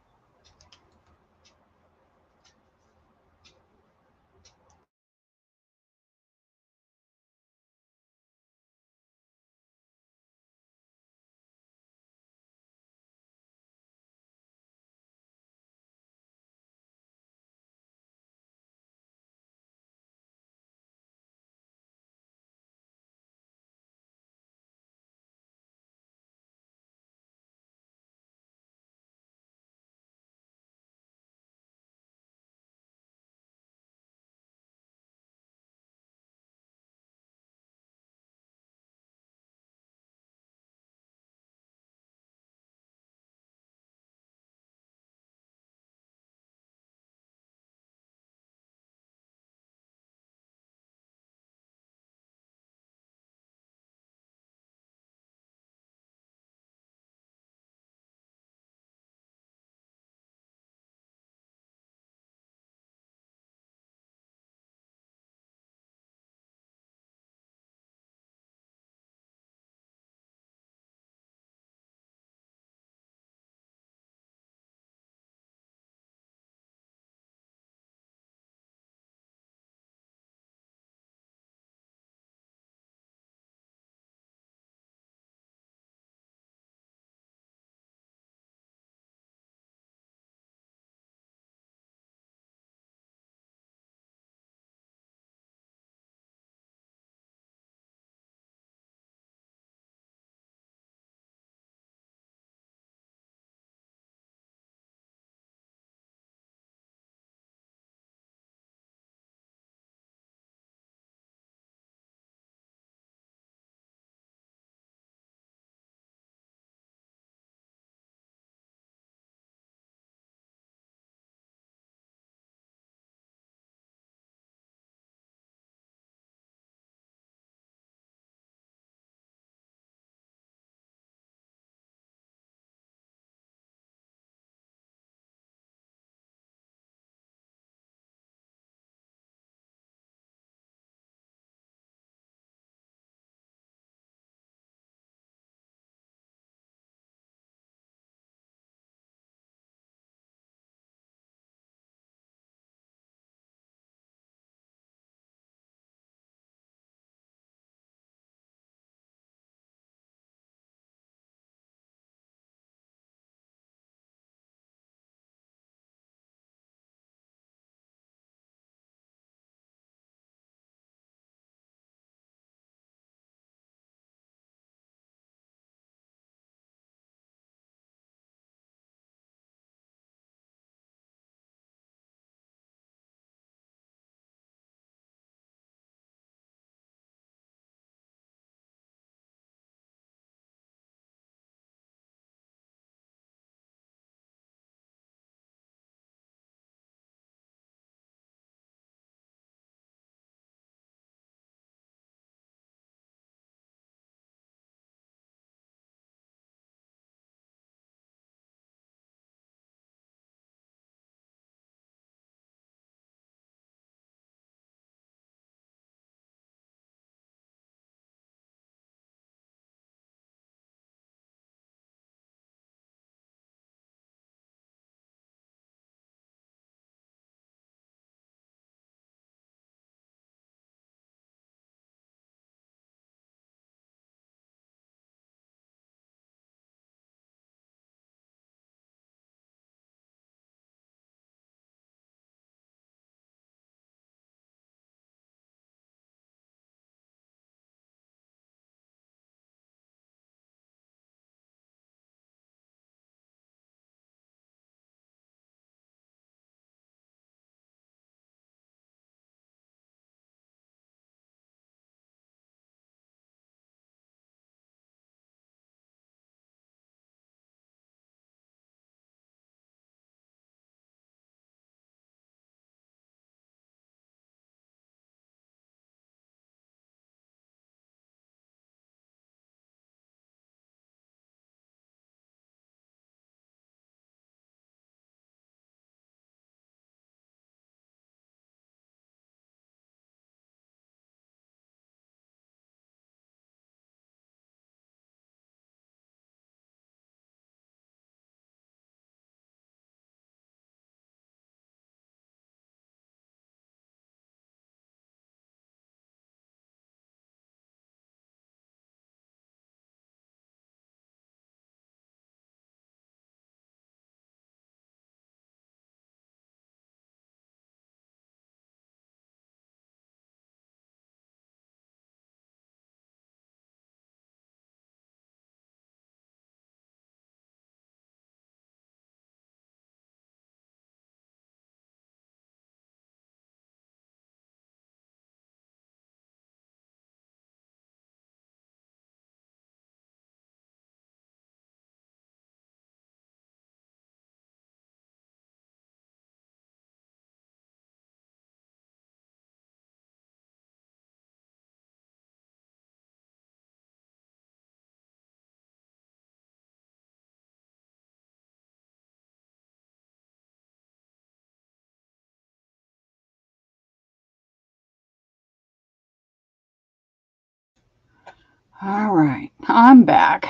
All right, I'm back.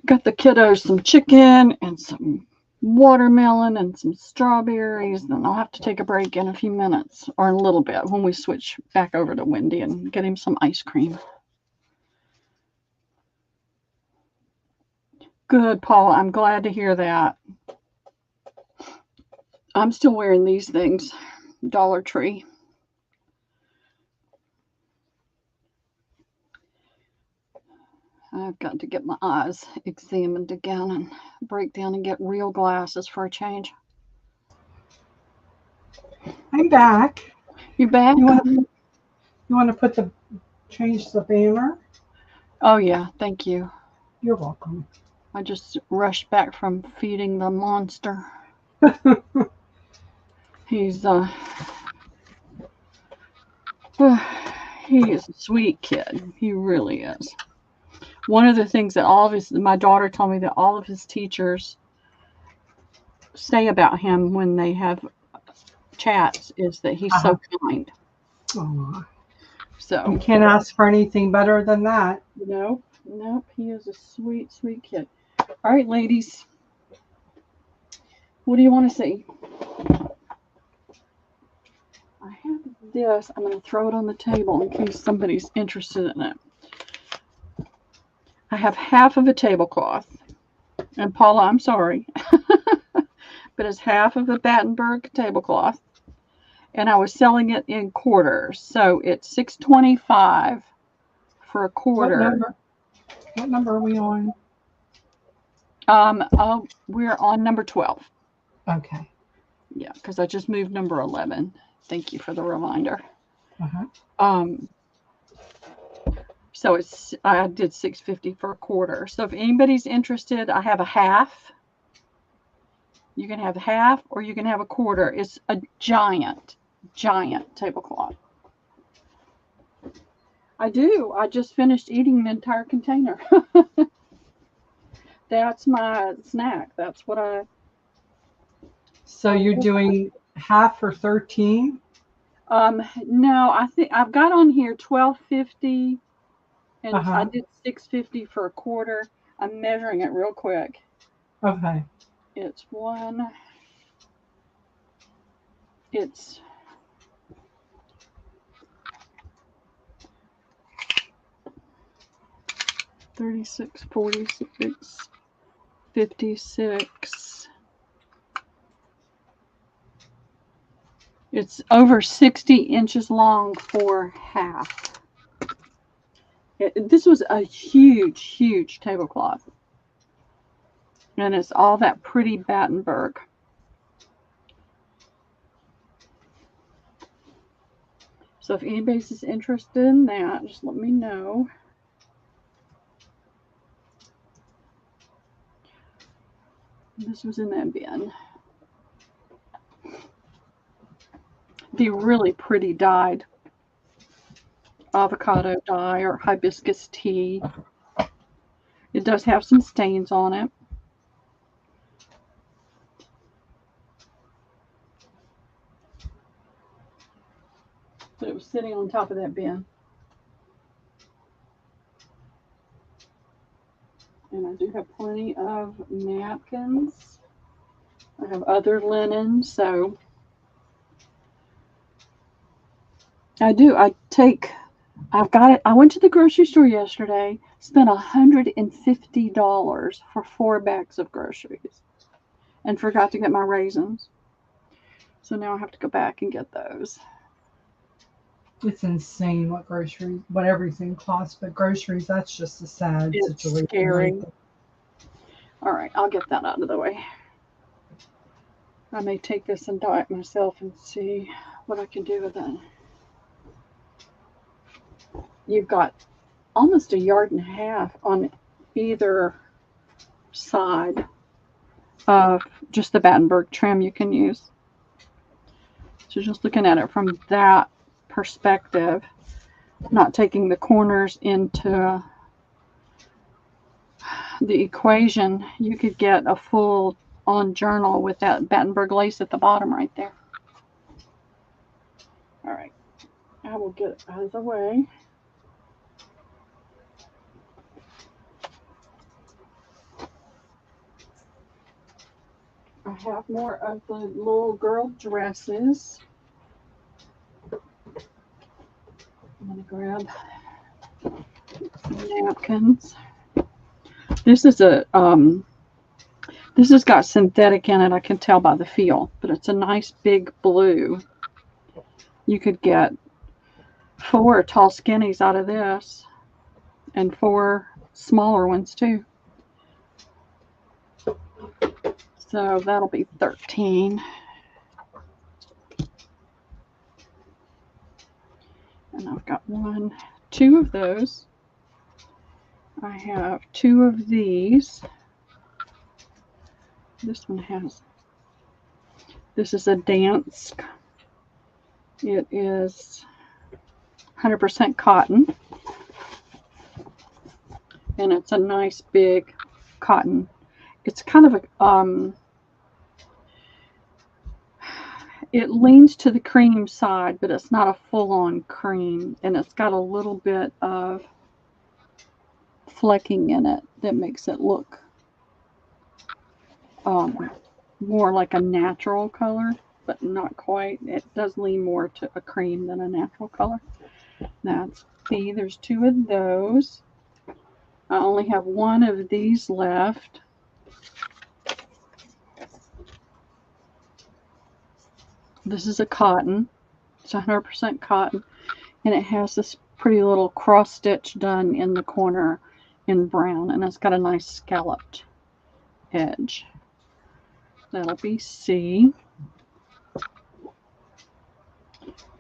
Got the kiddos some chicken and some watermelon and some strawberries. Then I'll have to take a break in a few minutes or in a little bit when we switch back over to Wendy and get him some ice cream. Good, Paula. I'm glad to hear that. I'm still wearing these things, Dollar Tree. I've got to get my eyes examined again and break down and get real glasses for a change. I'm back. You back? You want to change the banner? Oh yeah, thank you. You're welcome. I just rushed back from feeding the monster. He's he is a sweet kid. He really is. One of the things that my daughter told me that all of his teachers say about him when they have chats is that he's so kind. Aww. So you can't ask for anything better than that. Nope, he is a sweet, sweet kid. All right, ladies. What do you want to see? I have this. I'm going to throw it on the table in case somebody's interested in it. I have half of a tablecloth. And Paula, I'm sorry. But it's half of a Battenberg tablecloth. And I was selling it in quarters. So it's $6.25 for a quarter. What number are we on? We're on number 12. Okay. Yeah, because I just moved number 11. Thank you for the reminder. So I did $6.50 for a quarter. So if anybody's interested, I have a half. You can have half or you can have a quarter. It's a giant tablecloth. I do. I just finished eating the entire container. That's my snack. That's what I. So you're doing half for 13? No, I think I've got on here $12.50, and I did $6.50 for a quarter. I'm measuring it real quick. Okay. It's 36, 46, 56. It's over 60 inches long for half. This was a huge, huge tablecloth. And it's all that pretty Battenberg. So if anybody's interested in that, just let me know. This was in that bin. The really pretty dyed avocado dye or hibiscus tea. It does have some stains on it. But it was sitting on top of that bin. And I do have plenty of napkins. I have other linen, so I do. I've got it. I went to the grocery store yesterday, spent $150 for 4 bags of groceries, and forgot to get my raisins. So now I have to go back and get those. It's insane what everything costs, but groceries, that's just a sad situation. Scary. All right, I'll get that out of the way. I may take this and dye it myself and see what I can do with it. You've got almost 1.5 yards on either side of just the Battenberg trim you can use. So just looking at it from that perspective, not taking the corners into the equation, you could get a full on journal with that Battenberg lace at the bottom right there. All right, I will get it out of the way. I have more of the little girl dresses. I'm going to grab some napkins. This is a this has got synthetic in it, I can tell by the feel, but it's a nice big blue. You could get 4 tall skinnies out of this and 4 smaller ones too. So that'll be 13. And I've got 2 of those. I have 2 of these. This one has, this is a dance. It is 100% cotton. And it's a nice big cotton. It's kind of a, it leans to the cream side, but it's not a full-on cream. And it's got a little bit of flecking in it that makes it look more like a natural color, but not quite. It does lean more to a cream than a natural color. That's B. There's 2 of those. I only have 1 of these left. This is a cotton. It's 100% cotton, and it has this pretty little cross stitch done in the corner in brown, and it's got a nice scalloped edge. That'll be C.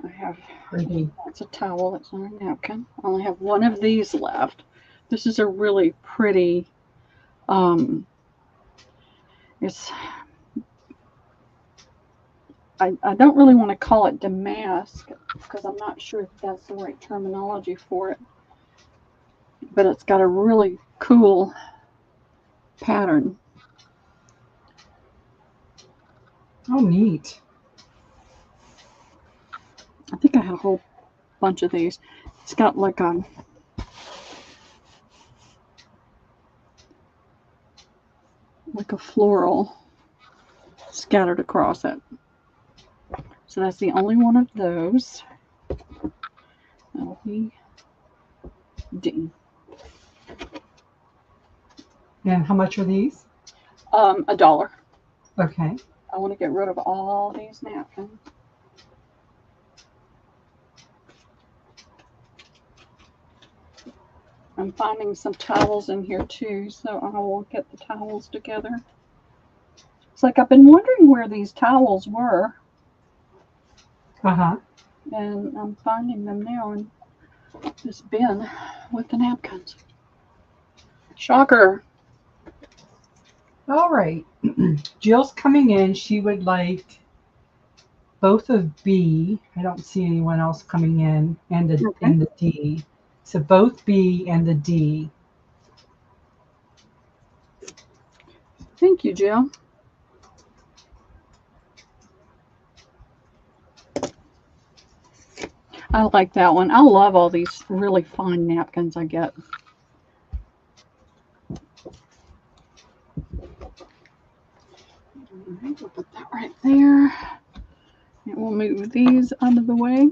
I have, that's a towel, that's not a napkin. I only have 1 of these left. This is a really pretty, it's, I don't really want to call it damask because I'm not sure if that's the right terminology for it. But it's got a really cool pattern. Oh, neat. I think I had a whole bunch of these. It's got like a floral scattered across it. So that's the only one of those. That'll be D. And how much are these? $1. Okay. I want to get rid of all these napkins. I'm finding some towels in here too, so I will get the towels together. It's like I've been wondering where these towels were. Uh-huh. And I'm finding them now in this bin with the napkins. Shocker. All right. Jill's coming in. She would like both of B. I don't see anyone else coming in, and the D. So both B and the D. Thank you, Jill. I like that one. I love all these really fine napkins I get. Alright, we'll put that right there. And we'll move these out of the way.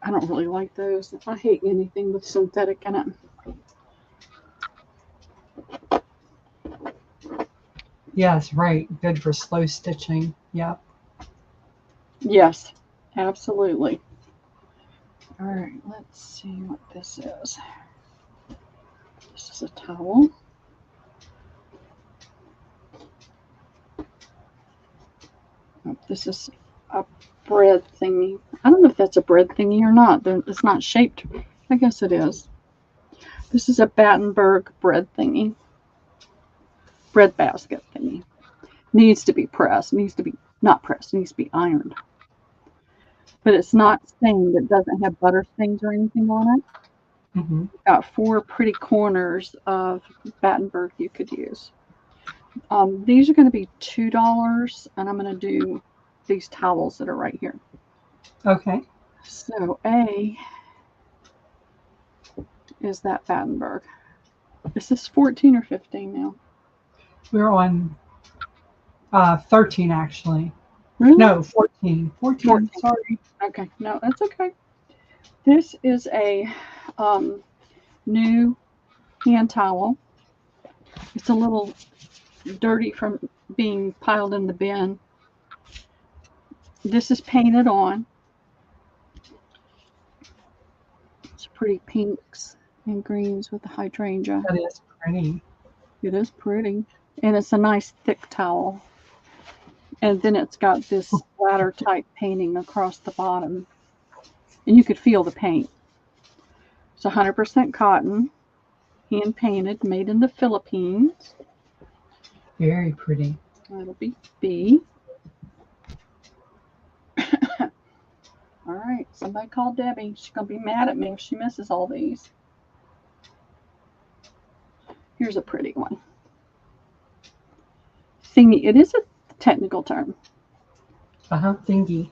I don't really like those. I hate anything with synthetic in it. Yes, right. Good for slow stitching. Yep. Yes, absolutely. All right, let's see what this is. This is a towel. Oh, this is a bread thingy. I don't know if that's a bread thingy or not. It's not shaped. I guess it is. This is a Battenberg bread thingy. Bread basket thingy. Needs to be pressed. Needs to be not pressed. Needs to be ironed. But it's not stained. It doesn't have butter stains or anything on it. Mm-hmm. Got 4 pretty corners of Battenberg you could use. These are going to be $2, and I'm going to do these towels that are right here. Okay. So A is that Battenberg. Is this 14 or 15 now? We're on 13 actually. Really? No, 14. 14. 14. Sorry. Okay, no, that's okay. This is a new hand towel. It's a little dirty from being piled in the bin. This is painted on. It's pretty pinks and greens with the hydrangea. That is pretty. It is pretty. And it's a nice thick towel. And then it's got this splatter type painting across the bottom. And you could feel the paint. It's 100% cotton, hand painted, made in the Philippines. Very pretty. That'll be B. All right, somebody call Debbie. She's going to be mad at me if she misses all these. Here's a pretty one. Thingy. It is a technical term. Thingy.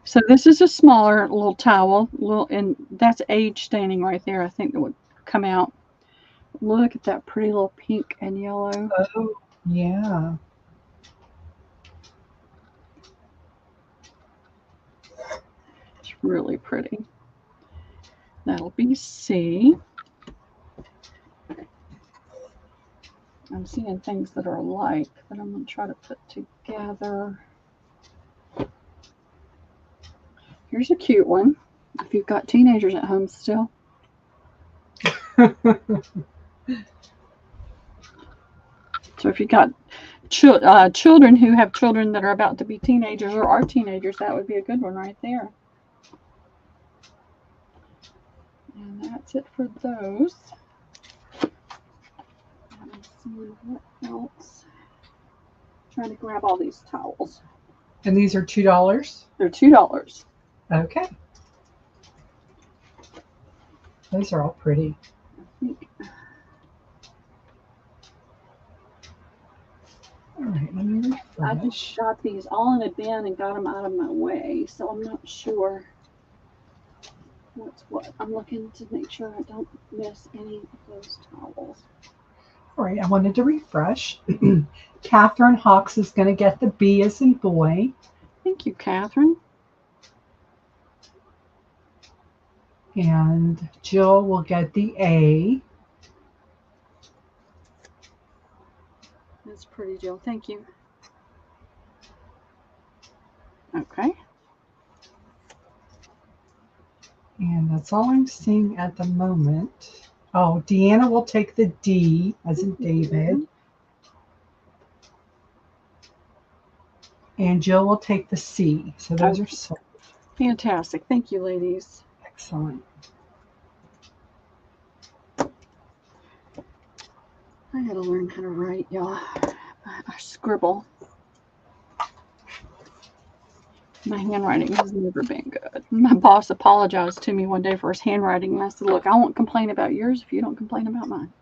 So this is a smaller little towel, and that's age staining right there. I think that would come out. Look at that pretty little pink and yellow. Oh, yeah. It's really pretty. That'll be C. I'm seeing things that are alike that I'm going to try to put together. Here's a cute one. If you've got teenagers at home still. So if you've got children who have children that are about to be teenagers or are teenagers, that would be a good one right there. And that's it for those. Let's see what else. Trying to grab all these towels. And these are $2? They're $2. Okay. Those are all pretty. All right, let me I refresh. just got these all in a bin and got them out of my way, so I'm not sure what's what. I'm looking to make sure I don't miss any of those towels. All right, I wanted to refresh. Catherine Hawks is going to get the B as in boy. Thank you, Catherine. And Jill will get the A. That's pretty, Jill. Thank you. Okay. And that's all I'm seeing at the moment. Oh, Deanna will take the D as in David. And Jill will take the C. So those are so fantastic. Thank you, ladies. excellent. I gotta learn how to write, y'all. I scribble. My handwriting has never been good. My boss apologized to me one day for his handwriting, and I said, look, I won't complain about yours if you don't complain about mine.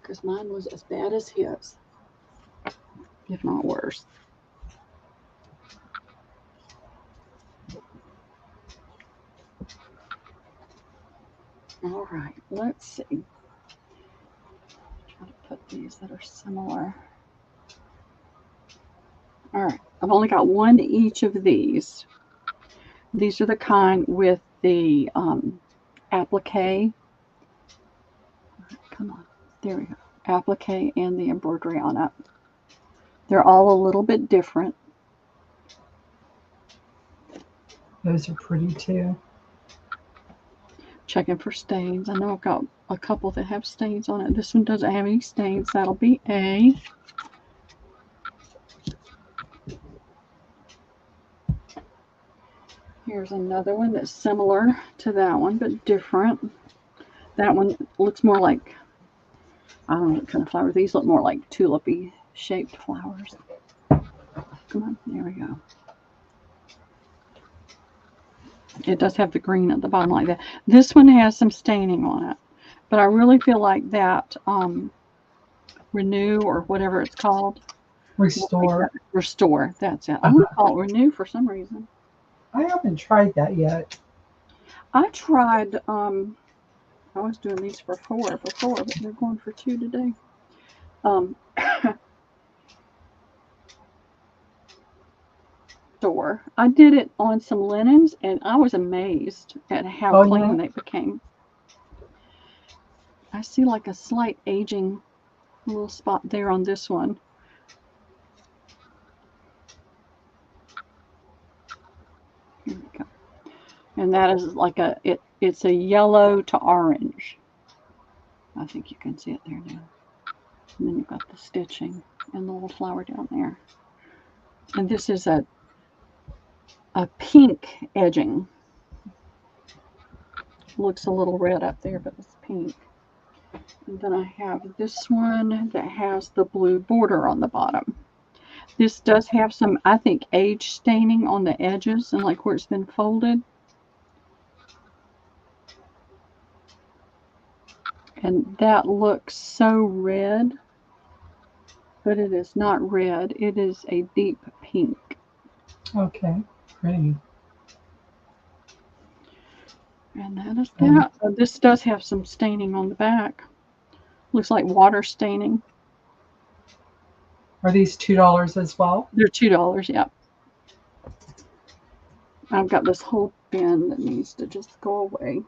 Because mine was as bad as his, if not worse. All right, let's see. Try to put these that are similar. All right, I've only got one each of these. These are the kind with the applique. Come on, there we go. Applique and the embroidery on it. They're all a little bit different. Those are pretty too. Checking for stains. I know I've got a couple that have stains on it. This one doesn't have any stains. That'll be A. Here's another one that's similar to that one, but different. That one looks more like, I don't know what kind of flower. These look more like tulipy shaped flowers. Come on, there we go. It does have the green at the bottom like that. This one has some staining on it, but I really feel like that Renew or whatever it's called. Restore. Restore, that's it. I want to call it Renew for some reason. I haven't tried that yet. I tried, I was doing these for 4 before, but they're going for 2 today. Store. I did it on some linens, and I was amazed at how clean they became. I see like a slight aging little spot there on this one. Here we go. And that is like it's a yellow to orange. I think you can see it there now. And then you've got the stitching and the little flower down there. And this is a pink edging. Looks a little red up there, but it's pink. And then I have this one that has the blue border on the bottom. This does have some, I think, age staining on the edges and like where it's been folded. And that looks so red, but it is not red. It is a deep pink. Okay, pretty. And that is that. This does have some staining on the back. Looks like water staining. Are these $2 as well? They're $2, yeah. I've got this whole bin that needs to just go away.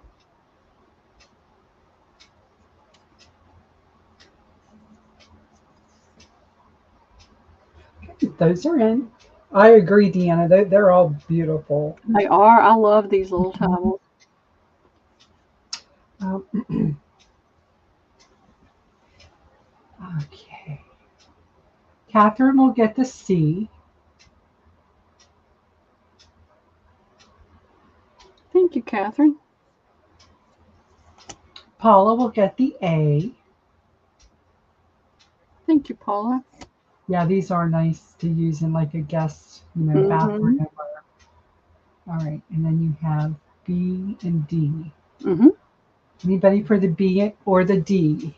Okay, those are in. I agree, Deanna. They're all beautiful. They are. I love these little towels. Okay. Catherine will get the C. Thank you, Catherine. Paula will get the A. Thank you, Paula. Yeah, these are nice to use in like a guest, bathroom. All right, and then you have B and D. Anybody for the B or the D?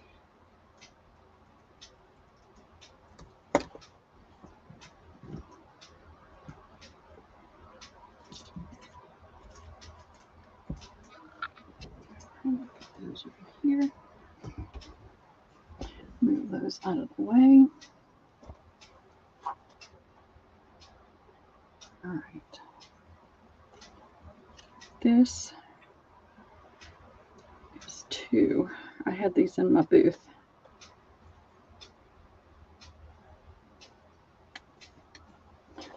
Put those over here. Move those out of the way. All right. This is 2. I had these in my booth.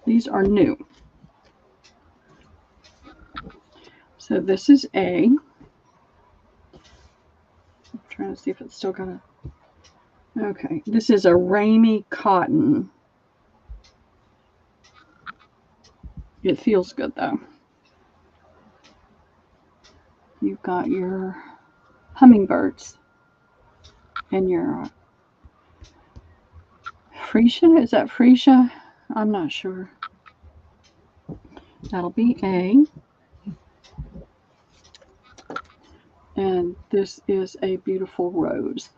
These are new. So this is A. I'm trying to see if it's still got a... Okay, this is a rainy cotton. It feels good though. You've got your hummingbirds and your freesia. Is that freesia? I'm not sure. That'll be A. And this is a beautiful rose.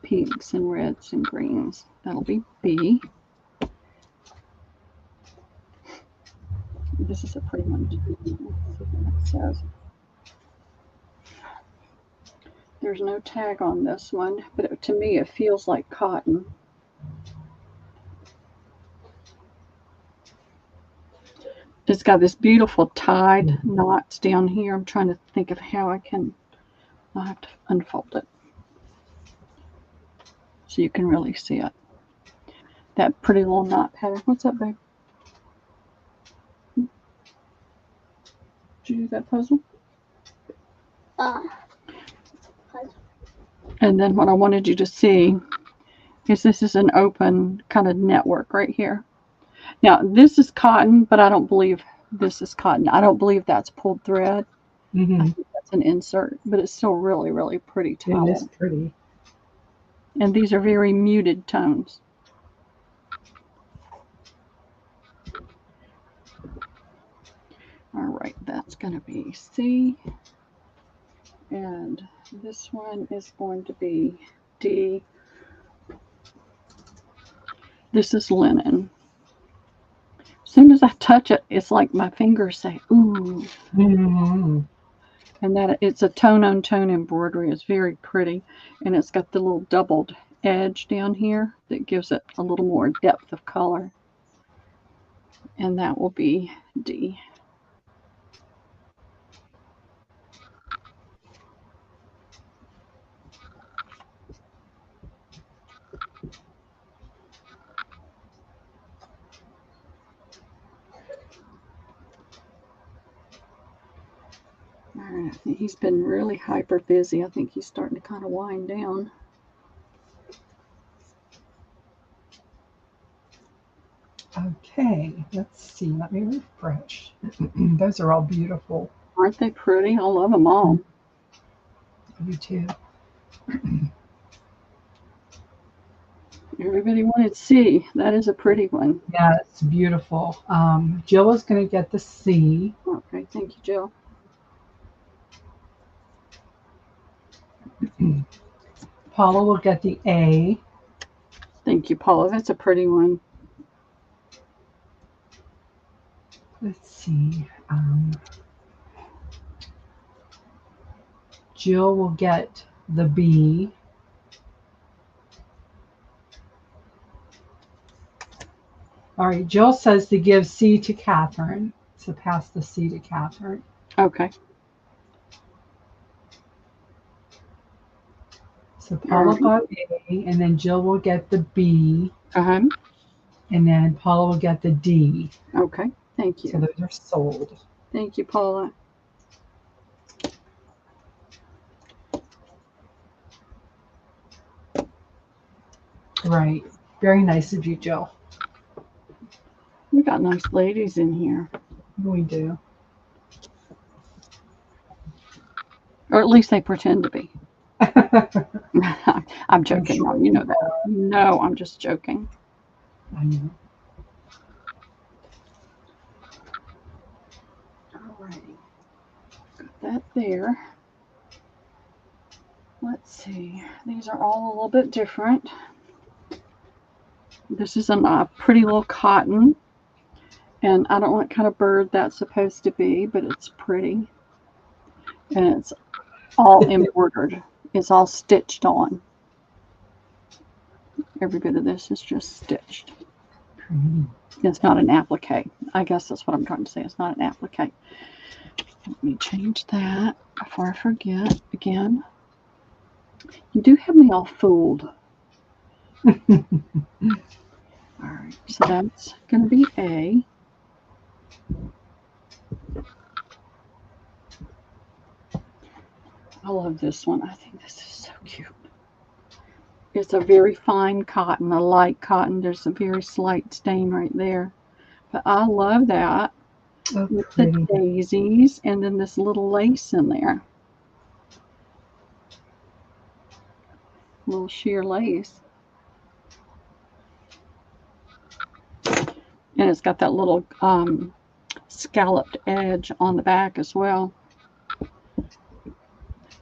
Pinks and reds and greens. That'll be B. This is a pretty one. Let's see what it says. There's no tag on this one, but to me it feels like cotton. It's got this beautiful tied knots down here. I'm trying to think of how I'll have to unfold it so you can really see it. That pretty little knot pattern. What's up, babe? Did you do that puzzle? And then what I wanted you to see is this is an open kind of network right here. Now, this is cotton, but I don't believe this is cotton. I don't believe that's pulled thread. I think that's an insert, but it's still really, really pretty towel. It is pretty. And these are very muted tones. All right, that's going to be C. And this one is going to be D. This is linen. soon as I touch it, it's like my fingers say, ooh. Mm-hmm. And that it's a tone-on-tone embroidery. It's very pretty. And it's got the little doubled edge down here that gives it a little more depth of color. And that will be D. All right, I think he's been really hyper busy. I think he's starting to kind of wind down. Okay, let's see. Let me refresh. Those are all beautiful. Aren't they pretty? I love them all. You too. Everybody wanted C. That is a pretty one. Yeah, it's beautiful. Jill is going to get the C. Okay, thank you, Jill. Paula will get the A. Thank you, Paula. That's a pretty one. Let's see. Jill will get the B. All right, Jill says to give C to Catherine. So pass the C to Catherine. Okay. So Paula got A, and then Jill will get the B, Uh-huh. and then Paula will get the D. Okay, thank you. So those are sold. Thank you, Paula. Right. Very nice of you, Jill. We got nice ladies in here. We do. Or at least they pretend to be. I'm joking. sure No, you know that. No, I'm just joking. I know. Alrighty. Got that there. Let's see. These are all a little bit different. This is a pretty little cotton. And I don't know what kind of bird that's supposed to be, but it's pretty. And it's all embroidered. It's all stitched on. Every bit of this is just stitched. It's not an applique. I guess that's what I'm trying to say. It's not an applique. Let me change that before I forget again. You do have me all fooled. All right, so that's going to be A. I love this one. I think this is so cute. It's a very fine cotton, a light cotton. There's a very slight stain right there. But I love that. Oh, With pretty. the daisies and then this little lace in there. Little sheer lace. And it's got that little scalloped edge on the back as well.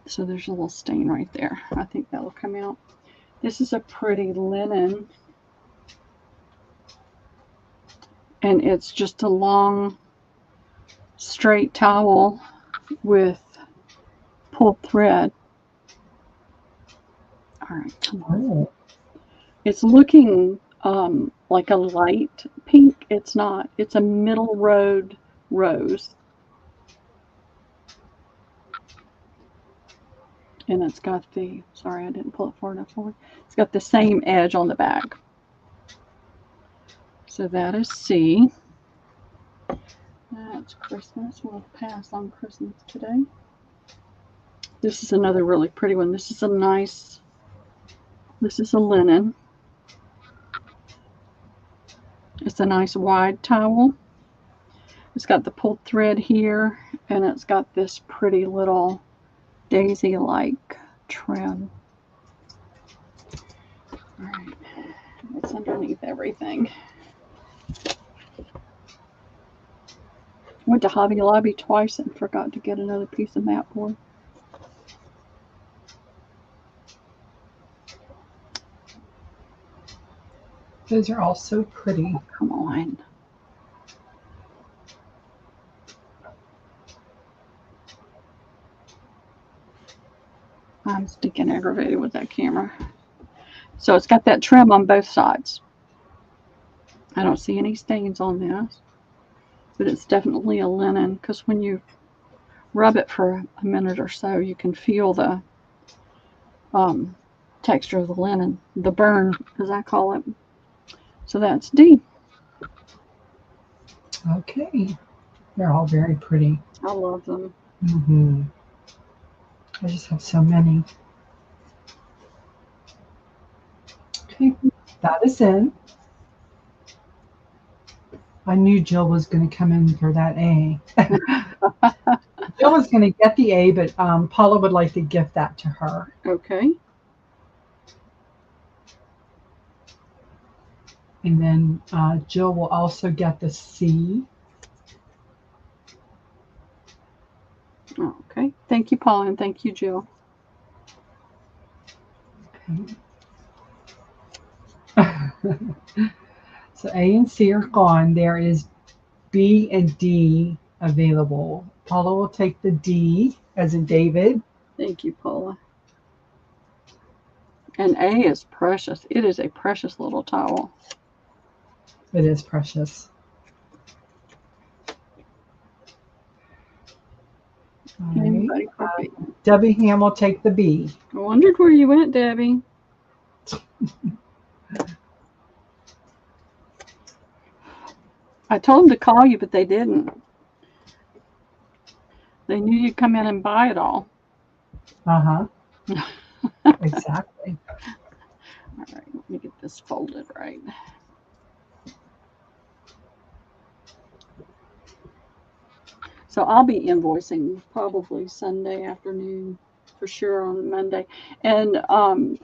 So there's a little stain right there. I think that'll come out. This is a pretty linen. And it's just a long, straight towel with pulled thread. All right, come on. Oh, It's looking like a light pink. It's not. It's a middle road rose. And it's got the, sorry, I didn't pull it far enough forward. It's got the same edge on the back. So that is C. That's Christmas. We'll pass on Christmas today. This is another really pretty one. This is a nice, this is a linen. It's a nice wide towel. It's got the pulled thread here, and it's got this pretty little daisy-like trim. All right, it's underneath everything. Went to Hobby Lobby twice and forgot to get another piece of mat board. those are all so pretty. Come on. I'm stinking aggravated with that camera. So it's got that trim on both sides. I don't see any stains on this, but it's definitely a linen because when you rub it for a minute or so, you can feel the texture of the linen, the burn, as I call it. So that's D. Okay. They're all very pretty. I love them. I just have so many. Okay, that is in. I knew Jill was going to come in for that A. Jill was going to get the A, but Paula would like to gift that to her. Okay. And then Jill will also get the C. Okay. Thank you, Paula, and thank you, Jill. Okay. So A and C are gone. There is B and D available. Paula will take the D, as in David. Thank you, Paula. And A is precious. It is a precious little towel. It is precious. All right. Debbie Ham will take the B. I wondered where you went, Debbie. I told them to call you, but they didn't. They knew you'd come in and buy it all. Uh-huh. Exactly. All right, let me get this folded right. So I'll be invoicing probably Sunday afternoon, for sure on Monday. And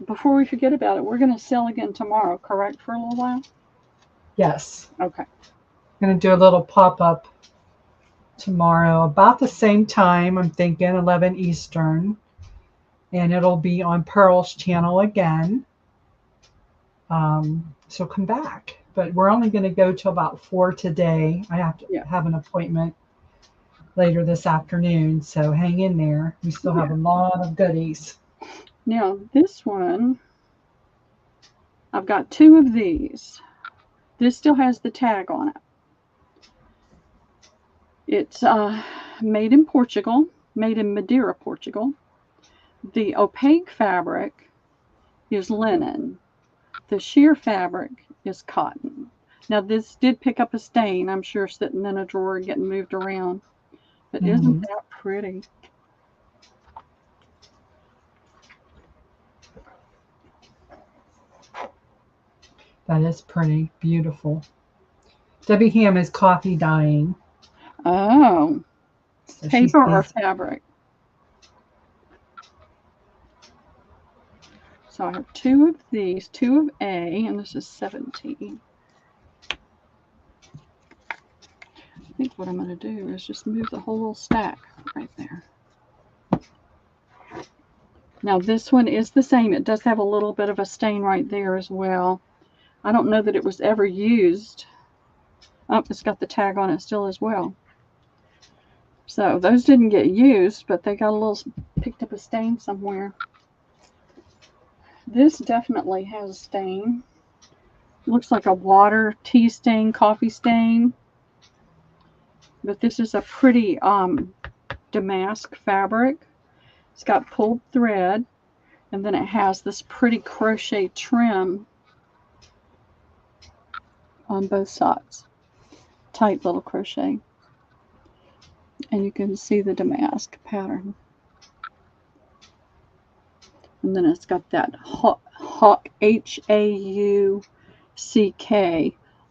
before we forget about it, we're going to sell again tomorrow, correct, for a little while? Yes. Okay. I'm going to do a little pop-up tomorrow, about the same time, I'm thinking 11 Eastern. And it'll be on Pearl's channel again. So come back. But we're only going to go till about 4 today. I have to have an appointment later this afternoon, so hang in there. We still have a lot of goodies. Now this one, I've got 2 of these. This still has the tag on it. It's made in Portugal, made in Madeira, Portugal. The opaque fabric is linen. The sheer fabric is cotton. Now this did pick up a stain, I'm sure, sitting in a drawer getting moved around. But isn't that pretty? That is pretty. Beautiful. Debbie Ham is coffee dyeing. Oh. So paper or fabric? So I have 2 of these, 2 of A, and this is 17. I think what I'm going to do is just move the whole little stack right there. Now this one is the same. It does have a little bit of a stain right there as well. I don't know that it was ever used. Oh, it's got the tag on it still as well. So those didn't get used, but they got a little, picked up a stain somewhere. This definitely has a stain. Looks like a water, tea stain, coffee stain. But this is a pretty damask fabric. It's got pulled thread, and then it has this pretty crochet trim on both sides. Tight little crochet. And you can see the damask pattern. And then it's got that hawk, H-A-U-C-K,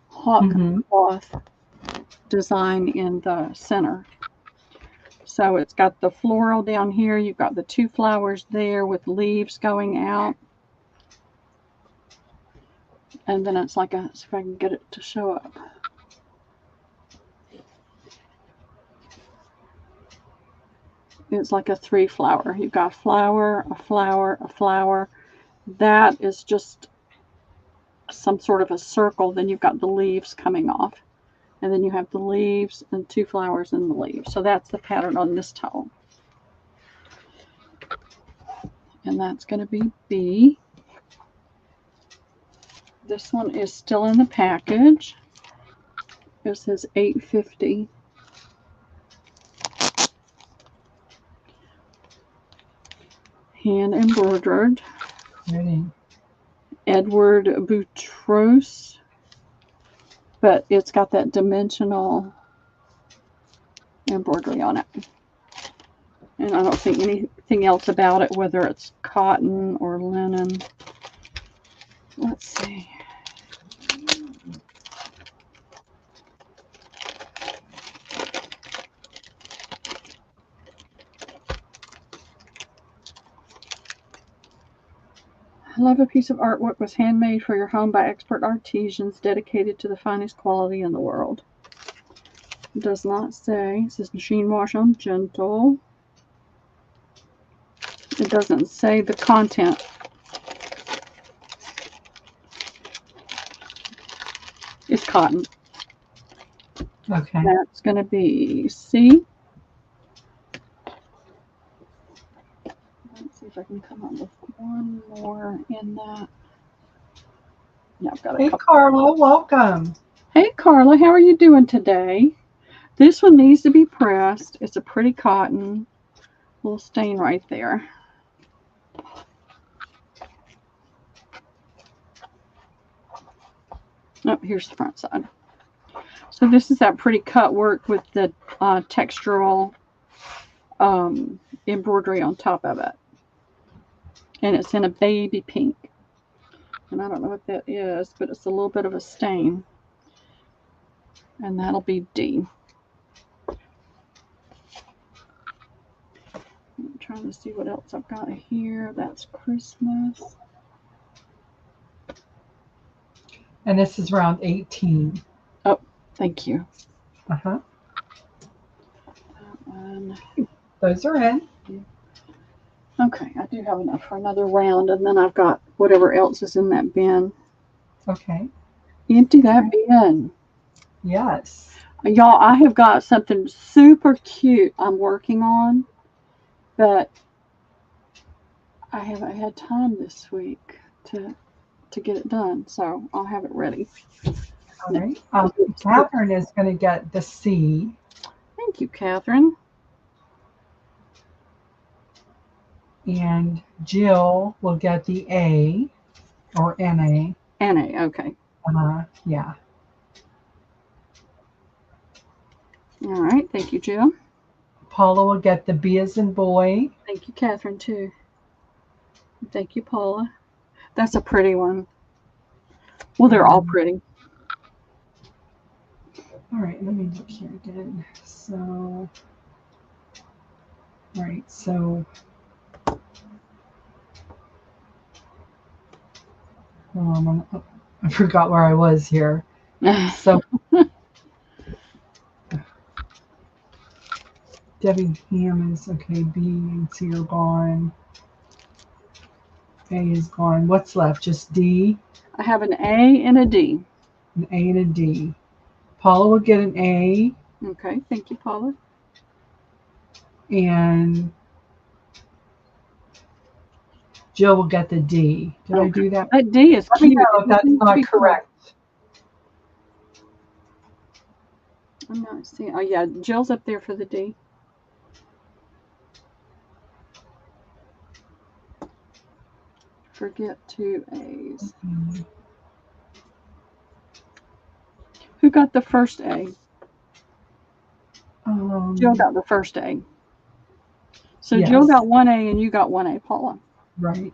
hawk cloth design in the center. So it's got the floral down here. You've got the 2 flowers there with leaves going out. And then it's like a, see if I can get it to show up. It's like a 3 flower. You've got a flower, a flower, a flower. That is just some sort of a circle. Then you've got the leaves coming off. And then you have the leaves and 2 flowers in the leaves. So that's the pattern on this towel. And that's going to be B. This one is still in the package. It says $8.50. Hand embroidered. Pretty. Edward Boutros, but it's got that dimensional embroidery on it. And I don't think anything else about it, whether it's cotton or linen. Let's see. I love a piece of artwork was handmade for your home by expert artisans dedicated to the finest quality in the world. It does not say. It says machine wash on gentle. It doesn't say the content. It's cotton. Okay. That's going to be C. Let's see if I can come up with one more in that. Yeah, I've got a Hey, couple. Carla, welcome. Hey, Carla, how are you doing today? This one needs to be pressed. It's a pretty cotton. Little stain right there. Oh, here's the front side. So this is that pretty cut work with the textural embroidery on top of it. And it's in a baby pink. And I don't know what that is, but it's a little bit of a stain. And that'll be D. I'm trying to see what else I've got here. That's Christmas. And this is round 18. Oh, thank you. Uh-huh. That one. Those are in. Okay, I do have enough for another round, and then I've got whatever else is in that bin. Okay. Empty that bin. Yes. Y'all, I have got something super cute I'm working on, but I haven't had time this week to get it done, so I'll have it ready. All right. Catherine is going to get the C. Thank you, Catherine. And Jill will get the A or NA. NA, okay. Yeah. All right, thank you, Jill. Paula will get the B as in boy. Thank you, Catherine, too. Thank you, Paula. That's a pretty one. Well, they're all pretty. All right, let me look here again. So, all right, so I forgot where I was here. So Debbie Ham is okay. B and C are gone. A is gone. What's left? Just D? I have an A and a D. An A and a D. Paula will get an A. Okay, thank you, Paula. And Jill will get the D. Did I do that? That D is Let me cute. know if that's not correct. I'm not seeing. Oh, yeah, Jill's up there for the D. Forget 2 A's. Who got the first A? Jill got the first A. So yes. Jill got 1 A and you got 1 A, Paula. Right.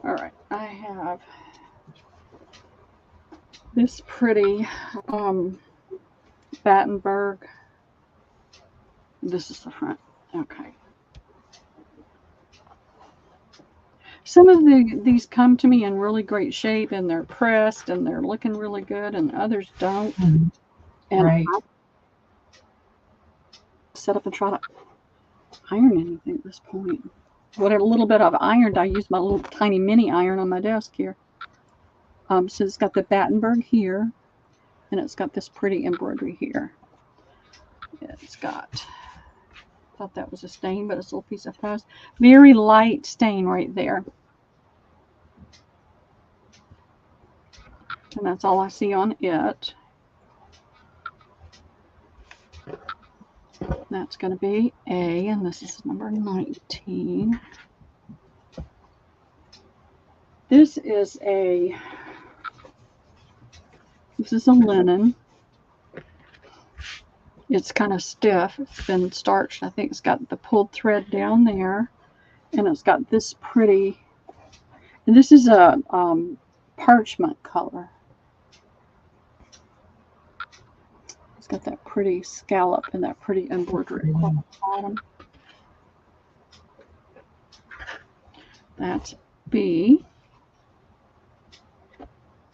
All right, I have this pretty Battenberg. This is the front. Okay. Some of these come to me in really great shape and they're pressed and they're looking really good, and others don't. Mm-hmm. And right. I set up and try to iron anything at this point. What a little bit I've ironed, I use my little tiny mini iron on my desk here. So it's got the Battenberg here, and it's got this pretty embroidery here. It's got Thought that was a stain, but it's a little piece of fuzz. Very light stain right there. And that's all I see on it. That's going to be A, and this is number 19. This is a linen. It's kind of stiff. It's been starched. I think it's got the pulled thread down there, and it's got this pretty, and this is a parchment color. It's got that pretty scallop and that pretty embroidery on the bottom. That's B.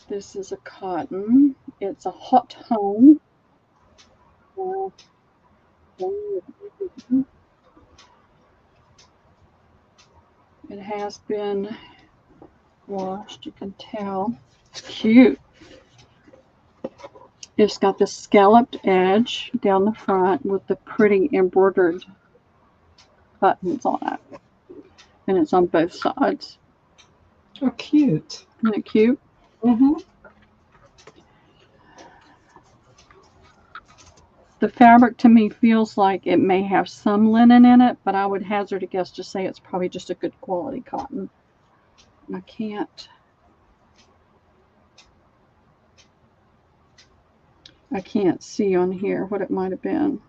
This is a cotton. It's a hot home. It has been washed, you can tell. It's cute. It's got this scalloped edge down the front with the pretty embroidered buttons on it. And it's on both sides. Oh, cute. Isn't it cute? Mm-hmm. The fabric to me feels like it may have some linen in it, but I would hazard a guess to say it's probably just a good quality cotton. I can't see on here what it might have been.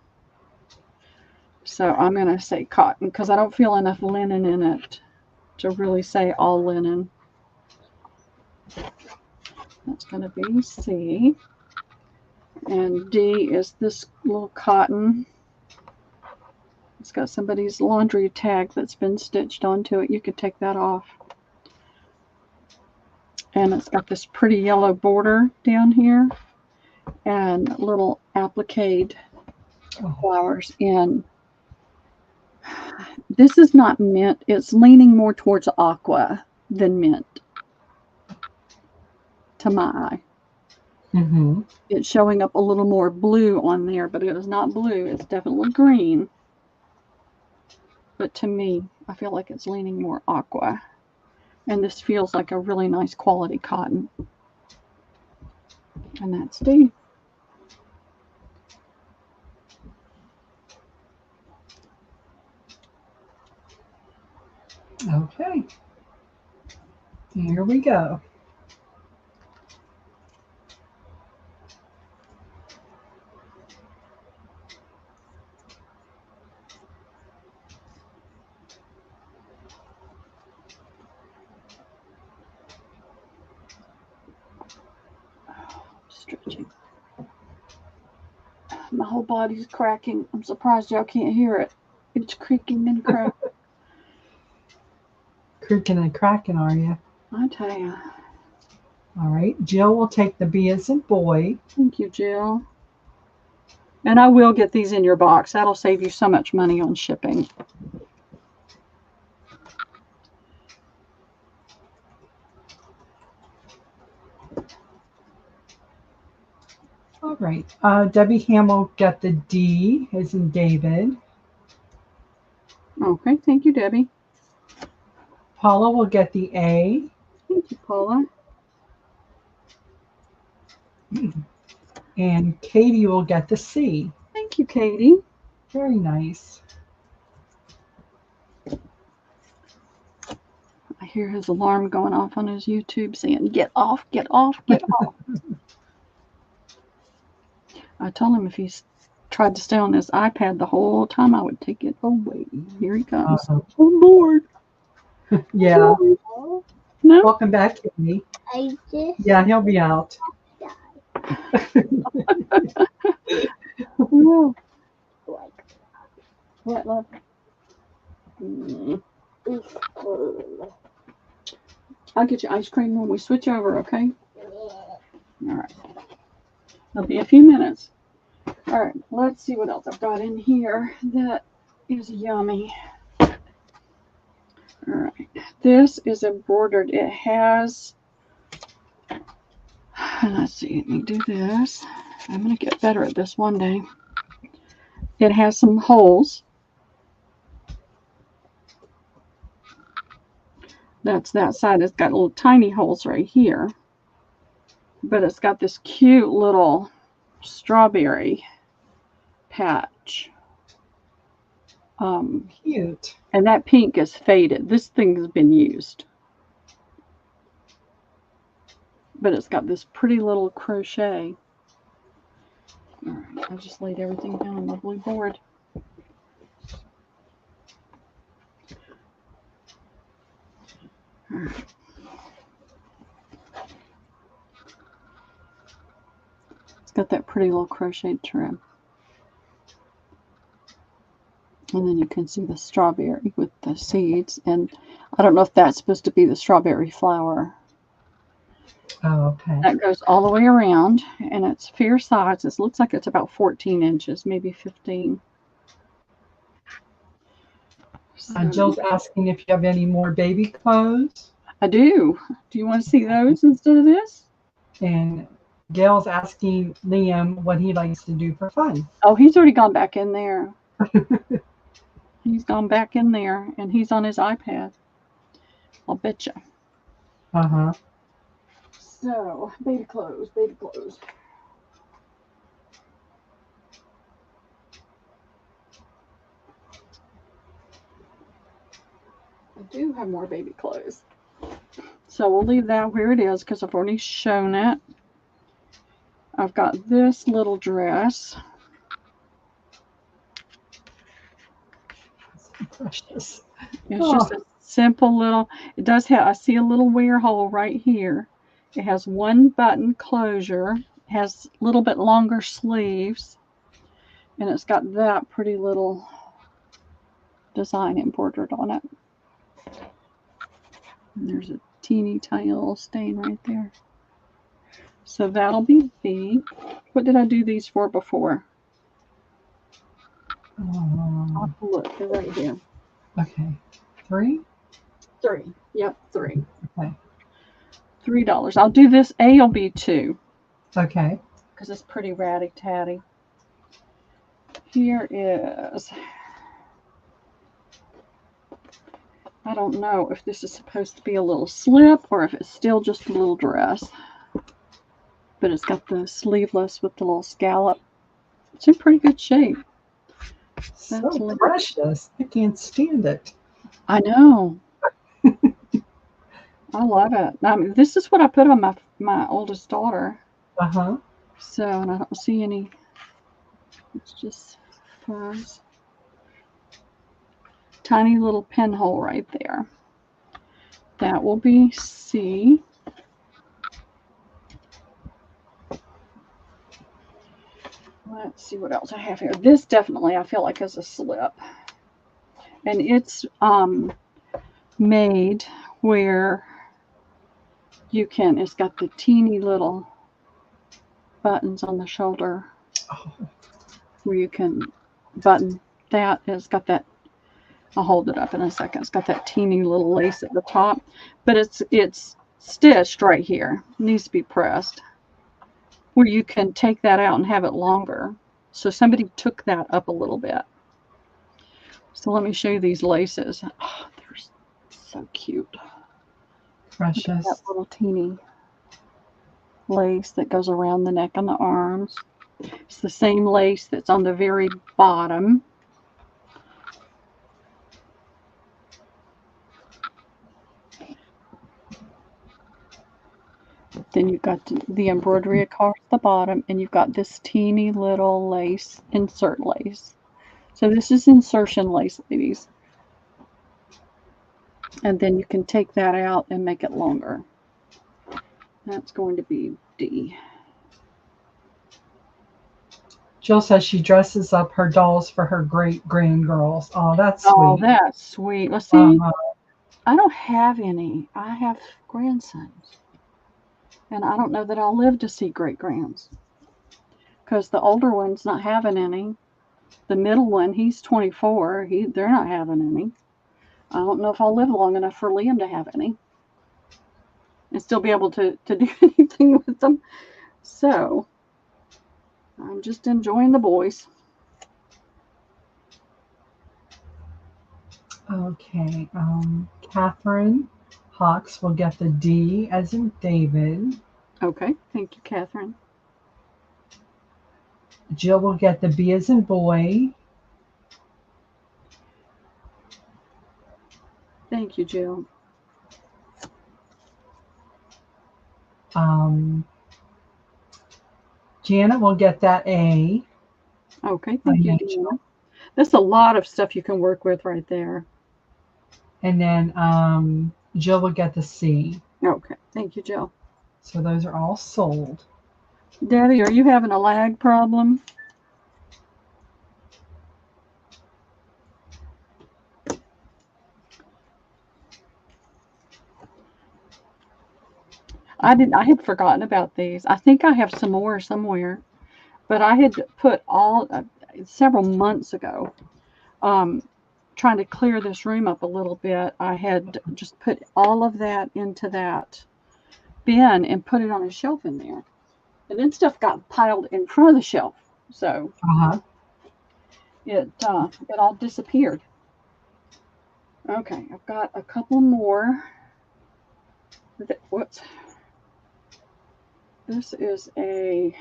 So I'm going to say cotton because I don't feel enough linen in it to really say all linen. That's going to be C. And D is this little cotton. It's got somebody's laundry tag that's been stitched onto it. You could take that off. And it's got this pretty yellow border down here and little applique flowers in. This is not mint. It's leaning more towards aqua than mint to my eye. Mm-hmm. It's showing up a little more blue on there, but it is not blue. It's definitely green. But to me, I feel like it's leaning more aqua. And this feels like a really nice quality cotton. And that's D. Okay. Here we go. Stretching. My whole body's cracking. I'm surprised y'all can't hear it. It's creaking and cracking. Creaking and cracking, are you? I tell you. All right. Jill will take the B as in boy. Thank you, Jill. And I will get these in your box. That'll save you so much money on shipping. All right. Debbie Ham will get the D as in David. Okay, thank you, Debbie. Paula will get the A. Thank you, Paula. And Katie will get the C. Thank you, Katie. Very nice. I hear his alarm going off on his YouTube saying, get off, get off, get off. I told him if he's tried to stay on this iPad the whole time, I would take it away. Here he comes. Uh-oh. I'm bored. Yeah. No? Welcome back, Katie. I just Yeah, he'll be out. No. like What, love? I'll get you ice cream when we switch over, okay? All right. It'll be a few minutes. All right, let's see what else I've got in here that is yummy. All right, this is embroidered. It has, let's see, let me do this. I'm going to get better at this one day. It has some holes That's that side. It's got little tiny holes right here. But it's got this cute little strawberry patch. Cute. And that pink is faded. This thing has been used. But it's got this pretty little crochet. All right, I just laid everything down on the blue board. All right. It's got that pretty little crocheted trim. And then you can see the strawberry with the seeds. And I don't know if that's supposed to be the strawberry flower. Oh, okay. That goes all the way around, and it's fair size. It looks like it's about 14 inches, maybe 15. Jill's asking if you have any more baby clothes. I do. Do you want to see those instead of this? And Gail's asking Liam what he likes to do for fun. Oh, he's already gone back in there. He's gone back in there, and he's on his iPad. I'll bet you. Uh-huh. So, baby clothes, baby clothes. I do have more baby clothes. So we'll leave that where it is because I've already shown it. I've got this little dress. Precious. It's just a simple little, it does have, I see a little wear hole right here. It has one button closure, has a little bit longer sleeves, and it's got that pretty little design embroidered on it. And there's a teeny tiny little stain right there. So that'll be the, what did I do these for before? I'll have to look, they're right here. Okay. 3? 3. Yep, 3. Okay. $3. I'll do this. A will be 2. Okay. Because it's pretty ratty tatty. Here is, I don't know if this is supposed to be a little slip or if it's still just a little dress. But it's got the sleeveless with the little scallop. It's in pretty good shape. So precious. I can't stand it. I know. I love it. I mean, this is what I put on my oldest daughter. Uh-huh. So, and I don't see any. It's just furs. Tiny little pinhole right there. That will be C. Let's see what else I have here. This definitely I feel like is a slip. And it's made where you can, it's got the teeny little buttons on the shoulder where you can button that. It's got that, I'll hold it up in a second. It's got that teeny little lace at the top, but it's stitched right here. It needs to be pressed where you can take that out and have it longer. So somebody took that up a little bit. So let me show you these laces. Oh, they're so cute. Precious. Look at that little teeny lace that goes around the neck and the arms. It's the same lace that's on the very bottom. Then you've got the embroidery across the bottom, and you've got this teeny little lace, insert lace. So this is insertion lace, ladies. And then you can take that out and make it longer. That's going to be D. Jill says she dresses up her dolls for her great-grandgirls. Oh, that's sweet. Oh, that's sweet. Let's see. I don't have any. I have grandsons. And I don't know that I'll live to see great-grands. Because the older one's not having any. The middle one, he's 24. They're not having any. I don't know if I'll live long enough for Liam to have any. And still be able to do anything with them. So, I'm just enjoying the boys. Okay. Catherine, Hawks will get the D as in David. Okay, thank you, Catherine. Jill will get the B as in boy. Thank you, Jill. Janet will get that A. Okay, thank you, Deanna. That's a lot of stuff you can work with right there. And then Jill will get the C. Okay, thank you, Jill. So those are all sold. Daddy, are you having a lag problem? I had forgotten about these. I think I have some more somewhere, but I had put all several months ago, trying to clear this room up a little bit. I had just put all of that into that bin and put it on a shelf in there, and then stuff got piled in front of the shelf, so it all disappeared. Okay, I've got a couple more. Whoops. This is a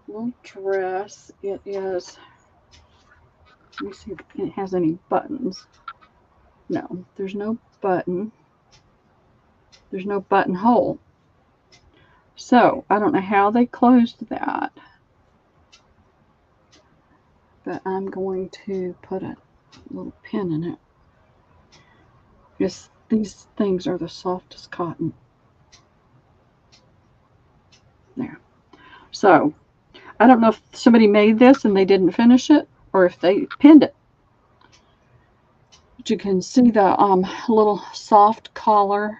little dress. It is, let me see if it has any buttons. No, there's no button. There's no buttonhole. So, I don't know how they closed that. But I'm going to put a little pin in it. Because these things are the softest cotton. There. So, I don't know if somebody made this and they didn't finish it, or if they pinned it. But you can see the little soft collar.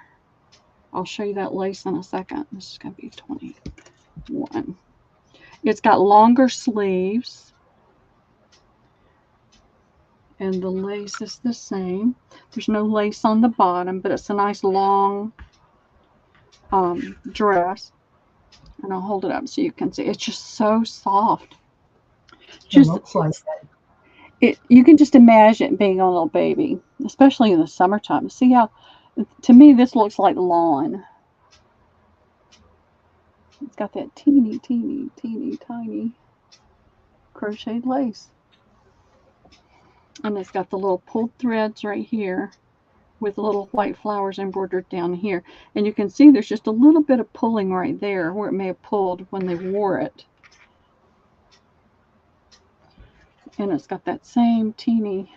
I'll show you that lace in a second. This is going to be 21. It's got longer sleeves. And the lace is the same. There's no lace on the bottom, but it's a nice long dress. And I'll hold it up so you can see. It's just so soft. It looks like it. You can just imagine being a little baby, especially in the summertime. See how, to me, this looks like lawn. It's got that teeny, teeny, teeny, tiny crocheted lace. And it's got the little pulled threads right here with little white flowers embroidered down here. And you can see there's just a little bit of pulling right there where it may have pulled when they wore it. And it's got that same teeny.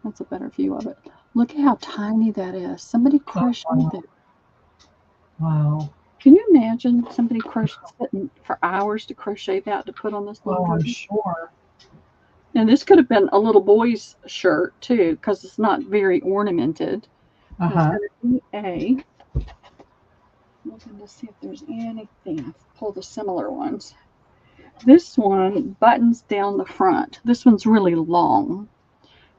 That's a better view of it. Look at how tiny that is. Somebody crocheted it. Wow. Can you imagine somebody sitting for hours to crochet that to put on this little dress? I'm Sure. And this could have been a little boy's shirt too, because it's not very ornamented. It's going to be a. Looking to see if there's anything. I've pulled the similar ones. This one buttons down the front. This one's really long,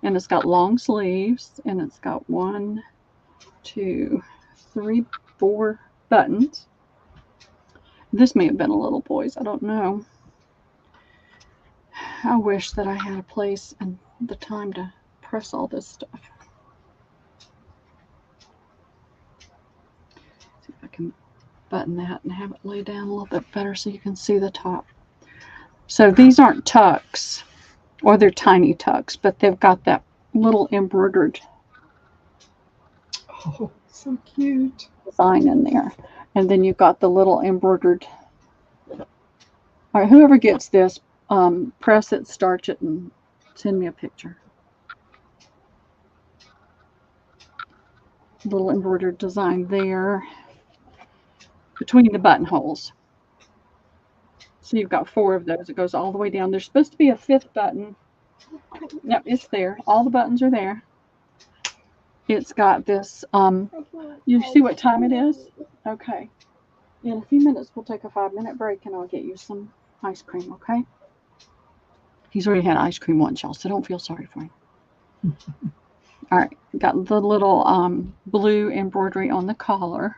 and it's got long sleeves, and it's got 1, 2, 3, 4 buttons. This may have been a little boy's. I don't know. I wish that I had a place and the time to press all this stuff. See if I can button that and have it lay down a little bit better so you can see the top. So these aren't tucks, or they're tiny tucks, but they've got that little embroidered Oh, so cute design in there. And then you've got the little embroidered. All right, whoever gets this, press it, starch it, and send me a picture. Little embroidered design there between the buttonholes. So you've got 4 of those. It goes all the way down. There's supposed to be a 5th button. Yep, it's there. All the buttons are there. It's got this, you see what time it is? Okay. In a few minutes, we'll take a 5-minute break and I'll get you some ice cream, okay? He's already had ice cream once, y'all, so don't feel sorry for him. All right, got the little blue embroidery on the collar.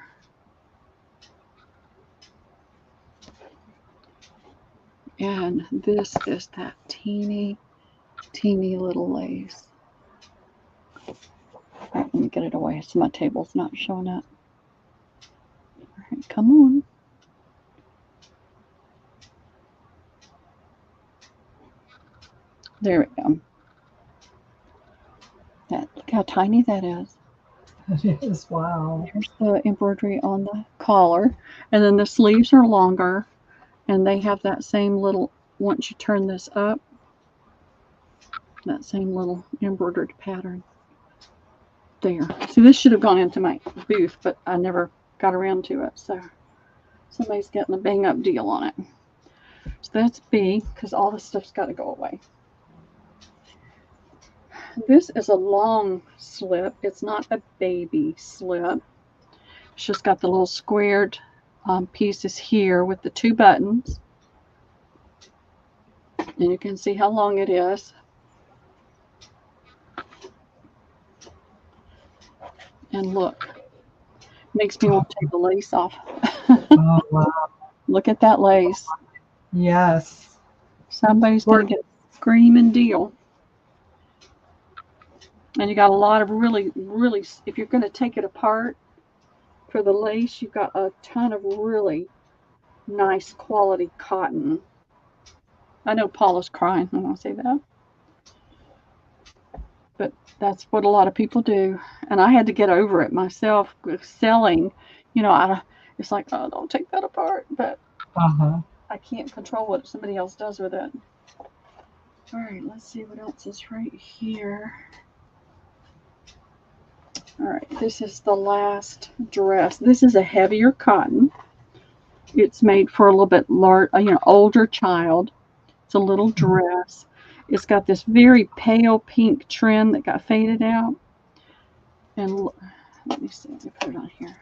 And this is that teeny little lace. All right, let me get it away so my table's not showing up. All right, come on. There we go. Look how tiny that is. It is, wow. Here's the embroidery on the collar. And then the sleeves are longer. And they have that same little, once you turn this up, that same little embroidered pattern there. See, this should have gone into my booth, but I never got around to it. So somebody's getting a bang up deal on it. So that's B, because all this stuff's got to go away. This is a long slip. It's not a baby slip. It's just got the little squared pieces here with the 2 buttons. And you can see how long it is. And look, makes me want to take the lace off. Oh, wow. Look at that lace. Yes. Somebody's going to get a screaming deal. And you got a lot of really, if you're going to take it apart for the lace, you've got a ton of really nice quality cotton. I know Paula's crying when I say that. But that's what a lot of people do. And I had to get over it myself with selling. You know, it's like, oh, don't take that apart. But I can't control what somebody else does with it. All right, let's see what else is right here. All right, this is the last dress. This is a heavier cotton. It's made for a little bit older child. It's a little dress. It's got this very pale pink trim that got faded out. And let me see, let me put it on here.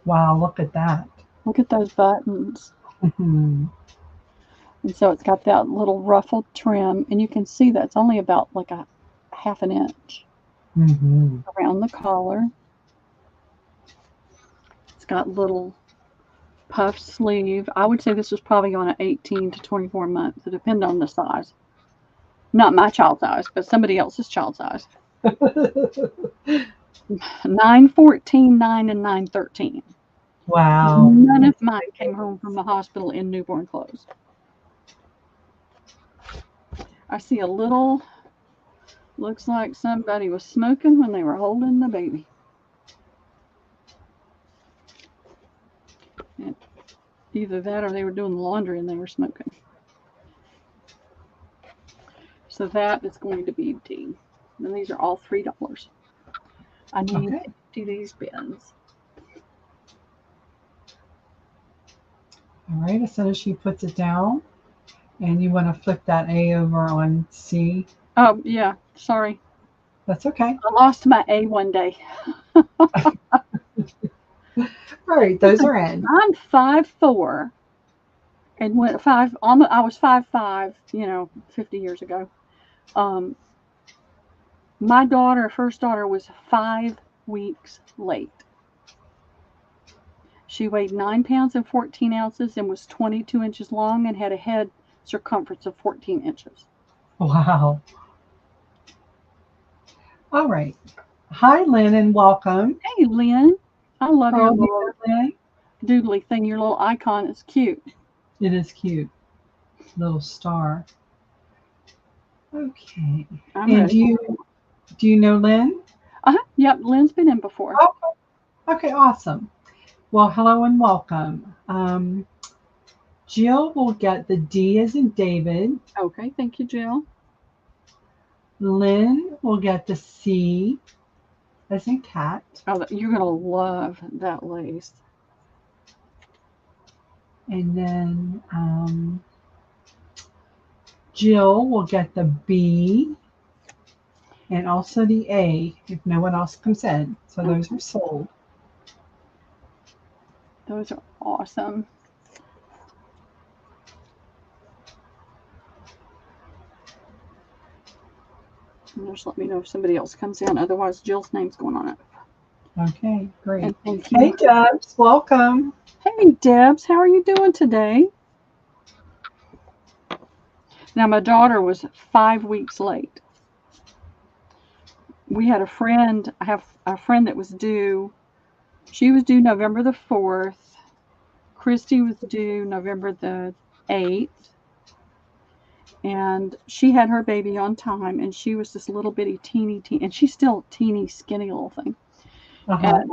Wow, look at that. Look at those buttons. And so it's got that little ruffled trim, and you can see that it's only about like a ½ an inch around the collar. It's got little puff sleeve. I would say this was probably on an 18 to 24 months. It depends on the size. Not my child size, but somebody else's child size. 9/14, 9, and 9/13. Wow. None of mine came home from the hospital in newborn clothes. I see a little, looks like somebody was smoking when they were holding the baby. And either that or they were doing the laundry and they were smoking. So that is going to be D. And these are all $3. I need to do these bins. All right, as soon as she puts it down, and you want to flip that A over on C. Oh, yeah, sorry. That's okay. I lost my A one day. All right, those are in. I'm 5'4", and went 5. I was 5'5", 50 years ago. My first daughter, was 5 weeks late. She weighed 9 pounds and 14 ounces and was 22 inches long and had a head circumference of 14 inches. Wow. All right. Hi, Lynn, and welcome. Hey, Lynn. I love your little Lynn. doodly thing. Your little icon is cute. It is cute. Little star. Okay. And do you know Lynn? Yep, Lynn's been in before. Okay, awesome. Well, hello and welcome. Jill will get the D as in David. Okay, thank you, Jill. Lynn will get the C as in cat. Oh, you're going to love that lace. And then Jill will get the B and also the A if no one else comes in. So those are sold. Those are awesome. And just let me know if somebody else comes in. Otherwise, Jill's name's going on it. Okay, great. And thank you. Hey, Debs, welcome. Hey, Debs, how are you doing today? Now, my daughter was 5 weeks late. We had a friend, I have a friend that was due, she was due November the 4th. Christy was due November the 8th. And she had her baby on time, and she was this little bitty teeny, and she's still a teeny, skinny little thing. And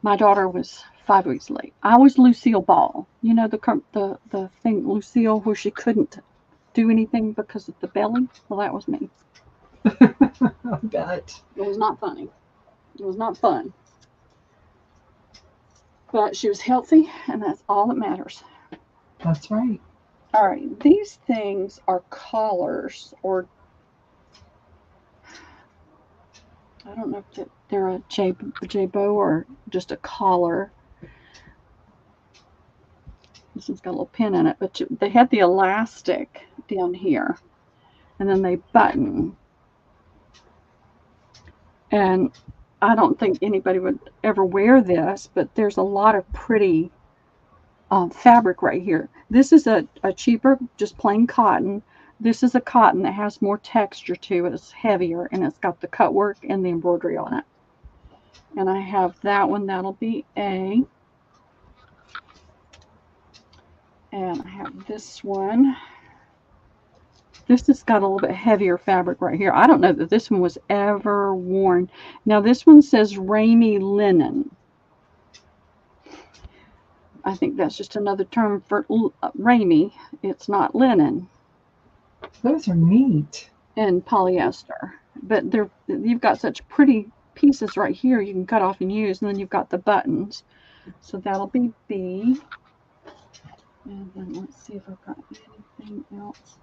my daughter was 5 weeks late. I was Lucille Ball. You know the thing, Lucille, where she couldn't do anything because of the belly? Well, that was me. I bet. It was not funny. It was not fun. But she was healthy, and that's all that matters. That's right. All right, these things are collars, or I don't know if they're a J-bow or just a collar. This one's got a little pin in it, but they had the elastic down here, and then they button. And I don't think anybody would ever wear this, but there's a lot of pretty fabric right here. This is a cheaper, just plain cotton. This is a cotton that has more texture to it. It's heavier, and it's got the cut work and the embroidery on it. And I have that one. That'll be A. And I have this one. This has got a little bit heavier fabric right here. I don't know that this one was ever worn. Now this one says Ramie linen. I think that's just another term for Ramie. It's not linen. Those are neat. And polyester. But you've got such pretty pieces right here you can cut off and use, and then you've got the buttons. So that'll be B. And then let's see if I've got anything else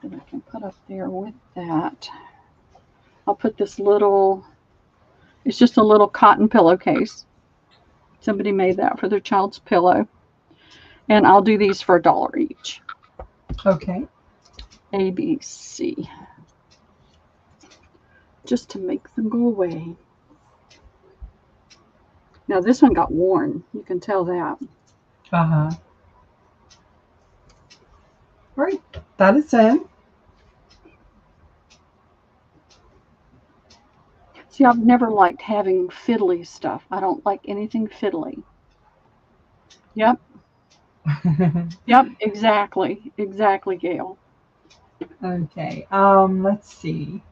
that I can put up there with that. I'll put this little, it's just a little cotton pillowcase. Somebody made that for their child's pillow. And I'll do these for $1 each. Okay. A, B, C. Just to make them go away. Now this one got worn. You can tell that. Uh-huh. All right. That is in. See, I've never liked having fiddly stuff. I don't like anything fiddly. Yep. Yep, exactly. Exactly, Gail. Okay. Let's see.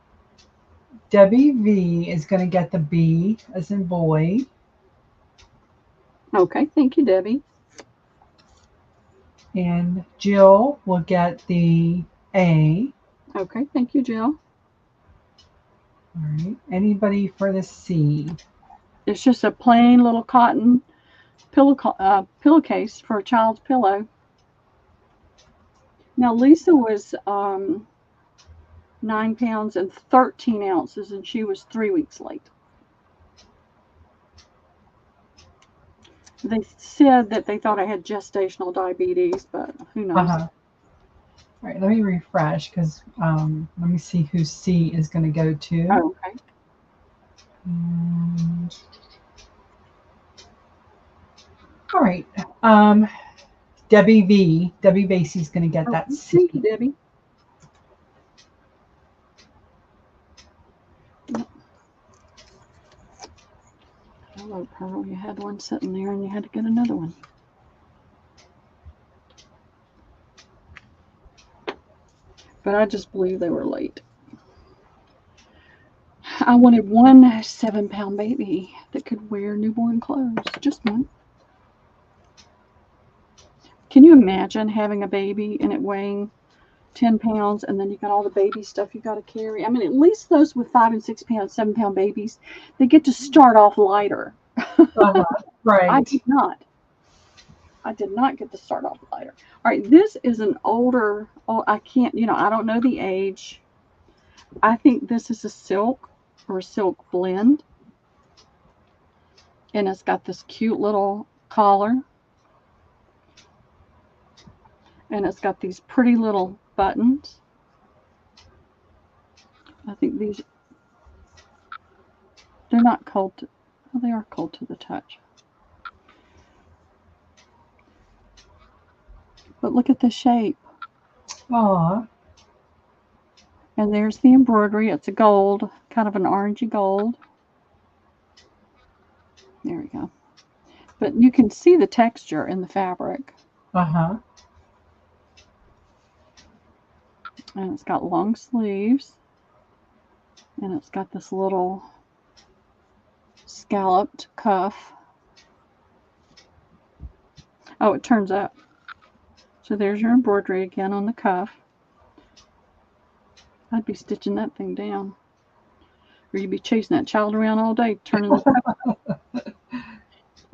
Debbie V is going to get the B as in boy. Okay, thank you, Debbie. And Jill will get the A. Okay, thank you, Jill. All right. Anybody for the C? It's just a plain little cotton pillowcase for a child's pillow. Now, Lisa was 9 pounds and 13 ounces, and she was 3 weeks late. They said that they thought I had gestational diabetes, but who knows? All right, let me refresh because let me see who C is going to go to. Oh, okay. All right. Debbie V. Debbie Bassey's going to get that C. Thank you, Debbie. Hello, Pearl. You had one sitting there, and you had to get another one. But I just believe they were late. I wanted one 7-pound baby that could wear newborn clothes. Just one. Can you imagine having a baby and it weighing 10 pounds, and then you got all the baby stuff you got to carry? I mean, at least those with 5 and 6 pound, 7-pound babies, they get to start off lighter. Right. I did not. I did not get to start off lighter. All right, this is an older, I can't, I don't know the age. I think this is a silk or a silk blend. And it's got this cute little collar. And it's got these pretty little buttons. I think these, they're not cold to, well, they are cold to the touch. But look at the shape. Aw. And there's the embroidery. It's a gold, kind of an orangey gold. There we go. But you can see the texture in the fabric. Uh-huh. And it's got long sleeves. And it's got this little scalloped cuff. Oh, it turns up. So there's your embroidery again on the cuff. I'd be stitching that thing down. Or you'd be chasing that child around all day, turning the cuff.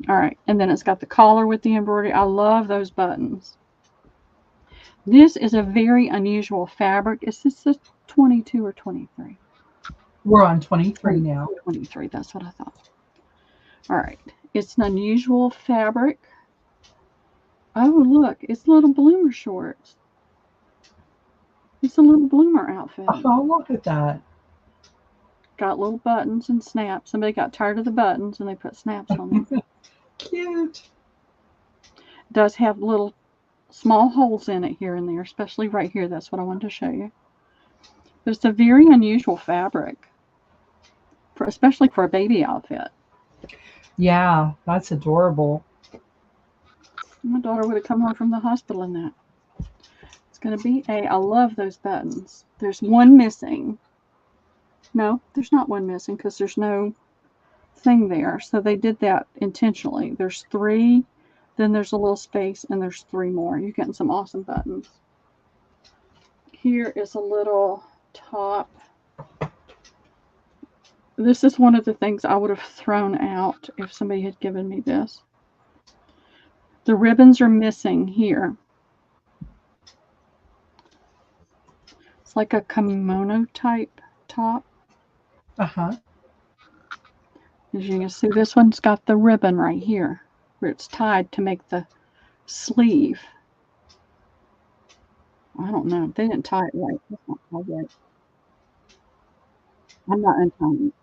All right, and then it's got the collar with the embroidery. I love those buttons. This is a very unusual fabric. Is this a 22 or 23? We're on 23 now. 23, that's what I thought. All right, it's an unusual fabric. Oh, look, it's little bloomer shorts. It's a little bloomer outfit. Oh, look at that. Got little buttons and snaps. Somebody got tired of the buttons and they put snaps on them. Cute. It does have little small holes in it here and there, especially right here. That's what I wanted to show you. But it's a very unusual fabric, especially for a baby outfit. Yeah, that's adorable. My daughter would have come home from the hospital in that. It's going to be I love those buttons. There's one missing. No, there's not one missing because there's no thing there. So they did that intentionally. There's 3, then there's a little space, and there's 3 more. You're getting some awesome buttons. Here is a little top. This is one of the things I would have thrown out if somebody had given me this. The ribbons are missing here. It's like a kimono type top. Uh-huh. As you can see, this one's got the ribbon right here where it's tied to make the sleeve. I don't know. They didn't tie it right. That's not tied right. I'm not untying it.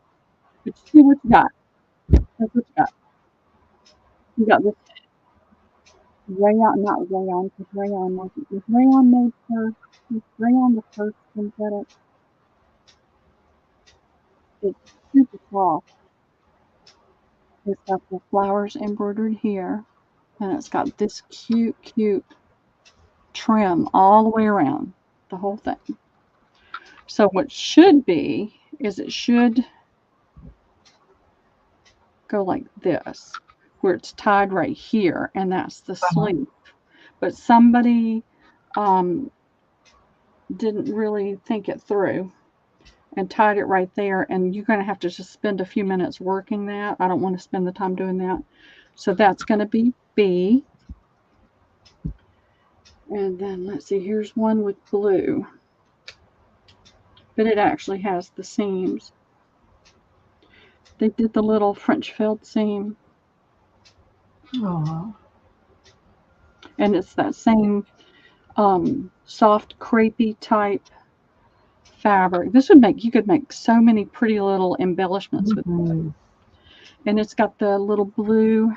But see what you got. That's what you got. You got this rayon, not rayon, because rayon wasn't. Was rayon made first? Was rayon the first synthetic? It's super soft. It's got the flowers embroidered here. And it's got this cute, cute trim all the way around the whole thing. So what should be is it should go like this, where it's tied right here, and that's the sleeve. But somebody didn't really think it through and tied it right there, and you're going to have to just spend a few minutes working that. I don't want to spend the time doing that. So that's going to be B. And then let's see, here's one with blue. But it actually has the seams. They did the little French filled seam. Aww. And it's that same soft crepey type fabric. This would make, you could make so many pretty little embellishments with it. And it's got the little blue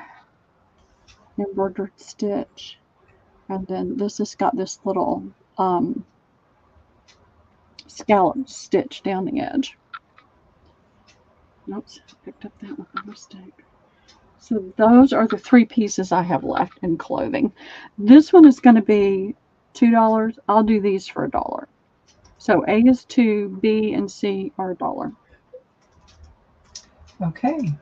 embroidered stitch. And then this has got this little scallop stitch down the edge. Oops, picked up that one by mistake. So those are the 3 pieces I have left in clothing. This one is going to be $2. I'll do these for $1. So A is 2, B and C are $1. Okay.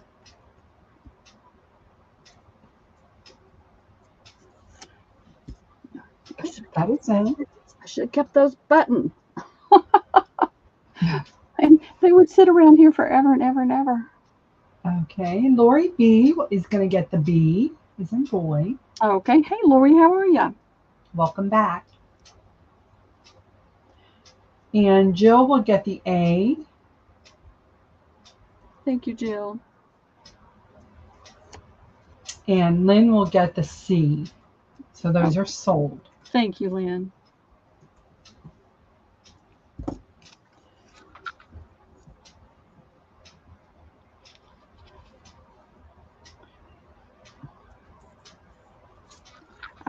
That is it. I should have kept those buttons. And they would sit around here forever and ever and ever. Okay, and Lori B is going to get the B, as in boy. Okay. Hey, Lori, how are you? Welcome back. And Jill will get the A. Thank you, Jill. And Lynn will get the C. So those are sold. Thank you, Lynn.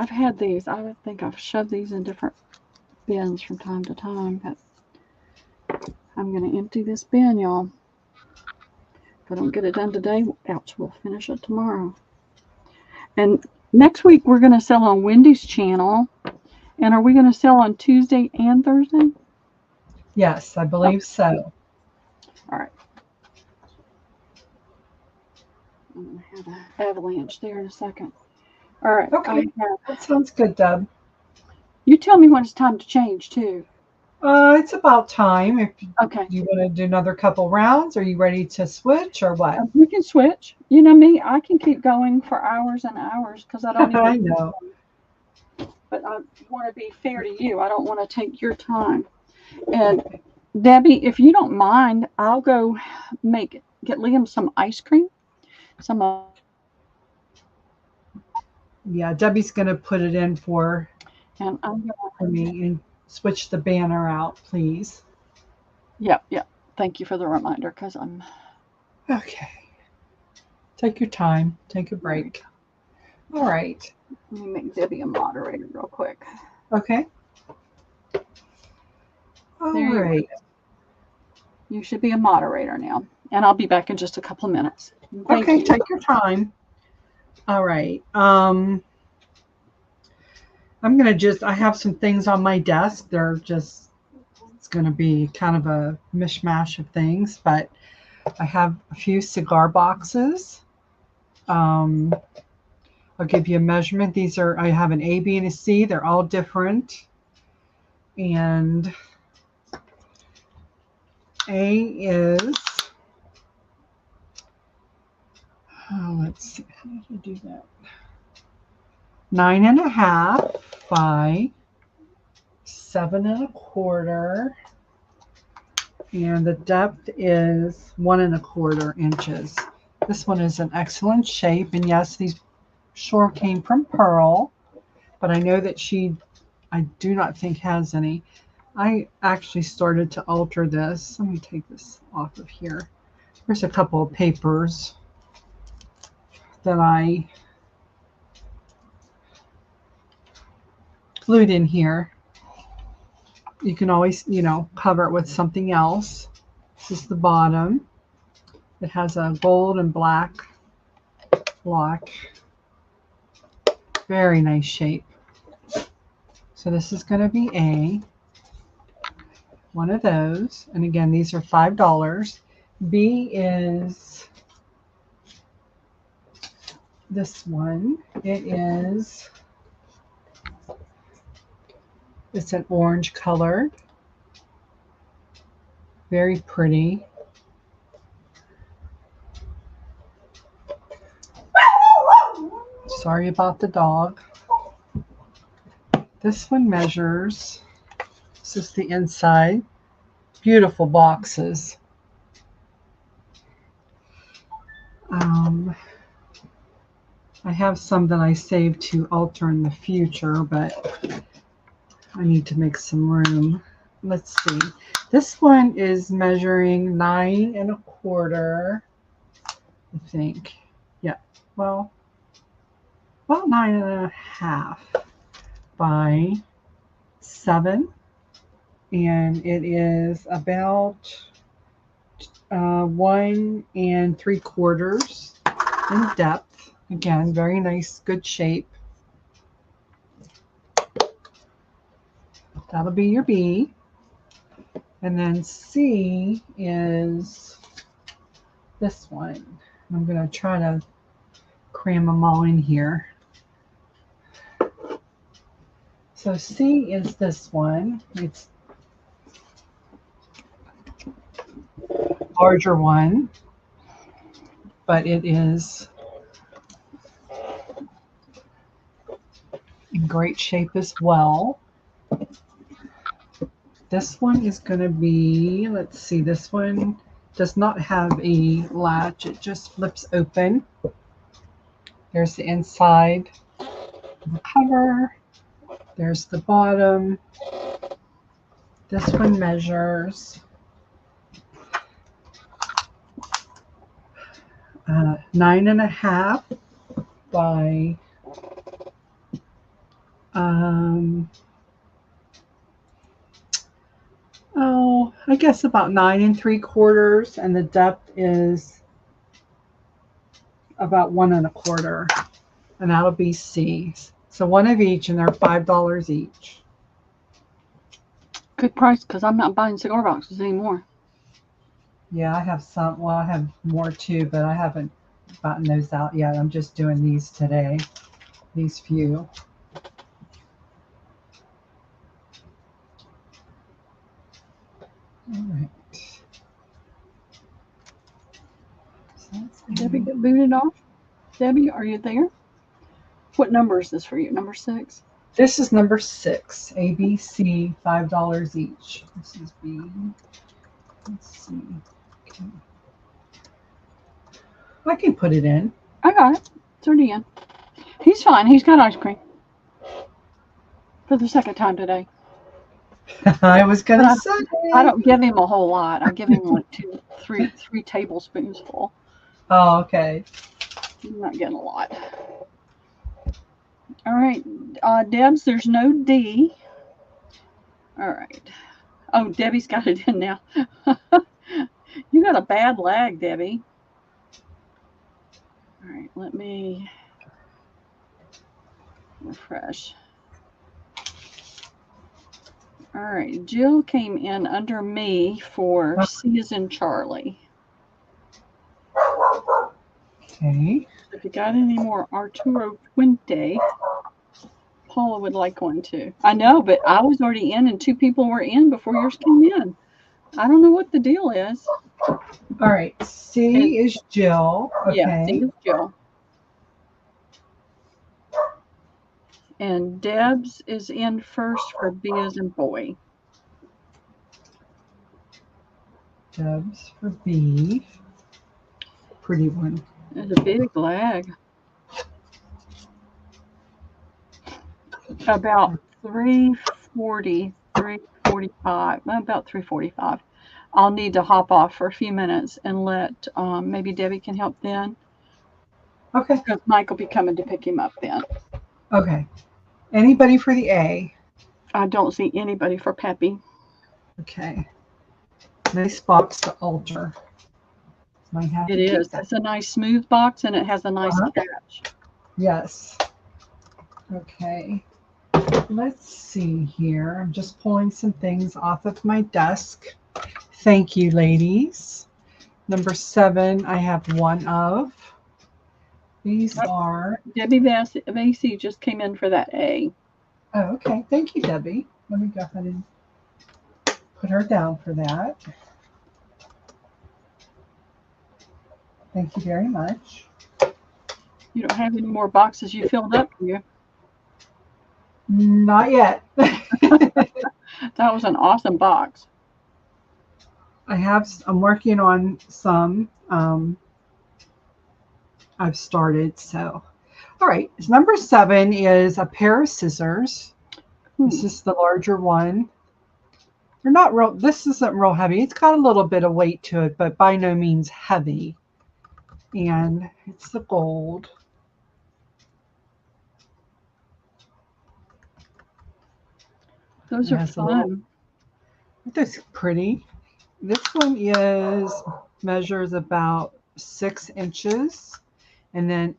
I've had these. I would think I've shoved these in different bins from time to time, but I'm going to empty this bin, y'all. If I don't get it done today, ouch, we'll finish it tomorrow. And next week we're going to sell on Wendy's channel. And are we going to sell on Tuesday and Thursday? Yes, I believe so. All right. I'm going to have an avalanche there in a second. All right. Okay, that sounds good, Deb. You tell me when it's time to change, too. It's about time. If Okay. you want to do another couple rounds, are you ready to switch or what? We can switch. You know me, I can keep going for hours and hours because I don't even. I know. But I want to be fair to you. I don't want to take your time. And Debbie, if you don't mind, I'll go get Liam some ice cream. Yeah, Debbie's going to put it in for me and switch the banner out, please. Yep. Thank you for the reminder because I'm. Okay. Take your time. Take a break. All right. Let me make Debbie a moderator real quick. Okay. All right. You should be a moderator now. And I'll be back in just a couple of minutes. Okay, take your time. All right. I'm going to I have some things on my desk. It's going to be kind of a mishmash of things, but I have a few cigar boxes. I'll give you a measurement. I have an A, B, and a C. They're all different. And A is, let's see, how did I do that? 9.5 by 7.25, and the depth is 1.25 inches. This one is an excellent shape, and yes, these sure came from Pearl, but I know that I do not think has any. I actually started to alter this. Let me take this off of here. There's a couple of papers that I glued in here. You can always, cover it with something else. This is the bottom. It has a gold and black lock. Very nice shape. So this is going to be one of those. And again, these are $5. B is this one. It's an orange color. Very pretty. Sorry about the dog. This one measures, this is the inside. Beautiful boxes. I have some that I saved to alter in the future, but I need to make some room. Let's see. This one is measuring 9.25, I think. Yeah, well, 9.5 by 7, and it is about 1 3/4 in depth. Again, very nice, good shape. That'll be your B. And then C is this one. I'm going to try to cram them all in here. So C is this one. It's a larger one, but it is in great shape as well. This one is going to be, let's see, this one does not have a latch. It just flips open. There's the inside of the cover. There's the bottom. This one measures 9.5 by Oh, I guess about 9 3/4, and the depth is about 1 1/4, and that'll be C. So one of each, and they're $5 each. Good price, because I'm not buying cigar boxes anymore. Yeah, I have some. Well, I have more too, but I haven't gotten those out yet. I'm just doing these today. These few. All right. So that's Debbie get booted off. Debbie, are you there? What number is this for you? Number 6? This is number 6. A, B, C, $5 each. This is B. Let's see. Okay. I can put it in. I got it. It's already in. He's fine. He's got ice cream. For the second time today. I was But gonna say. I don't give him a whole lot. I give him like 3 tablespoons full. Oh, okay. I'm not getting a lot. All right, Debs, there's no D. All right. Oh, Debbie's got it in now. You got a bad lag, Debbie. All right, let me refresh. All right, Jill came in under me for C as in Charlie. Okay. If you got any more Arturo Puente, Paula would like one too. I know, but I was already in and 2 people were in before yours came in. I don't know what the deal is. All right. C is Jill. Okay. Yeah, C is Jill. And Debs is in first for B as in boy. Debs for B. Pretty one. There's a big lag. About 3:40, 3:45, about 3:45. I'll need to hop off for a few minutes and let maybe Debbie can help then. Okay. Because Mike will be coming to pick him up then. Okay. Anybody for the A? I don't see anybody for Peppy. Okay. Nice box to alter. Might have It to keep is. that. It's a nice smooth box and it has a nice catch. Yes. Okay. Let's see here. I'm just pulling some things off of my desk. Thank you, ladies. Number 7, I have one of. These are. Debbie Macy just came in for that A. Oh, okay. Thank you, Debbie. Let me go ahead and put her down for that. Thank you very much. You don't have any more boxes you filled up, do you? Not yet. That was an awesome box. I'm working on some. I've started, so. All right. Number 7 is a pair of scissors. This is the larger one. They're not real. This isn't real heavy. It's got a little bit of weight to it, but by no means heavy. And it's the gold. Those are fun. That's pretty. This one measures about 6 inches, and then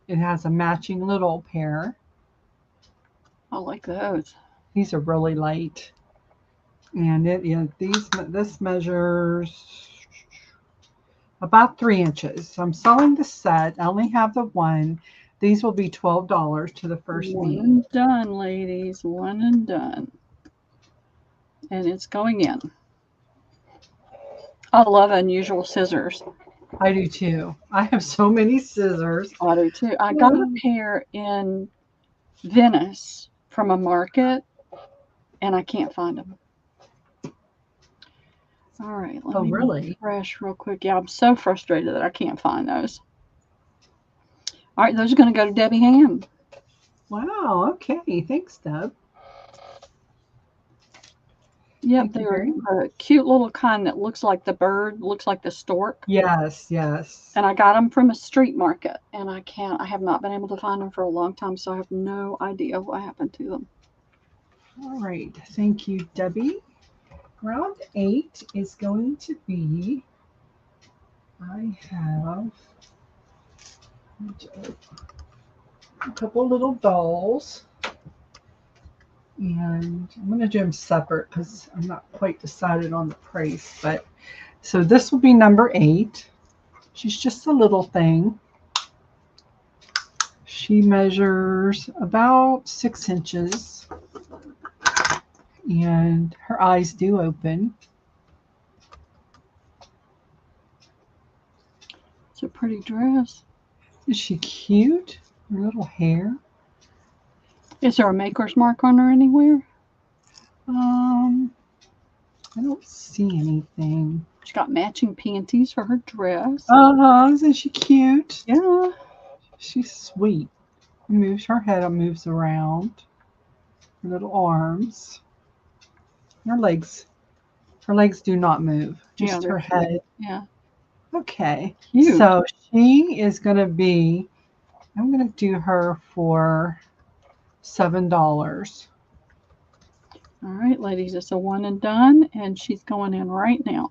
it has a matching little pair. I like those. These are really light, and this measures about 3 inches. So I'm selling the set. I only have the one. These will be $12 to the first One meet. and done, ladies. One and done. And it's going in. I love unusual scissors. I do too. I have so many scissors. I do too. I got a pair in Venice from a market, and I can't find them. All right. Let me refresh real quick. Yeah, I'm so frustrated that I can't find those. All right, those are going to go to Debbie Ham. Wow. Okay. Thanks, Deb. Yep, Thank you they're very much. a cute little kind that looks like the bird, looks like the stork. Yes, yes. And I got them from a street market, and I have not been able to find them for a long time, so I have no idea what happened to them. All right. Thank you, Debbie. Round 8 is going to be, I have a couple little dolls. And I'm going to do them separate because I'm not quite decided on the price. But so this will be number 8. She's just a little thing. She measures about 6 inches. And her eyes do open. It's a pretty dress. Is she cute? Her little hair. Is there a maker's mark on her anywhere? I don't see anything. She's got matching panties for her dress. Isn't she cute? Yeah. She's sweet. Moves her head up, moves around. Her little arms. Her legs. Her legs do not move. Just Yeah, her head. Yeah. Okay. Cute. So she is going to be, I'm going to do her for $7. All right, ladies, it's a one and done, and she's going in right now.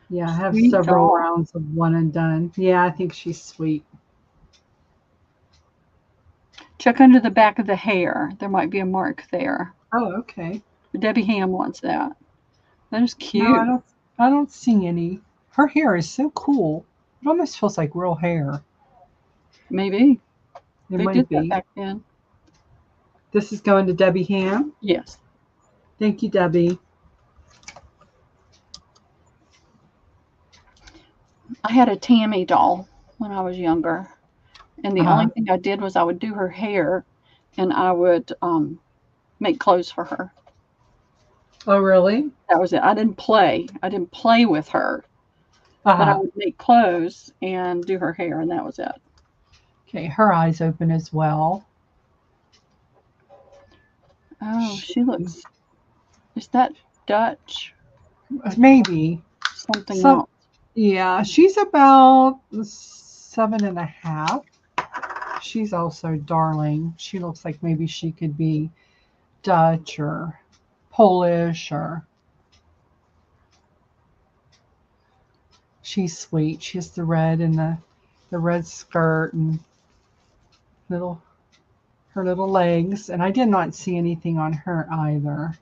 Yeah, I have Sweet several doll. rounds of one and done. Yeah, I think she's sweet. Check under the back of the hair. There might be a mark there. Oh, okay. Debbie Ham wants that. That is cute. No, I don't see any. Her hair is so cool. It almost feels like real hair. Maybe. It They might did be. that back then. This is going to Debbie Ham. Yes. Thank you, Debbie. I had a Tammy doll when I was younger. And the only thing I did was I would do her hair and I would make clothes for her. Oh, really? That was it. I didn't play. I didn't play with her. But I would make clothes and do her hair, and that was it. Okay, her eyes open as well. Oh, she looks. Is that Dutch? Maybe. Something else. Yeah, she's about 7.5. She's also darling. She looks like maybe she could be Dutch or Polish or. She's sweet. She has the red and the red skirt and her little legs. And I did not see anything on her either.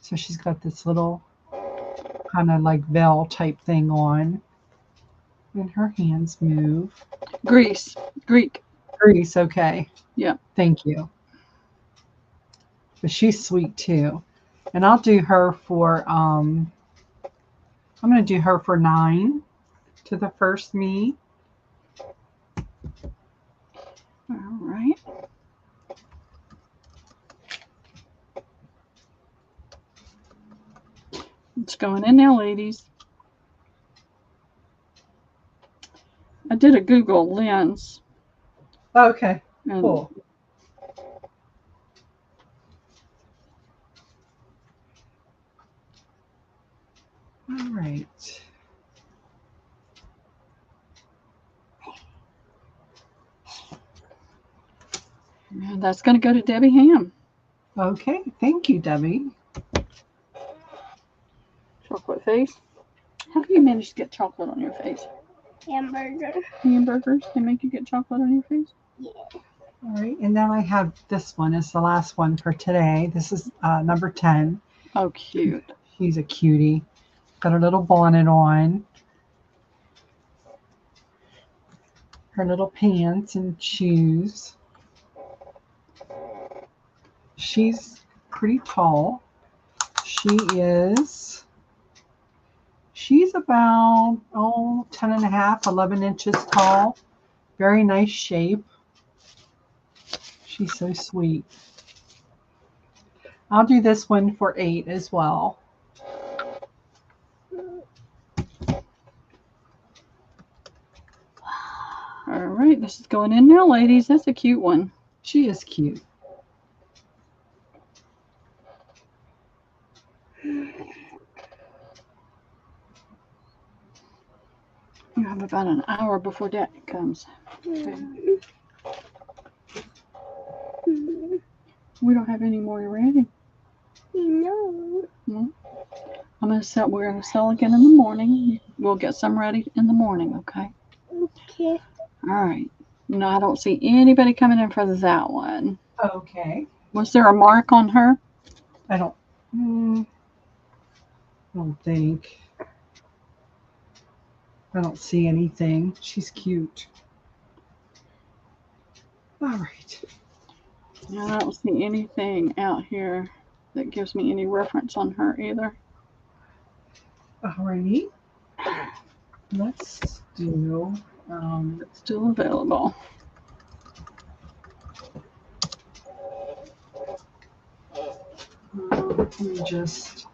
So she's got this little kind of like veil type thing on. And her hands move. Greek. Greece, okay. Yeah. Thank you. But she's sweet too. And I'll do her for I'm going to do her for 9 to the first me. All right. It's going in now, ladies. I did a Google lens. Okay, cool. All right. And that's going to go to Debbie Ham. Okay, thank you, Debbie. Chocolate face. How do you manage to get chocolate on your face? Hamburgers? They make you get chocolate on your face? Yeah. All right, and then I have this one. It's the last one for today. This is number 10. Oh, cute. She's a cutie. Got her little bonnet on. Her little pants and shoes. She's pretty tall. She's about 10.5, 11 inches tall. Very nice shape. She's so sweet. I'll do this one for 8 as well. All right, this is going in now, ladies. That's a cute one. She is cute. You have about an hour before Daddy comes. Okay. We don't have any more ready. No. We're gonna sell again in the morning. We'll get some ready in the morning, okay? Okay. All right. No, I don't see anybody coming in for that one. Okay. Was there a mark on her? I don't think. I don't see anything. She's cute. All right. No, I don't see anything out here that gives me any reference on her either. Alrighty. Let's do. It's still available. Let me just.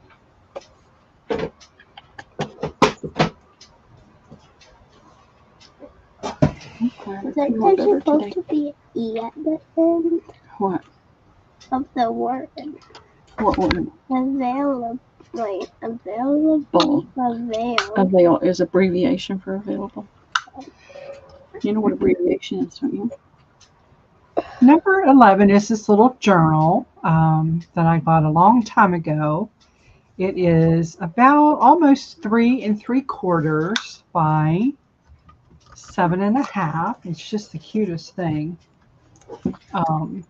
Is that supposed to be E at the end What? of the word? What word? Available. Like, available. Avail. Avail is abbreviation for available. You know what abbreviation is, don't you? Number 11 is this little journal that I got a long time ago. It is about almost 3 3/4 by 7 1/2. It's just the cutest thing. About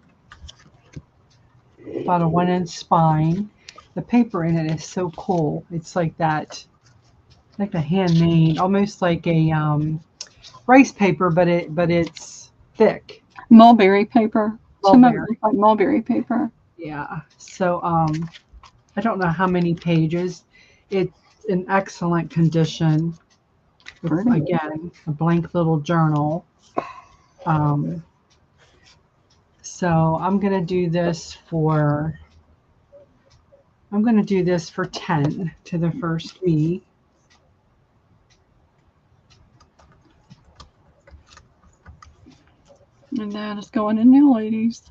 a 1-inch spine. The paper in it is so cool. It's like that, like a handmade, almost like a rice paper, but it's thick. Mulberry paper. Some of it Mulberry. looks like mulberry paper. Yeah. So I don't know how many pages. It's in excellent condition. It's, Pretty. again, a blank little journal. So I'm gonna do this for 10 to the first me. And that is going in now, ladies.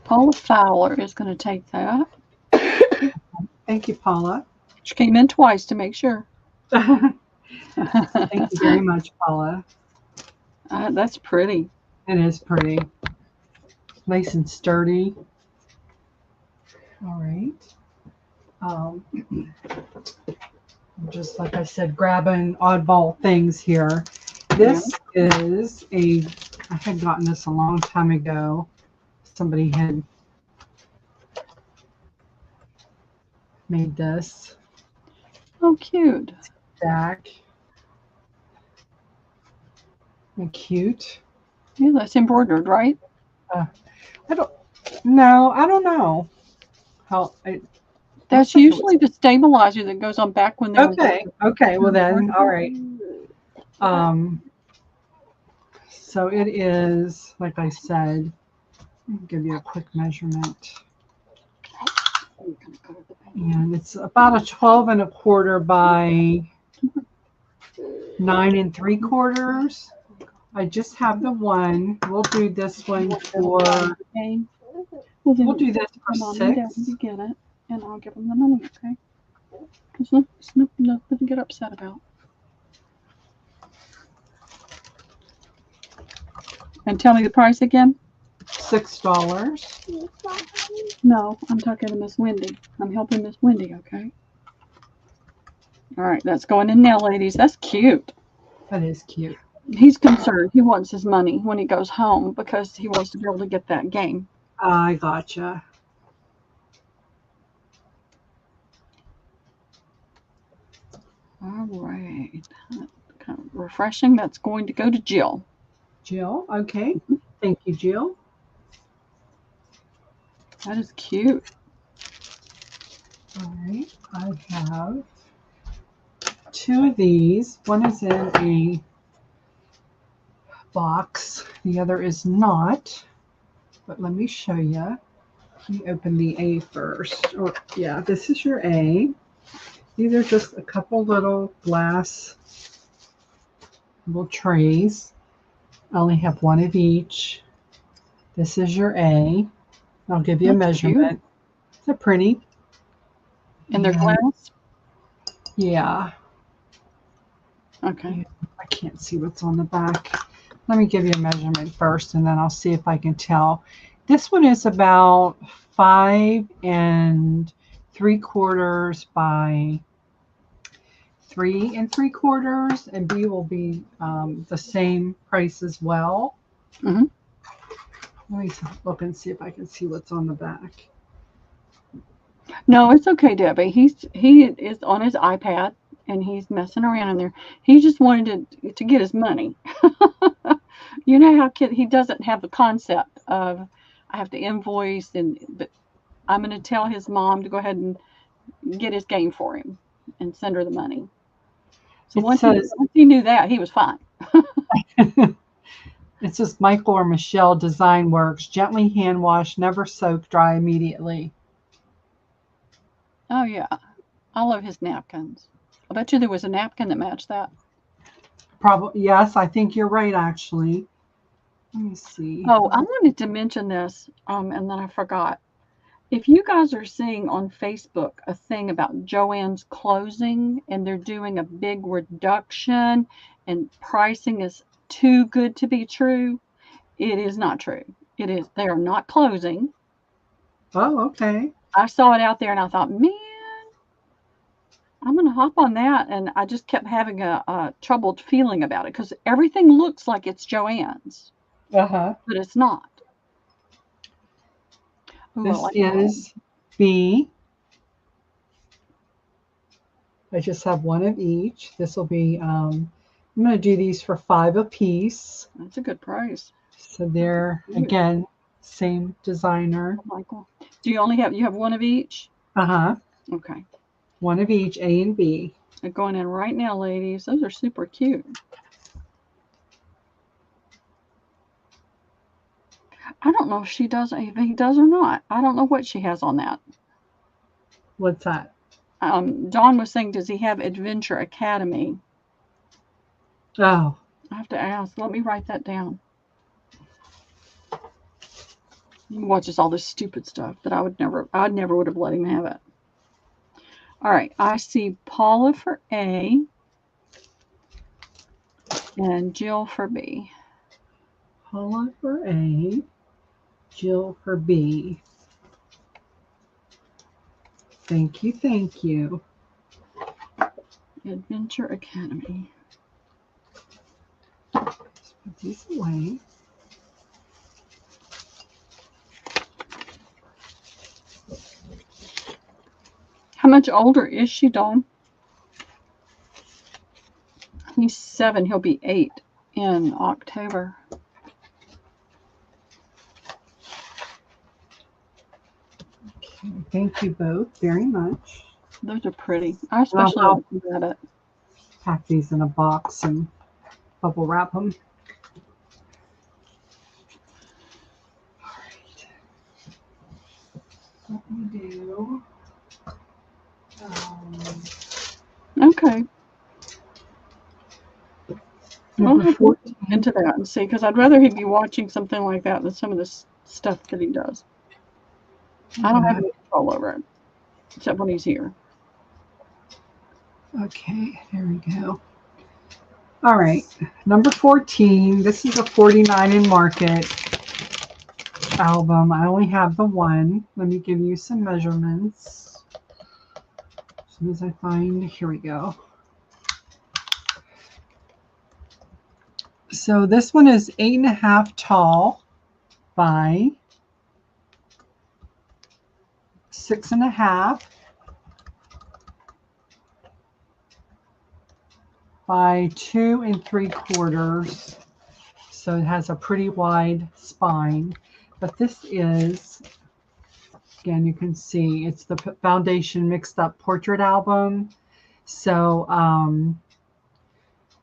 Paula Fowler is going to take that. Thank you, Paula. She came in twice to make sure. Thank you very much, Paula. That's pretty. It is pretty. Nice and sturdy. All right. Just like I said, grabbing oddball things here. This is I had gotten this a long time ago. Somebody had made this. Oh, cute. Stack. And cute. Yeah, that's embroidered, right? I don't know how. That's usually the stabilizer that goes on back when they're Okay. Well then, all right. So it is, like I said, I'll give you a quick measurement. And it's about a 12 1/4 by 9 3/4. I just have the one. We'll do this one for. We'll do this for 6. To get it, and I'll give them the money, okay? There's nothing to get upset about. And tell me the price again. $6. No, I'm talking to Miss Wendy. I'm helping Miss Wendy, okay? All right, that's going in now, ladies. That's cute. That is cute. He's concerned. He wants his money when he goes home because he wants to be able to get that game. I gotcha. All right. Kind of refreshing. That's going to go to Jill. Jill, okay. Thank you, Jill. That is cute. All right. I have 2 of these. One is in a box. The other is not. But let me show you. Let me open the A first. Or yeah, this is your A. These are just a couple little glass little trays. I only have one of each. This is your A. I'll give you a That's cute. measurement. They're pretty. And they're glass? Yeah. Okay. I can't see what's on the back. Let me give you a measurement first, and then I'll see if I can tell. This one is about 5 3/4 by 3 3/4, and B will be the same price as well. Mm-hmm. Let me look and see if I can see what's on the back. No, it's okay, Debbie. He is on his iPad and he's messing around in there. He just wanted to get his money. You know how he doesn't have the concept of I have to invoice, but I'm going to tell his mom to go ahead and get his game for him and send her the money. So once he knew that, he was fine. It says Michael or Michelle Design Works. Gently hand wash, never soak, dry immediately. Oh, yeah. I love his napkins. I bet you there was a napkin that matched that. Probably, yes, I think you're right, actually. Let me see. Oh, I wanted to mention this, and then I forgot. If you guys are seeing on Facebook a thing about Joann's closing and they're doing a big reduction and pricing is too good to be true, it is not true. It is. They are not closing. Oh, okay. I saw it out there and I thought, man, I'm going to hop on that. And I just kept having a troubled feeling about it because everything looks like it's Joann's, but it's not. Ooh, This like is B. I just have one of each. This will be, I'm going to do these for $5 a piece. That's a good price. So they're, again, same designer. Oh, Michael. Do you have one of each? Okay. One of each, A and B. They're going in right now, ladies. Those are super cute. I don't know if he does or not. I don't know what she has on that. What's that? Dawn was saying, does he have Adventure Academy? Oh. I have to ask. Let me write that down. He watches all this stupid stuff that I never would have let him have it. All right. I see Paula for A and Jill for B. Paula for A, Jill for B. Thank you, thank you. Adventure Academy. Let's put these away. How much older is she, Dawn? He's 7. He'll be 8 in October. Okay, thank you both very much. Those are pretty. I especially like the rabbit. Pack these in a box and bubble wrap them. All right. Let me do. Okay. Number I'll 14. into that and see, because I'd rather he be watching something like that than some of this stuff that he does. I don't have any control over it, except when he's here. Okay, there we go. All right, number 14. This is a 49 in Market album. I only have the one. Let me give you some measurements. As soon as I find, here we go. So this one is 8.5 tall by 6.5 by 2 3/4. So it has a pretty wide spine. But this is, again, you can see it's the Foundation Mixed Up Portrait Album. So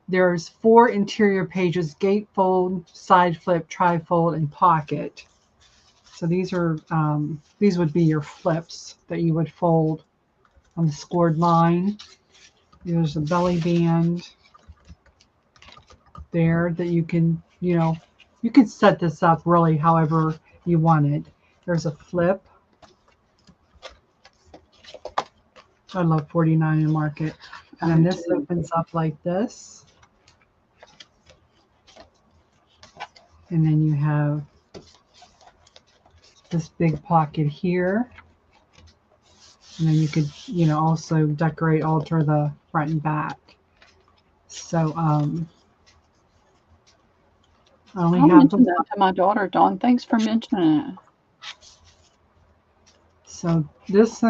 there's 4 interior pages: gatefold, side flip, trifold, and pocket. So these would be your flips that you would fold on the scored line. There's a belly band there that you can you know, you can set this up really however you want it. There's a flip. I love 49 in Market. And then this opens up like this. And then you have this big pocket here. And then you could, you know, also decorate, alter the front and back. So, I only I'll have mention that to my daughter, Dawn. Thanks for mentioning it. So this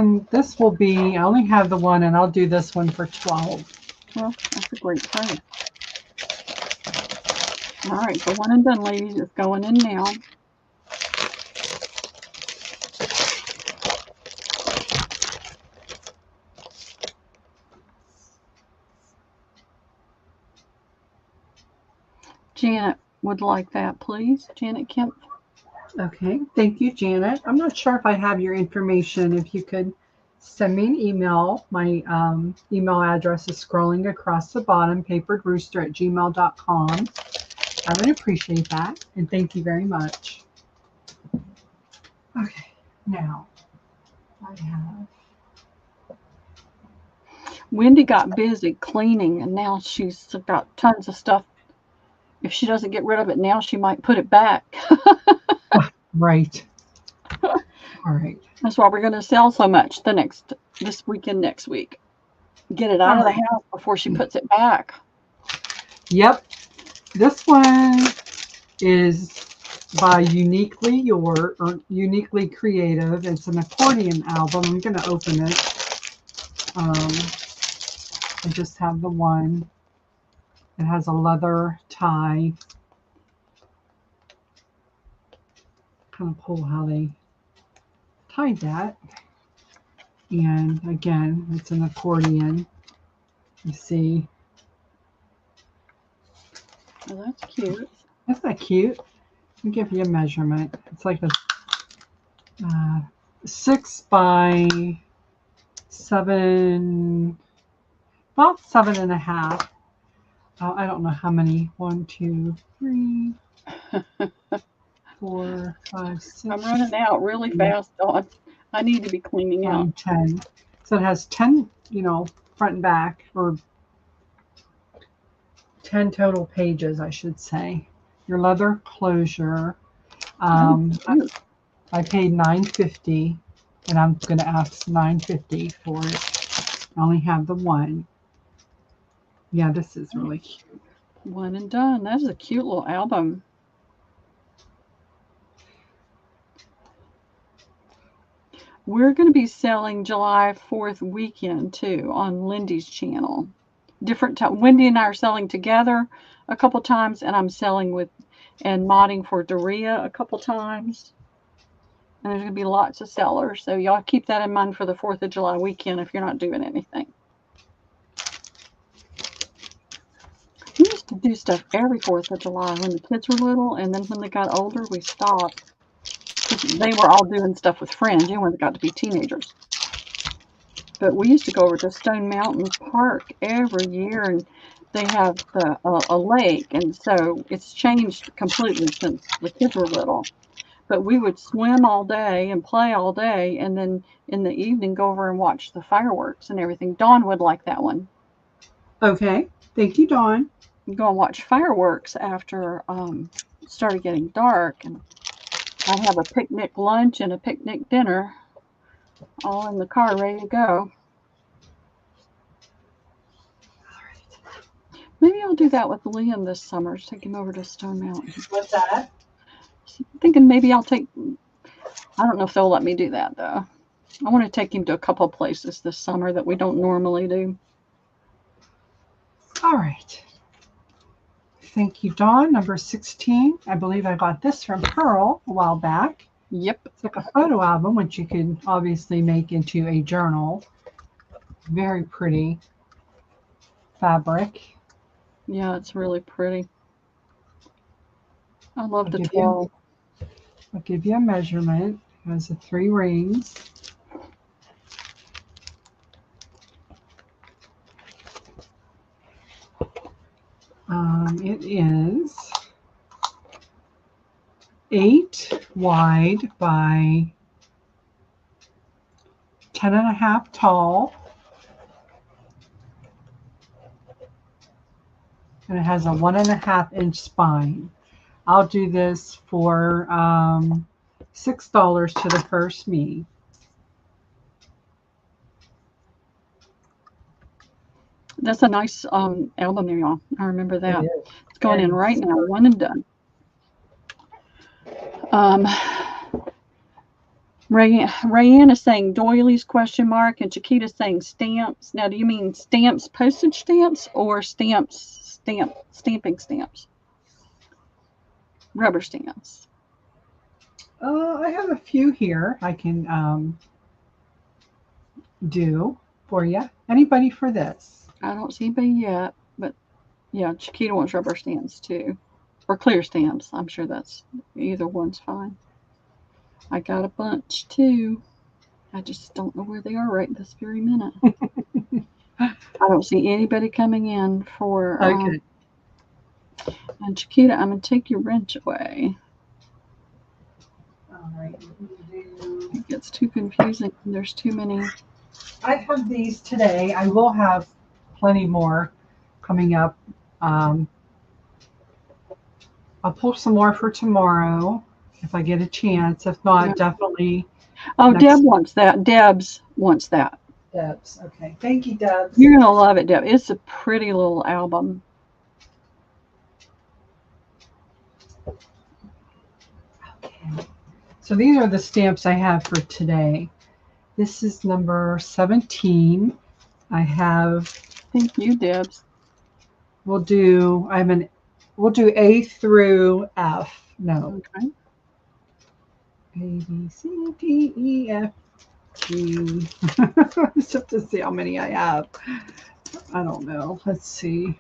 will be, I only have the one, and I'll do this one for 12. Well, that's a great price. All right, the one and done, ladies, is going in now. Janet would like that, please. Janet Kemp. Okay, thank you, Janet. I'm not sure if I have your information. If you could send me an email. My email address is scrolling across the bottom, paperedrooster@gmail.com. I would appreciate that, and thank you very much. Okay, now I have. Wendy got busy cleaning, and now she's got tons of stuff. If she doesn't get rid of it now, she might put it back. Right. All right. That's why we're going to sell so much this weekend, next week. Get it out of the house before she puts it back. Yep. This one is by Uniquely Creative. It's an accordion album. I'm going to open it. I just have the one. It has a leather tie. Kind of cool how they tied that. And again, it's an accordion. You see. Oh, that's cute. Isn't that cute? Let me give you a measurement. It's like a 6 by 7, about 7.5. I don't know how many. 1, 2, 3, 4, 5, 6. I'm running out really fast, Dawn. I need to be cleaning out. 10. So it has 10, front and back, or 10 total pages, I should say. Your leather closure. I paid $9.50, and I'm going to ask $9.50 for it. I only have the one. Yeah, this is really cute. One and done. That's a cute little album. We're going to be selling July 4th weekend, too, on Lindy's channel. Different time. Wendy and I are selling together a couple times, and I'm selling and modding for Daria a couple times. And there's going to be lots of sellers. So y'all keep that in mind for the 4th of July weekend if you're not doing anything. We used to do stuff every 4th of July when the kids were little, and then when they got older, we stopped. They were all doing stuff with friends, when they got to be teenagers. But we used to go over to Stone Mountain Park every year, and they have a lake, and so it's changed completely since the kids were little. But we would swim all day and play all day, and then in the evening go over and watch the fireworks and everything. Dawn would like that one. Okay. Thank you, Dawn. Go and watch fireworks after it started getting dark, and I'd have a picnic lunch and a picnic dinner all in the car ready to go. Maybe I'll do that with Liam this summer. Take him over to Stone Mountain. What's that? I'm thinking maybe I don't know if they'll let me do that, though. I want to take him to a couple places this summer that we don't normally do. All right. Thank you, Dawn. Number 16. I believe I got this from Pearl a while back. Yep. It's like a photo album, which you can obviously make into a journal. Very pretty fabric. Yeah, it's really pretty. I love the 12. I'll give you a measurement. It has the 3 rings. It is 8 wide by 10.5 tall. And it has a 1.5 inch spine. I'll do this for $6 to the first me. That's a nice album there, y'all. I remember that. It is. It's going in right now, one and done. Rayanne is saying doilies ? And Chiquita's saying stamps. Now, do you mean stamps, postage stamps, or stamping stamps? Rubber stamps. I have a few here I can do for you. Anybody for this? I don't see anybody yet, but yeah, Chiquita wants rubber stamps too, or clear stamps. I'm sure that's either one's fine. I got a bunch too. I just don't know where they are right this very minute. I don't see anybody coming in for. Okay. And Chiquita, I'm gonna take your wrench away. All right. It gets too confusing. There's too many. I have these today. I will have plenty more coming up. I'll pull some more for tomorrow if I get a chance. If not, Yeah. Definitely. Oh, Deb wants that. Debs wants that. Debs. Okay. Thank you, Debs. You're gonna love it, Deb. It's a pretty little album. Okay. So these are the stamps I have for today. This is number 17. I have. Thank you, Debs. We'll do A through F. No. Okay. A, B, C, D, E, F, G. Just have to see how many I have. I don't know. Let's see.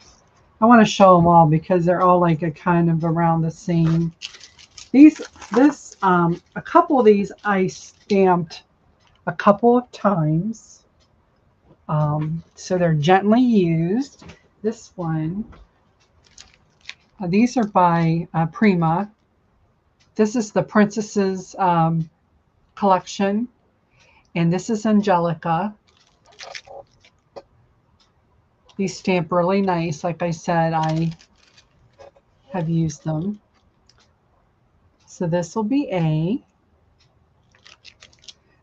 I want to show them all because they're all like a kind of around the same. A couple of these I stamped a couple of times. So they're gently used. This one, these are by Prima. This is the Princesses collection, and this is Angelica. These stamp really nice. Like I said, I have used them. So this will be A.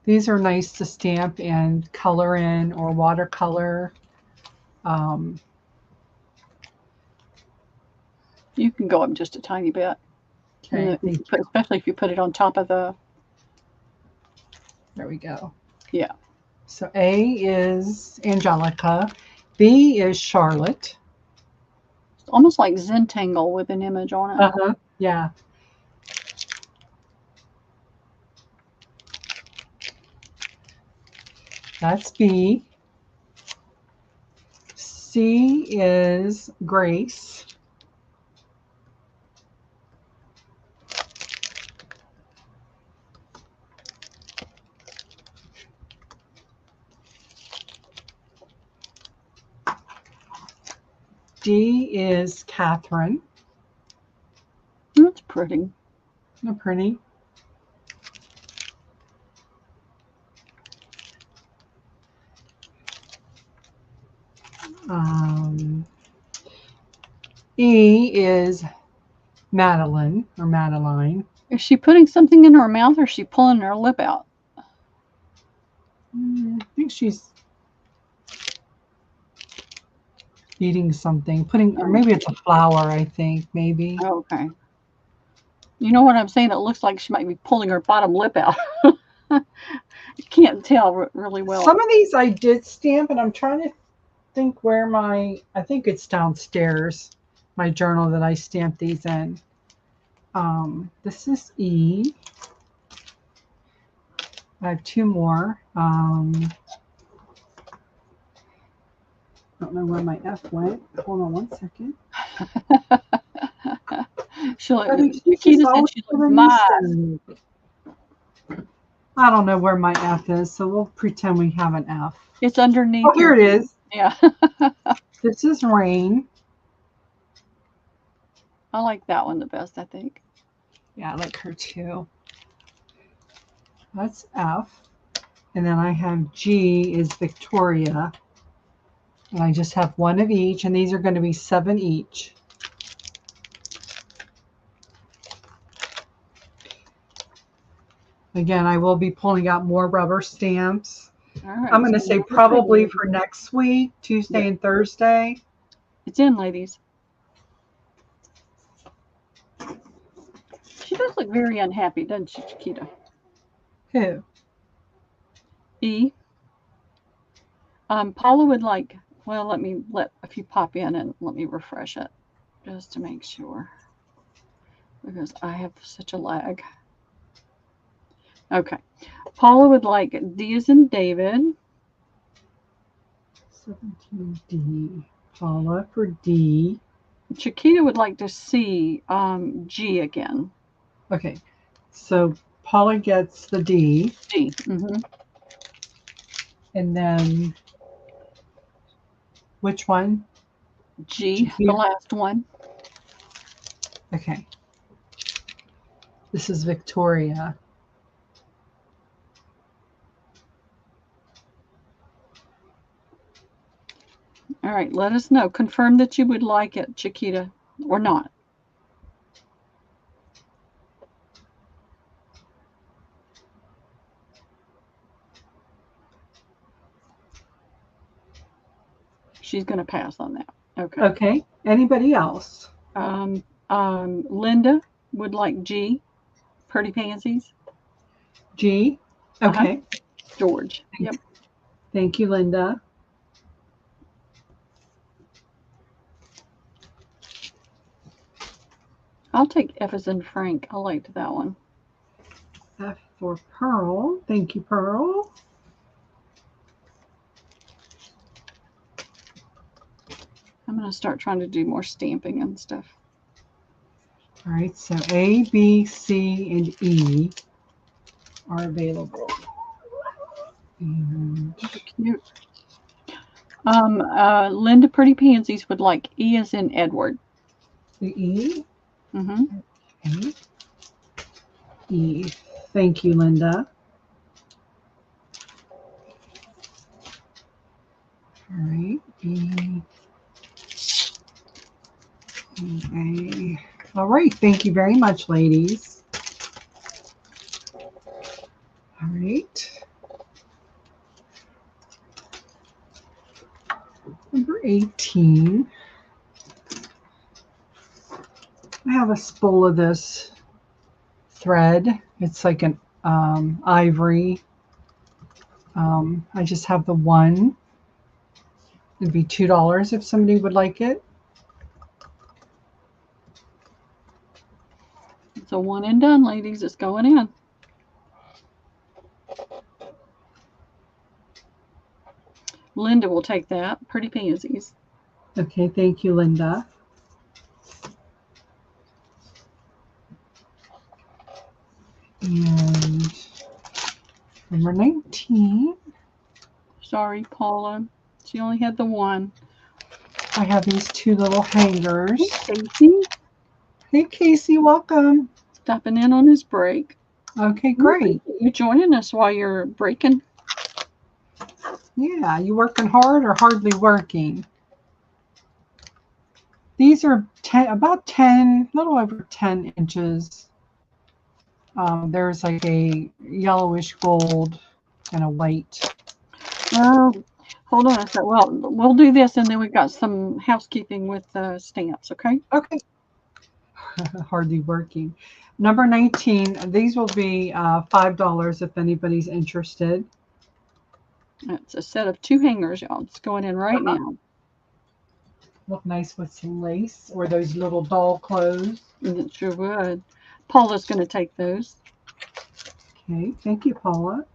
These are nice to stamp and color in or watercolor. You can go up just a tiny bit. Okay, especially if you put it on top of the. There we go. Yeah. So A is Angelica. B is Charlotte. It's almost like Zentangle with an image on it. Uh-huh. Yeah. That's B. C is Grace. D is Catherine. That's pretty. Isn't that pretty? E is Madeline or Madeline. Is she putting something in her mouth or is she pulling her lip out? I think she's eating something, or maybe it's a flower, I think, maybe. Okay. You know what I'm saying? It looks like she might be pulling her bottom lip out. You can't tell really well. Some of these I did stamp, and I'm trying to think where I think it's downstairs, my journal that I stamped these in. This is E. I have two more. I don't know where my F went. Hold on one second. She looks mad. I don't know where my F is, so we'll pretend we have an F. It's underneath. Oh, here it is. Yeah. This is Rain. I like that one the best, I think. Yeah, I like her too. That's F. And then I have G is Victoria. And I just have one of each, and these are going to be 7 each. Again, I will be pulling out more rubber stamps. All right. I'm going to say probably for next week, Tuesday and Thursday. It's in, ladies. She does look very unhappy, doesn't she, Chiquita? Who? E. Paula would like, well, let me let a few pop in and let me refresh it just to make sure, because I have such a lag. Okay. Paula would like D as in David. 17D. Paula for D. Chiquita would like to see G again. Okay. So Paula gets the D. D. Mm-hmm. And then which one? G, the last one. Okay. This is Victoria. All right, let us know. Confirm that you would like it, Chiquita, or not. She's going to pass on that. Okay. Okay. Anybody else? Linda would like G, Pretty Pansies. G. Okay. George. Yep. Thank you, Linda. I'll take F as in Frank. I liked that one. F for Pearl. Thank you, Pearl. I'm going to start trying to do more stamping and stuff. All right, so A, B, C, and E are available. And cute. Linda Pretty Pansies would like E as in Edward. the E? Mm-hmm. Okay. E. Thank you, Linda. All right, B, E, A. All right, thank you very much, ladies. All right. Number 18. I have a spool of this thread. It's like an ivory. I just have the one. It'd be $2 if somebody would like it. It's a one and done, ladies. It's going in. Linda will take that. Pretty Pansies. Okay, thank you, Linda. And number 19. Sorry, Paula. She only had the one. I have these 2 little hangers. Hey, Casey. Hey, Casey, welcome. Stopping in on his break. Okay, great. You joining us while you're breaking? Yeah, you working hard or hardly working? These are about 10, a little over 10 inches. There's like a yellowish gold and a white. Oh, hold on a sec. Well, we'll do this, and then we've got some housekeeping with stamps, okay? Okay. Hardly working. Number 19, these will be $5 if anybody's interested. It's a set of 2 hangers, y'all. It's going in right now. Look nice with some lace or those little doll clothes. It sure would. Paula's going to take those. Okay, thank you, Paula.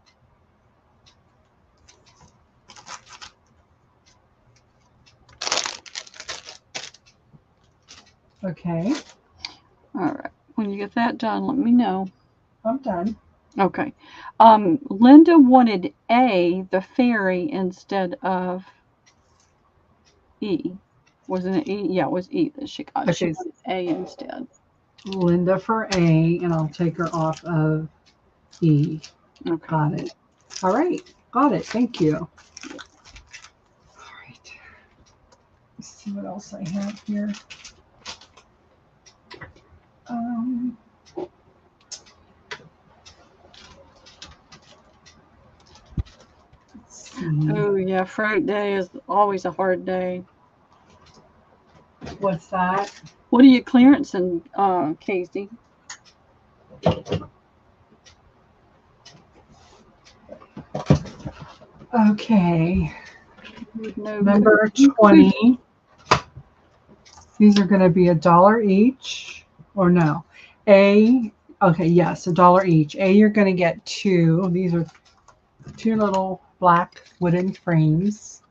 Okay. All right. When you get that done, let me know. I'm done. Okay. Linda wanted A, the fairy, instead of E. Wasn't it E? Yeah, it was E that she got. She wanted A instead. Linda for A, and I'll take her off of E. Okay. Got it. All right. Got it. Thank you. All right. Let's see what else I have here. Let's see. Oh yeah, fruit day is always a hard day. What's that? What are you clearancing, Casey? Okay. No Number food. 20. These are going to be $1 each, or no. A, okay, yes, $1 each. A, you're going to get 2. These are 2 little black wooden frames.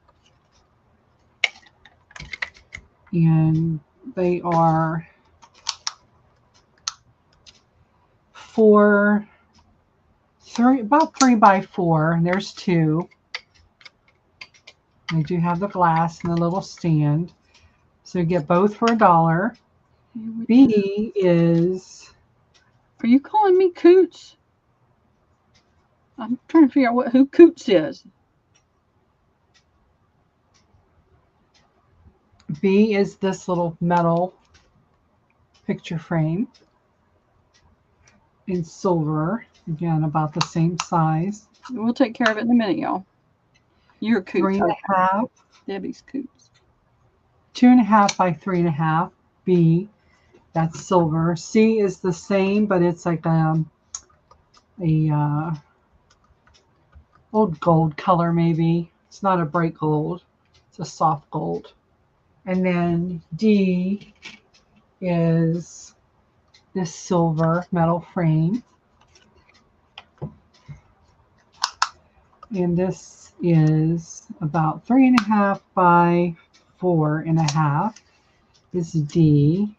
And they are about 3 by 4. And there's 2. They do have the glass and the little stand. So you get both for $1. B is... Are you calling me Coots? I'm trying to figure out who Coots is. B is this little metal picture frame in silver. Again, about the same size. We'll take care of it in a minute, y'all. You're Coots. 3.5. Debbie's Coots. 2.5 by 3.5. B, that's silver. C is the same, but it's like a old gold color maybe. It's not a bright gold. It's a soft gold. And then D is this silver metal frame. And this is about 3.5 by 4.5 is D.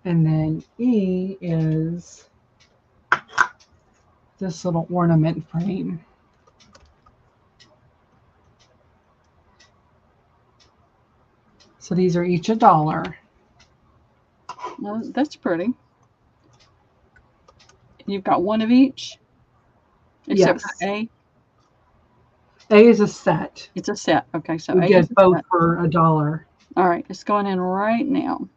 And then E is this little ornament frame. So these are each $1. Well, that's pretty. You've got one of each? Except Yes. for A? A is a set. It's a set. Okay, so You A get is a both set. for $1. All right, it's going in right now.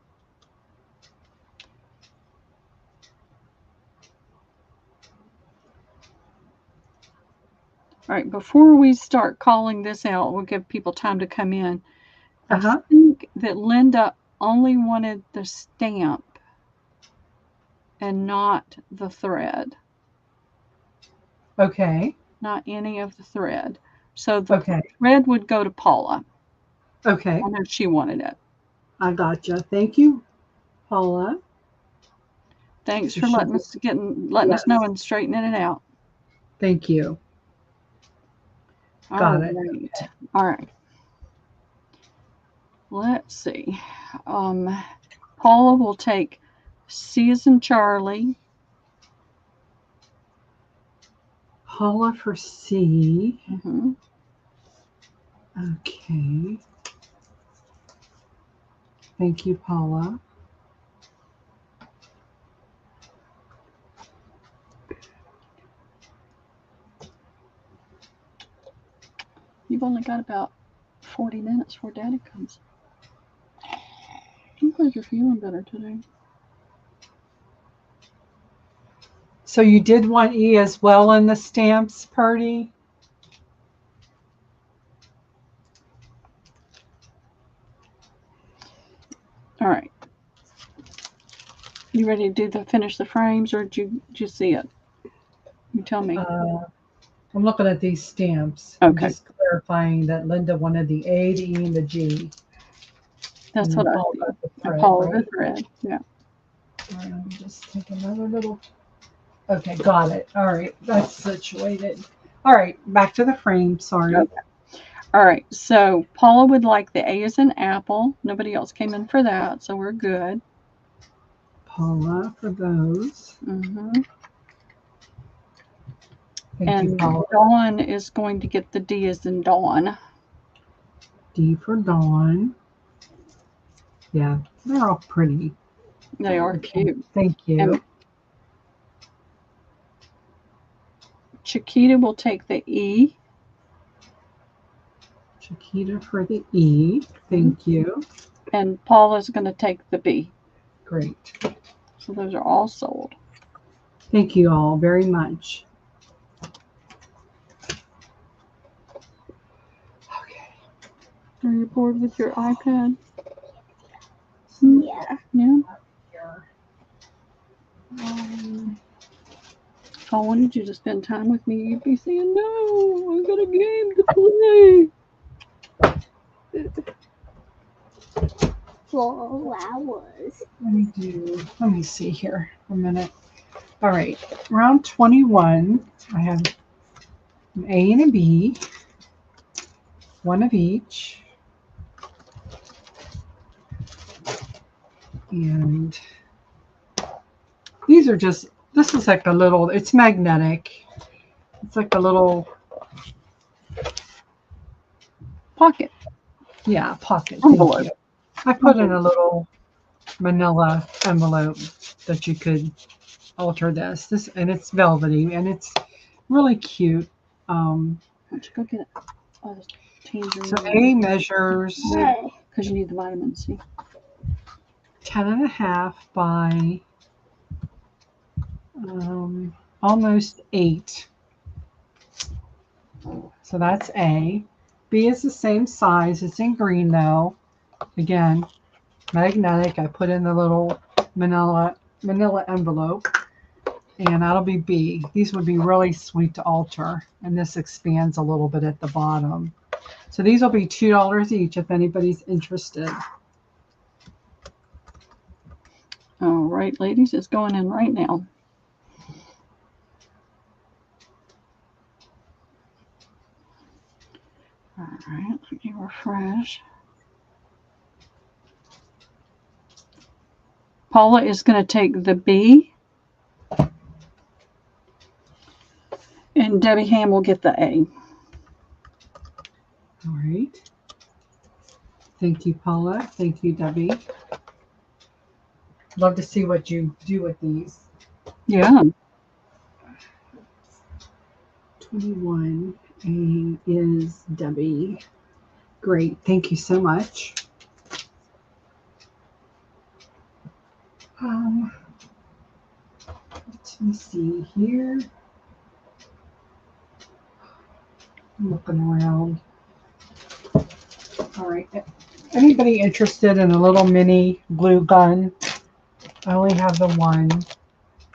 All right, before we start calling this out, we'll give people time to come in. I think that Linda only wanted the stamp and not the thread. Okay. Not any of the thread. So the Okay. thread would go to Paula. Okay. I know she wanted it. I gotcha. Thank you, Paula. Thanks So for she letting us know and straightening it out. Thank you. Got it. Right. All right. Let's see. Paula will take C as in Charlie. Paula for C. Mm-hmm. Okay. Thank you, Paula. You've only got about 40 minutes before Daddy comes. I'm glad you're feeling better today. So you did want E as well in the stamps, Purdy? All right. You ready to finish the frames, or did you see it? You tell me. I'm looking at these stamps. Okay. I'm just clarifying that Linda wanted the A, the E, and the G. That's what I see. Paula the thread. Yeah. I'm just taking another little. Okay, got it. All right, that's situated. All right, back to the frame. Sorry. Okay. All right. So Paula would like the A as an apple. Nobody else came in for that, so we're good. Paula for those. Mm-hmm. Thank you, Paula. Dawn is going to get the D as in Dawn. D for Dawn. Yeah, they're all pretty. They are cute. Thank you. And Chiquita will take the E. Chiquita for the E. Thank you. And Paula's going to take the B. Great. So those are all sold. Thank you all very much. Okay. Are you bored with your iPad? Yeah. Yeah. If I wanted you to spend time with me, you'd be saying, no, I've got a game to play. Flowers. Let me see here a minute. All right, round 21, I have an A and a B, one of each. And these are just, this is like a little, it's magnetic. It's like a little Pocket. Yeah, pocket. Envelope. Thank you. I put in a little manila envelope that you could alter this, and it's velvety, and it's really cute. Why don't you go get it? Oh, tangerine. So A measures Because you need the vitamin C. 10.5 by almost 8. So that's A. B is the same size. It's in green though. Again, magnetic. I put in the little manila envelope, and that'll be B. These would be really sweet to alter, and this expands a little bit at the bottom. So these will be $2 each if anybody's interested. All right, ladies, it's going in right now. All right, let me refresh. Paula is going to take the B. And Debbie Ham will get the A. All right. Thank you, Paula. Thank you, Debbie. Love to see what you do with these. Yeah. 21. A is Debbie. Great. Thank you so much. Let me see here. I'm looking around. All right. Anybody interested in a little mini glue gun? I only have the one.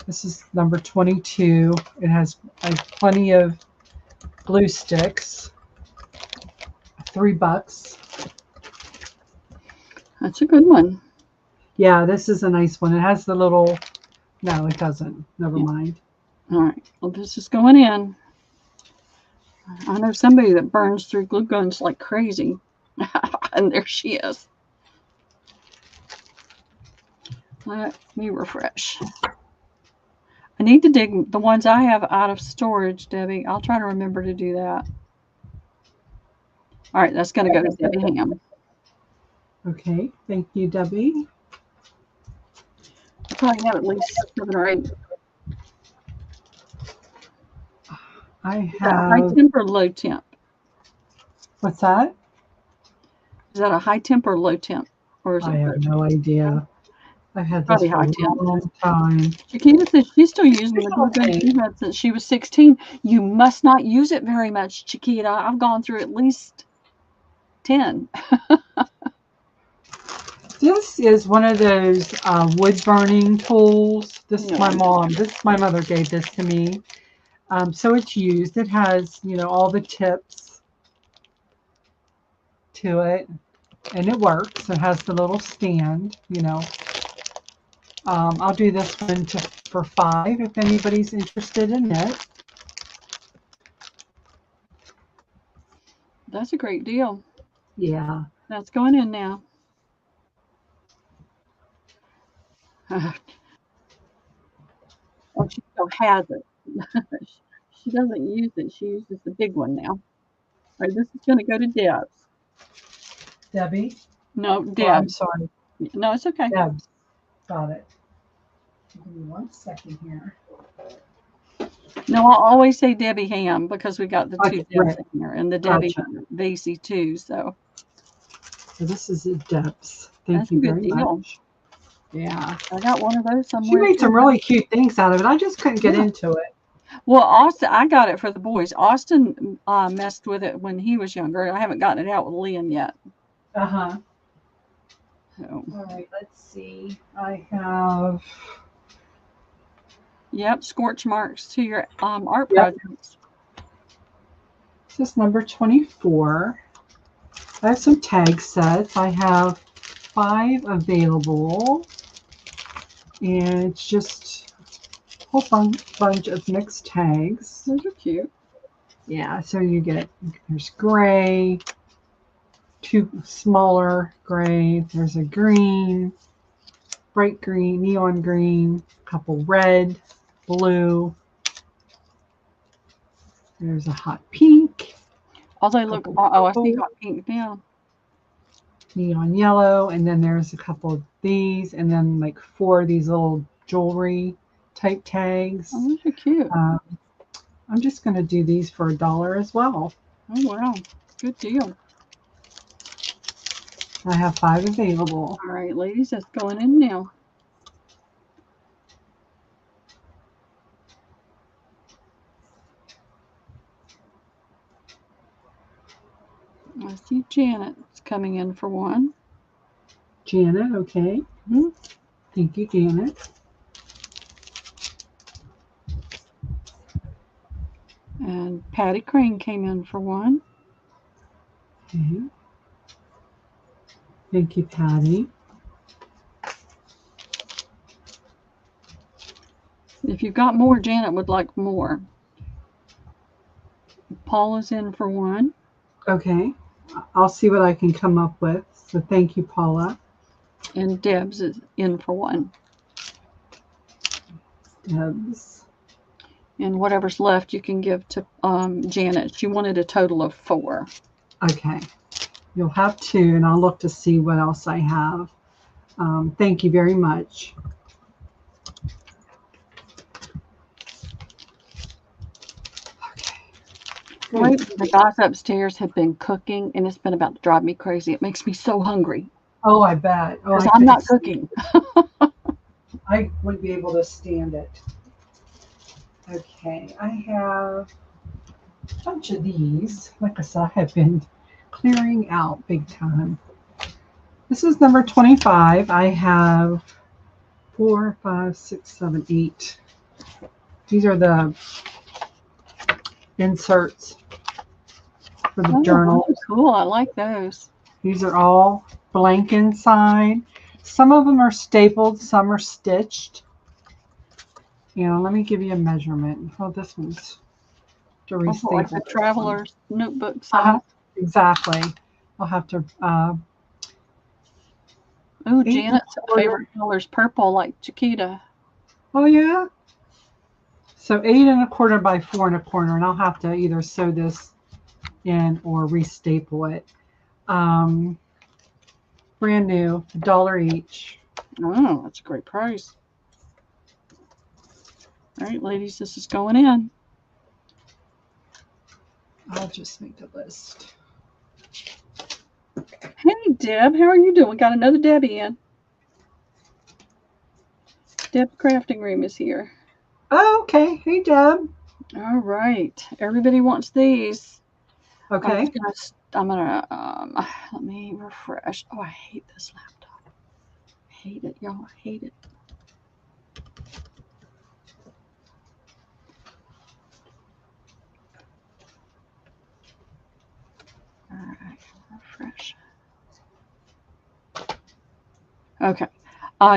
This is number 22. It has plenty of glue sticks. $3. That's a good one. Yeah, this is a nice one. It has the little, no, it doesn't. Never mind. All right. Well, this is going in. I know somebody that burns through glue guns like crazy. And there she is. Let me refresh. I need to dig the ones I have out of storage, Debbie. I'll try to remember to do that. All right, that's going to go to Debbie Ham. Okay, thank you, Debbie. I probably have at least 7 or 8. I Is that high have, temp or low temp? what's that? Is that a high temp or low temp? Or is I it have no idea. I've had this probably for high a temp? long time. Chiquita says she's still using the glue gun she had since she was 16. You must not use it very much, Chiquita. I've gone through at least 10. This is one of those wood burning tools. This is my mom. My mother gave this to me. So it's used. It has, all the tips to it, and it works. It has the little stand, I'll do this one for $5 if anybody's interested in it. That's a great deal. Yeah. That's going in now. Oh, she still has it. She doesn't use it. She uses the big one now. All right, this is going to go to Debs. Debbie? No, Oh, Debs. I'm sorry. No, it's okay. Debs. Got it. Give me 1 second here. No, I'll always say Debbie Ham because we got the two Debs Right. in here, and the Debbie Gotcha. Vasey too. So So this is Deb's. Thank that's a you good very deal. much. Yeah. I got one of those She somewhere. made some really cute things out of it. I just couldn't get Yeah. into it. Well, Austin, I got it for the boys. Austin messed with it when he was younger. I haven't gotten it out with Liam yet. Uh-huh. So, All right, let's see. I have... yep, scorch marks to your art Yep. projects. This is number 24. I have some tag sets. I have 5 available. And it's just a whole bunch of mixed tags. Those are cute. Yeah, so you get, there's gray, 2 smaller gray, there's a green, bright green, neon green, a couple red, blue, there's a hot pink. Oh, they look, I see hot pink now. Neon yellow, and then there's a couple of these, and then like 4 of these little jewelry type tags. Oh, those are cute. I'm just going to do these for $1 as well. Oh, wow. Good deal. I have 5 available. All right, ladies, that's going in now. I see Janet's coming in for one. Janet, okay. Mm-hmm. Thank you, Janet. And Patty Crane came in for one. Okay. Thank you, Patty. If you've got more, Janet would like more. Paula's in for one. Okay. I'll see what I can come up with. So thank you, Paula. And Deb's is in for one. Debs. And whatever's left you can give to Janet. She wanted a total of 4. Okay. You'll have 2, and I'll look to see what else I have. Thank you very much. Right, the guys upstairs have been cooking, and it's been about to drive me crazy. It makes me so hungry. Oh, I bet. Oh, Because I'm not cooking. I wouldn't be able to stand it. Okay, I have a bunch of these. Like I said, I have been clearing out big time. This is number 25. I have 4, 5, 6, 7, 8. These are the inserts for the journal. Cool, I like those. These are all blank inside. Some of them are stapled, some are stitched. Let me give you a measurement. Oh, this one's to restaple. Like the traveler's notebook size. Exactly. I'll have to. Oh, Janet's favorite color is purple, like Chiquita. Oh, yeah? So 8 1/4 by 4 1/4, and I'll have to either sew this in or restaple it. Brand new, $1 each. Oh, that's a great price. All right, ladies, this is going in. I'll just make the list. Hey, Deb, how are you doing? Got another Debbie in. Deb Crafting Room is here. Oh, okay. Hey, Deb. All right. Everybody wants these. Okay. I'm gonna let me refresh. Oh, I hate this laptop. I hate it, y'all. I hate it. All right, refresh. Okay.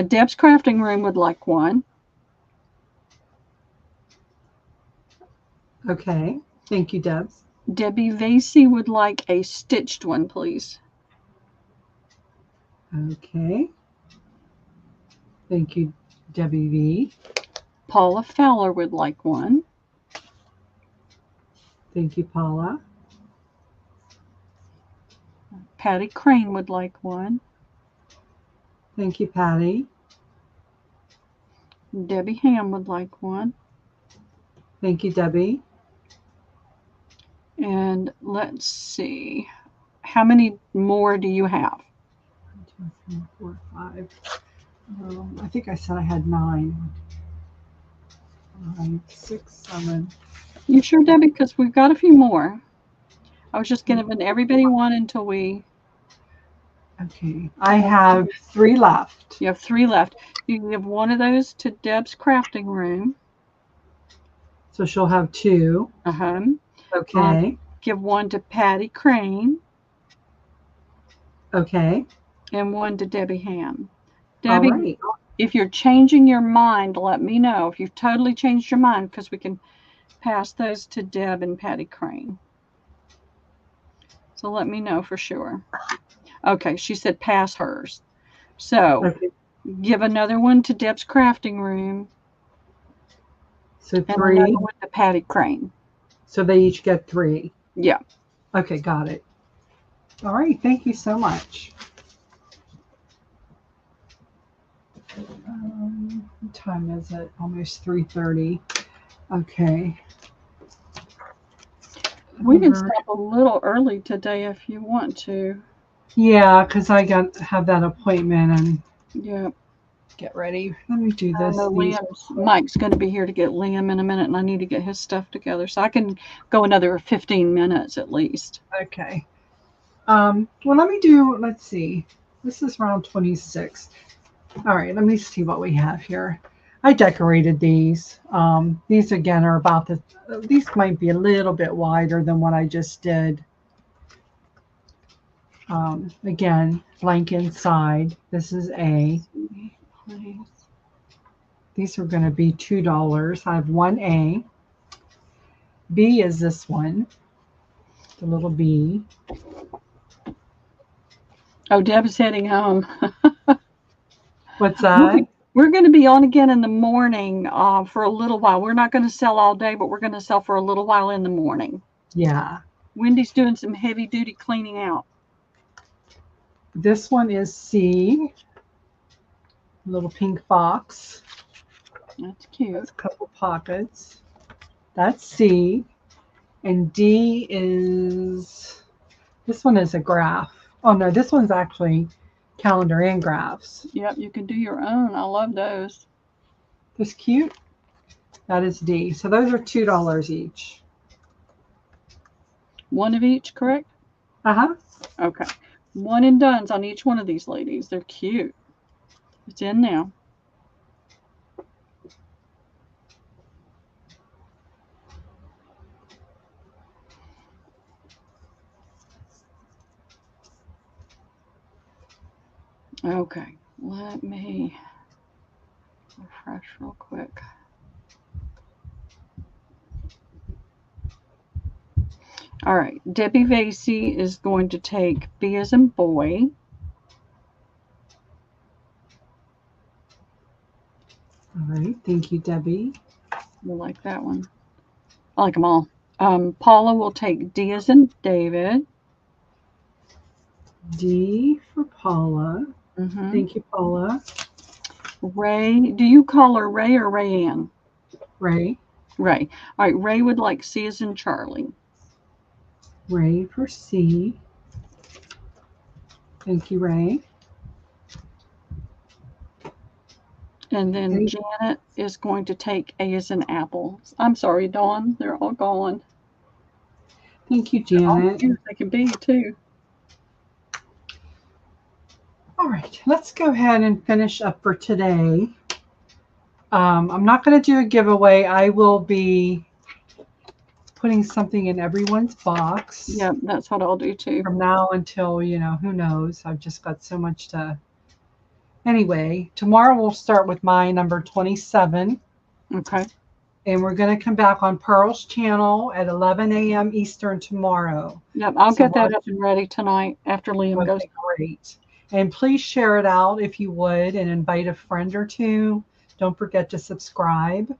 Deb's Crafting Room would like one. Okay. Thank you, Debs. Debbie Vasey would like a stitched one, please. Okay. Thank you, Debbie V. Paula Fowler would like one. Thank you, Paula. Patty Crane would like one. Thank you, Patty. Debbie Ham would like one. Thank you, Debbie. And let's see. How many more do you have? 1, 2, 3, 4, 5. I think I said I had 9. 5, 6, 7. You sure, Debbie? Because we've got a few more. I was just giving everybody one until we... Okay. I have 3 left. You have 3 left. You can give one of those to Deb's crafting room. So she'll have 2. Uh-huh. Okay. Give one to Patty Crane. Okay. And one to Debbie Ham. All Debbie, right. if you're changing your mind, let me know. If you've totally changed your mind, because we can pass those to Deb and Patty Crane. So let me know for sure. Okay, she said pass hers. So Okay. give another one to Deb's crafting room. So And 3. another one to Patty Crane. So they each get 3. Yeah. Okay, got it. All right. Thank you so much. What time is it? Almost 3:30. Okay. We can stop a little early today if you want to. Yeah, because I have that appointment and Yeah. get ready. Let me do I this. know Mike's going to be here to get Liam in a minute, and I need to get his stuff together. So I can go another 15 minutes at least. Okay. Well, let's see. This is round 26. All right, let me see what we have here. I decorated these. These again are these might be a little bit wider than what I just did. Again, blank inside. This is A. These are going to be $2. I have 1A. B is this one. The little B. Oh, Deb's heading home. What's that? We're going to be on again in the morning for a little while. We're not going to sell all day, but we're going to sell for a little while in the morning. Yeah. Wendy's doing some heavy duty cleaning out. This one is C. Little pink fox. That's cute. That's a couple pockets. That's C. And D is, this one is a graph. Oh no, this one's actually calendar and graphs. Yep, you can do your own. I love those. This cute. That is D. So those are $2 each. One of each, correct? Uh-huh. Okay. One and done's on each one of these ladies. They're cute. It's in now. Okay. Let me refresh real quick. All right. Debbie Vasey is going to take B as in boy. All right. Thank you, Debbie. You'll like that one. I like them all. Paula will take D as in David. D for Paula. Mm-hmm. Thank you, Paula. Ray, do you call her Ray or Rayanne? Ray. Ray. All right, Ray would like C as in Charlie. Ray for C. Thank you, Ray. And then Janet is going to take A as in Apple. I'm sorry, Dawn. They're all gone. Thank you, Janet. They can be, too. All right, let's go ahead and finish up for today. I'm not going to do a giveaway. I will be putting something in everyone's box. Yeah, that's what I'll do, too. From now until, who knows. I've just got so much to... Anyway, tomorrow we'll start with my number 27. Okay. And we're going to come back on Pearl's channel at 11 a.m. Eastern tomorrow. Yep, I'll get that up and ready tonight after Liam goes. Great. And please share it out if you would and invite a friend or two. Don't forget to subscribe.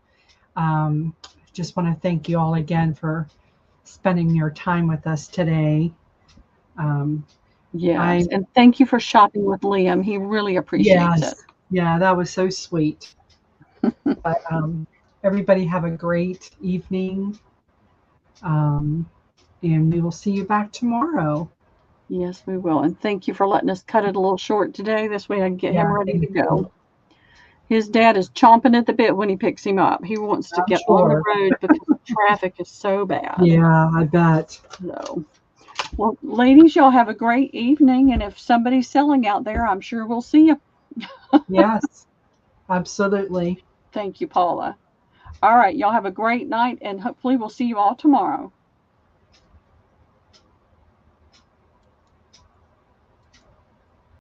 Just want to thank you all again for spending your time with us today. Yes, and thank you for shopping with Liam. He really appreciates it. Yeah, that was so sweet. But everybody have a great evening. And we will see you back tomorrow. Yes, we will. And thank you for letting us cut it a little short today. This way I can get him ready to go. His dad is chomping at the bit when he picks him up. He wants to get on the road because the traffic is so bad. Yeah, I bet. So, well, ladies, y'all have a great evening. And if somebody's selling out there, I'm sure we'll see you. Yes, absolutely. Thank you, Paula. All right, y'all have a great night, and hopefully we'll see you all tomorrow.